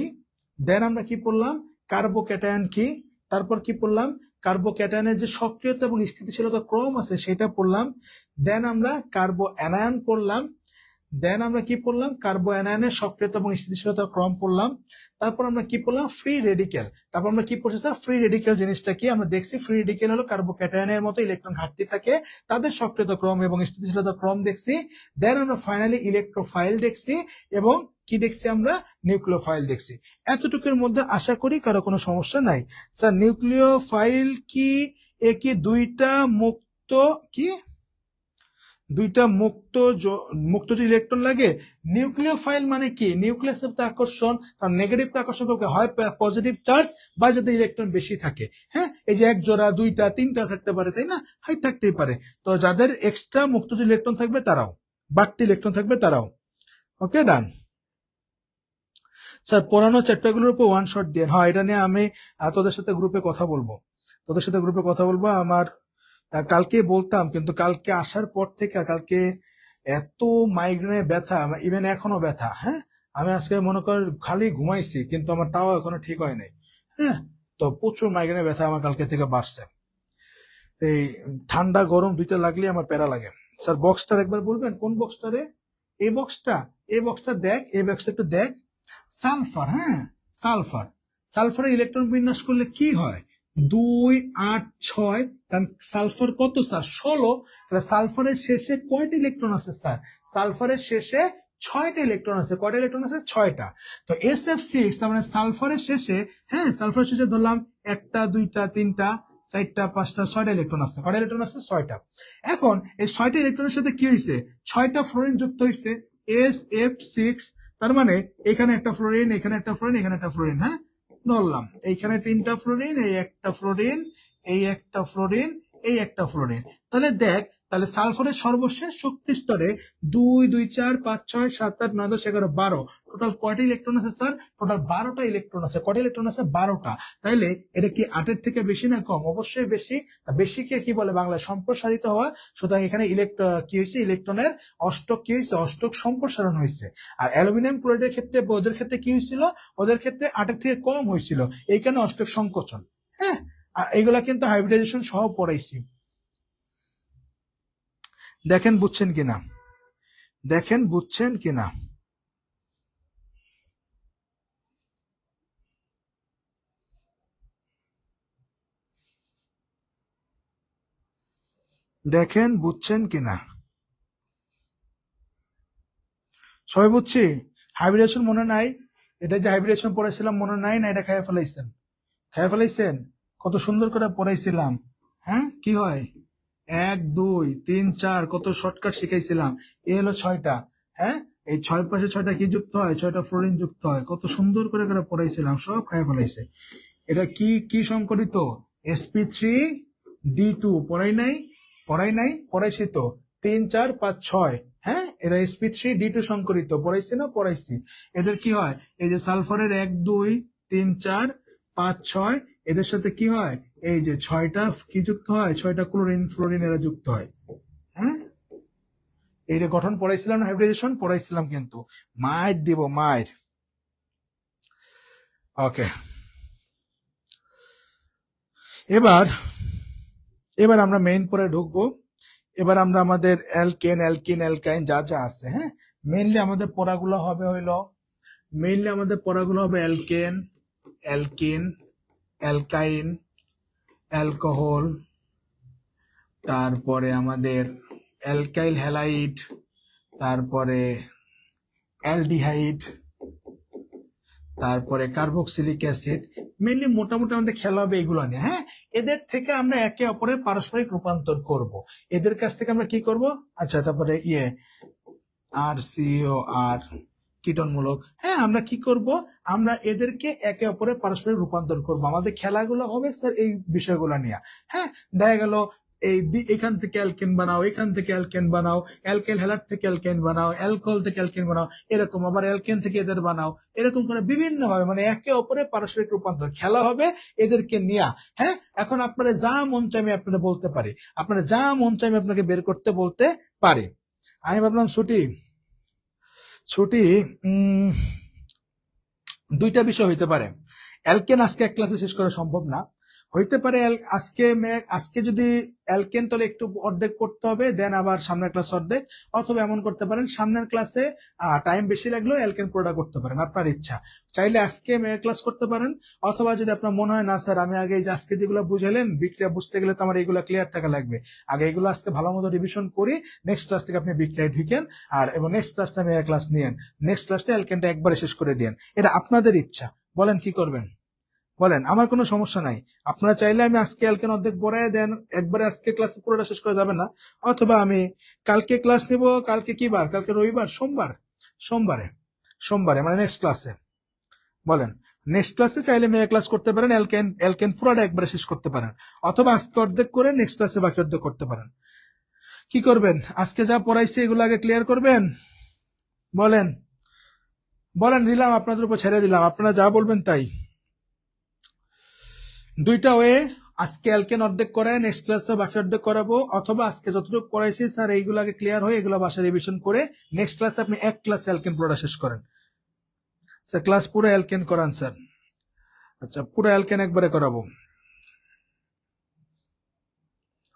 Speaker 1: দেন আমরা কি পড়লাম, কার্বোক্যাটায়ন কি, তারপর কি পড়লাম, কার্বোক্যাটায়নের যে সক্রিয়তা এবং স্থিতিশীলতা ক্রম আছে সেটা পড়লাম, দেন আমরা কার্বো অ্যানায়ন পড়লাম, দেন আমরা কি পড়লাম, কার্বো অ্যানায়নের সক্রিয়তা এবং স্থিতিশীলতা ক্রম পড়লাম, তারপর আমরা কি পড়লাম, ফ্রি রেডিক্যাল। তারপর আমরা কি পড়ছি স্যার, ফ্রি রেডিক্যাল জিনিসটা কি আমরা দেখছি। ফ্রি রেডিক্যাল হলো কার্বোক্যাটায়নের মতো ইলেকট্রন ঘাটতি থাকে, তাদের সক্রিয়তা ক্রম এবং স্থিতিশীলতা ক্রম দেখছি। দেন আমরা ফাইনালি ইলেকট্রোফাইল দেখছি, এবং কি দেখছি আমরা, নিউক্লিওফাইল দেখছি। এতটুকুর মধ্যে আশা করি কারো কোনো সমস্যা নাই। স্যার নিউক্লিওফাইল কি, এ কি দুইটা মুক্ত যে ইলেকট্রন লাগে? নিউক্লিওফাইল মানে কি, নিউক্লিয়াসের প্রতি আকর্ষণ, কারণ নেগেটিভকে আকর্ষণ করবে হয় পজিটিভ চার্জ বা যাতে ইলেকট্রন বেশি থাকে। হ্যাঁ, এই যে 1 জোড়া 2টা 3টা থাকতে পারে, তাই না, হাই থাকতেই পারে। তো যাদের এক্সট্রা মুক্ত যে ইলেকট্রন থাকবে তারাও, বাড়তি ইলেকট্রন থাকবে তারাও। ওকে, ডান। স্যার পুরানো চ্যাপ্টারগুলোর উপর ওয়ান শট দিয়ে, হ্যাঁ, এটা নিয়ে আমি তোদের সাথে গ্রুপে কথা বলবো, আমার কালকে বলতাম, কিন্তু কালকে আসার পর থেকে কালকে এত মাইগ্রেনে ব্যথা, ইভেন এখনো ব্যথা। হ্যাঁ, আমি আজকে মনে কর খালি ঘুমাইছি, কিন্তু আমার তাও এখনো ঠিক হয় নাই। হ্যাঁ, তো প্রচুর মাইগ্রেনে ব্যথা আমার কালকে থেকে বাড়ছে। এই ঠান্ডা গরম দুইটা লাগলে আমার প্যারা লাগে। স্যার বক্সটার একবার বলবেন, কোন বক্সটা রে? এই বক্সটা দেখ, এই বক্সটা একটু দেখ। সালফার, হ্যাঁ সালফার, সালফারের ইলেকট্রন বিন্যাস করলে কি হয় 2 8 6, কারণ সালফার কত স্যার 16, তাহলে সালফারের শেষে কয়টা ইলেকট্রন আছে স্যার, সালফারের শেষে 6টা ইলেকট্রন আছে, কয়টা ইলেকট্রন আছে 6টা। তো SF6 তার মানে সালফারের শেষে, হ্যাঁ সালফারের শেষে ধরলাম 1টা 2টা 3টা 4টা 5টা 6টা ইলেকট্রন আছে, কয়টা ইলেকট্রন আছে 6টা। এখন এই 6টা ইলেকট্রনের সাথে কি হয়েছে 6টা ফ্লোরিন যুক্ত হয়েছে SF6, তার মানে এখানে একটা ফ্লোরিন, এখানে একটা ফ্লোরিন, এখানে একটা ফ্লোরিন, হ্যাঁ ধরলাম এইখানে 3টা ফ্লোরিন, এই একটা ফ্লোরিন, এই একটা ফ্লোরিন, এই একটা ফ্লোরিন। তাহলে দেখ, তাহলে সালফারের সর্বশেষ শক্তি স্তরে 2 2 4 5 6 7 8 9 10 11 12, টোটাল কয়টা ইলেকট্রন আছে স্যার, টোটাল 12টা ইলেকট্রন আছে। কয়টা ইলেকট্রন আছে 12টা। তাইলে এটা কি 8-এর থেকে বেশি না কম, অবশ্যই বেশি। বেশিকে কি বলে বাংলায় সম্প্রসারিত হওয়া, সুতরাং এখানে কি হয়েছে ইলেকট্রনের অষ্টক কি হয়েছে, অষ্টক সম্প্রসারণ হয়েছে। আর অ্যালুমিনিয়াম ক্লোরাইডের ক্ষেত্রে ওদের ক্ষেত্রে কি হয়েছিল, ওদের ক্ষেত্রে 8-এর থেকে কম হয়েছিল, এই কারণে অষ্টক সংকোচন। হ্যাঁ এইগুলা কিন্তু হাইব্রিডাইজেশন সহ পড়াইছি। দেখেন বুঝছেন কিনা, দেখেন বুঝছেন কিনা। দেখেন বুঝছেন কিনা, সবাই বুঝছি। হাইব্রিডেশন মনে নাই, এটা যে হাইব্রিডেশন পড়াইছিলাম মনে নাই না, এটা খাইয়া ফেলাইছেন, খাইয়া ফেলাইছেন, কত সুন্দর করে পড়াইছিলাম। হ্যাঁ কি হয় 1 2 3 4 কত শর্টকাট শিখাইছিলাম, এ হলো 6টা। হ্যাঁ এই 6 পাশে 6টা কি যুক্ত হয়, 6টা ফ্লোরিন যুক্ত হয়, কত সুন্দর করে করে পড়াইছিলাম, সব খাইয়া ফেলাইছে। এটা কি কি সংকরিত sp3d2, পড়াই নাই, পড়াই নাই, পড়াইছি তো 3 4 5 6, হ্যাঁ এরা sp3d2 সংকরিত, পড়াইছি না, পড়াইছি। এদের কি হয়, এই যে সালফারের 1 2 3 4 5 6, এদের সাথে কি হয়, এই যে 6টা কি যুক্ত হয়, 6টা ক্লোরিন ফ্লোরিন এরা যুক্ত হয়। হ্যাঁ এই যে গঠন পড়াইছিলাম না, হাইব্রিডেশন পড়াইছিলাম, কিন্তু মায়ের দিব মায়ের। ওকে এবার এবার আমরা মেইন পরে ঢুকবো। এবার আমরা আমাদের অ্যালকেন অ্যালকিন অ্যালকাইন যা যা আছে, হ্যাঁ মেইনলি আমাদের পড়াগুলো হবে হইলো, মেইনলি আমাদের পড়াগুলো হবে অ্যালকেন, অ্যালকিন, অ্যালকাইন, অ্যালকোহল, তারপরে আমাদের অ্যালকাইল হ্যালাইড, তারপরে অ্যালডিহাইড, তারপরে কার্বক্সিলিক অ্যাসিড। মেইনলি মোটামুটি আমাদের খেলা হবে এগুলো নিয়ে। হ্যাঁ এদের থেকে আমরা একে অপরের পারস্পরিক রূপান্তর করব, এদের কাছ থেকে আমরা কি করব, আচ্ছা তারপরে RCOR কীটনমূলক, হ্যাঁ আমরা কি করব, আমরা এদেরকে একে অপরের পারস্পরিক রূপান্তর করব। আমাদের খেলাগুলো হবে স্যার এই বিষয়গুলো নিয়ে। হ্যাঁ দেখা গেল এই এখান থেকে অ্যালকেন বানাও, এখান থেকে অ্যালকেন বানাও, অ্যালকেন হ্যালাইড থেকে অ্যালকেন বানাও, অ্যালকোহল থেকে অ্যালকেন বানাও, এরকম আবার অ্যালকেন থেকে এদের বানাও, এরকম করে বিভিন্ন ভাবে মানে একে অপরের পারস্পরিক রূপান্তর খেলা হবে এদেরকে নিয়ে। হ্যাঁ এখন আপনারা যা মন চাই আমি আপনারা বলতে পারি, আপনারা যা মন চাই আমি আপনাকে বের করতে বলতে পারি। আমি ভাবলাম ছুটি দুইটা বিষয় হইতে পারে, অ্যালকেন আজকে এক ক্লাসে শেষ করা সম্ভব না, হইতে পারে আজকে যদি অ্যালকেন তাহলে একটু অর্ধেক পড়তে হবে, দেন আবার সামনের ক্লাস অর্ধেক, অথবা এমন করতে পারেন সামনের ক্লাসে টাইম বেশি লাগলেও অ্যালকেন পুরোটা করতে পারেন, আপনার ইচ্ছা। চাইলে আজকে ক্লাস করতে পারেন, অথবা যদি আপনার মনে হয় না স্যার আমি আগে আজকে যেগুলো বুঝাইলেন বিক্রিয়া বুঝতে গেলে তো আমার এইগুলো ক্লিয়ার থাকা লাগবে, আগে এগুলো আজকে ভালো মতো রিভিশন করি, নেক্সট ক্লাস থেকে আপনি বিক্রিয়ায় ঢুকেন, আর এবং নেক্সট ক্লাসটা ক্লাস নিয়েন, নেক্সট ক্লাসটা অ্যালকেনটা একবারে শেষ করে দিন, এটা আপনাদের ইচ্ছা, বলেন কি করবেন বলেন, আমার কোনো সমস্যা নাই। আপনারা চাইলে আমি আজকে অ্যালকেন অর্ধেক পড়ায় দেন, একবারে আজকে ক্লাস পুরোটা শেষ করা যাবে না, অথবা আমি কালকে ক্লাস নিব, কালকে কি বার, কালকে রবিবার, সোমবারে মানে নেক্সট ক্লাসে, বলেন নেক্সট ক্লাসে চাইলে মেয়ে ক্লাস করতে পারেন, অ্যালকেন পুরোটা একবারে শেষ করতে পারেন, অথবা আজকে অর্ধেক করে নেক্সট ক্লাসে বাকি অর্ধেক করতে পারেন। কি করবেন, আজকে যা পড়াইছে এগুলো আগে ক্লিয়ার করবেন, বলেন বলেন, দিলাম আপনাদের উপর ছেড়ে দিলাম, আপনারা যা বলবেন তাই। দুইটা ওয়ে, আজকে অ্যালকেন অর্ধেক করায় নেক্সট ক্লাসে বাকি অর্ধেক করাবো, অথবা আজকে যতটুকু পড়াইছি স্যার এইগুলো আগে ক্লিয়ার হয়ে এগুলো বাসায় রিভিশন করে নেক্সট ক্লাসে আপনি এক ক্লাসে অ্যালকেন পুরোটা শেষ করেন। স্যার ক্লাস পুরো অ্যালকেন করান স্যার, আচ্ছা পুরো অ্যালকেন একবারে করাবো,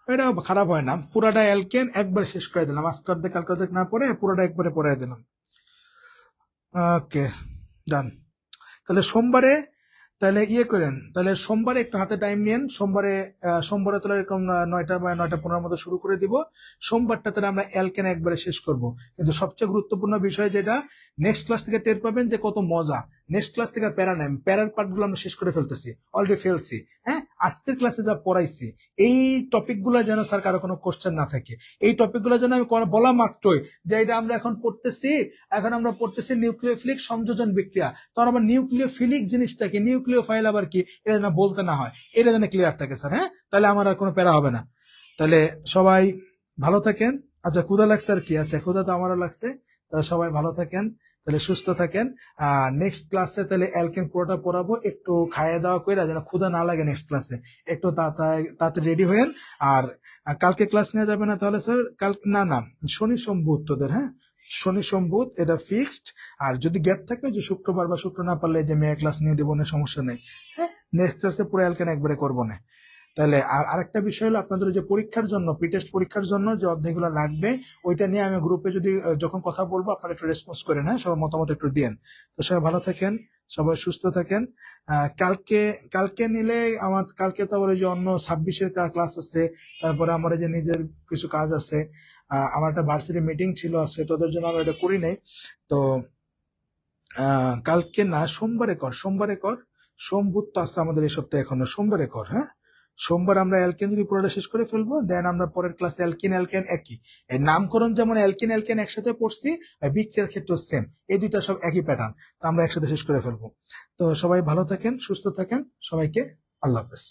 Speaker 1: এটা খারাপ হয় না, পুরাটা অ্যালকেন একবারে শেষ করে দিলাম, আজকে অর্ধেক কালকে অর্ধেক না পড়ে পুরোটা একবারে পড়াই দিলাম। ওকে ডান। তাহলে সোমবারে তাহলে ইয়ে করেন, তাহলে সোমবারে একটু হাতে টাইম নিয়েন। সোমবারে তাহলে এরকম 9টা বা 9:15 মতো শুরু করে দিব। সোমবারটা তাহলে আমরা অ্যালকেন একবারে শেষ করব। কিন্তু সবচেয়ে গুরুত্বপূর্ণ বিষয় যেটা, নেক্সট ক্লাস থেকে টের পাবেন যে কত মজা। নেক্সট ক্লাস থেকে প্যারা নাই, প্যারার পার্ট গুলো আমরা শেষ করে ফেলতেছি, অলরেডি ফেলছি। হ্যাঁ, আজকের ক্লাসে যা পড়াইছি এই টপিক গুলো যেন স্যার কারো কোনো কোশ্চেন না থাকে। এই টপিক গুলো যেন আমি বলা মাত্রই যে এটা আমরা এখন পড়তেছি নিউক্লিওফিলিক সংযোজন বিক্রিয়া। তখন আবার নিউক্লিওফিলিক জিনিসটা কি, নিউক্লিওফাইল আবার কি, এটা যেন বলতে না হয়, এটা যেন ক্লিয়ার থাকে স্যার। হ্যাঁ, তাহলে আমার আর কোনো প্যারা হবে না। তাহলে সবাই ভালো থাকেন। আচ্ছা, ক্ষুধা লাগছে আর কি, আচ্ছা ক্ষুধা তো আমারও লাগছে। তাহলে সবাই ভালো থাকেন, তাহলে সুস্থ থাকেন। নেক্সট ক্লাসে তাহলে অ্যালকেন পুরোটা পড়াবো, একটু খাইয়ে দাওয়া করে যেন ক্ষুধা না লাগে নেক্সট ক্লাসে, একটু তাড়াতাড়ি রেডি হয়েন। আর কালকে ক্লাস নেওয়া যাবে না তাহলে স্যার, না শনি সোম বুধ তোদের, হ্যাঁ শনি সোম বুধ এটা ফিক্সড। আর যদি গ্যাপ থাকে যে শুক্রবার বা শুক্র না পারলে যে মেয়ে ক্লাস নিয়ে দেবো না, সমস্যা নেই। হ্যাঁ, নেক্সট ক্লাসে পুরো অ্যালকেন একবারে করবো না। তাহলে আর আরেকটা বিষয় হলো, আপনাদের যে পরীক্ষার জন্য টেস্ট পরীক্ষার জন্য যে অধ্যায়গুলো লাগবে ওইটা নিয়ে আমি গ্রুপে যদি যখন কথা বলবো আপনারা একটু রেসপন্স করেন। হ্যাঁ, সবার মতামত একটু দিন। তো সবাই ভালো থাকেন, সবাই সুস্থ থাকেন। কালকে কালকে নিলে আমার কালকে তো আবার ওই যে অন্য 26-এর ক্লাস আছে, তারপরে আমার এই যে নিজের কিছু কাজ আছে। আমার একটা ভার্সিটি মিটিং ছিল আজকে, তোদের জন্য আমি এটা করি নাই। তো কালকে না, সোমবারে কর। সোম বুধ তো আছে আমাদের এই সপ্তাহে, এখনো সোমবারে কর। হ্যাঁ, সোমবার আমরা অ্যালকেন যদি পুরোটা শেষ করে ফেলবো, দেন আমরা পরের ক্লাসে অ্যালকেন একই, এই নামকরণ যেমন অ্যালকেন একসাথে পড়ছি, বিক্রিয়ার ক্ষেত্রে সেম, এই দুইটা সব একই প্যাটার্ন। তো আমরা একসাথে শেষ করে ফেলবো। তো সবাই ভালো থাকেন, সুস্থ থাকেন, সবাইকে আল্লাহ হাফেজ।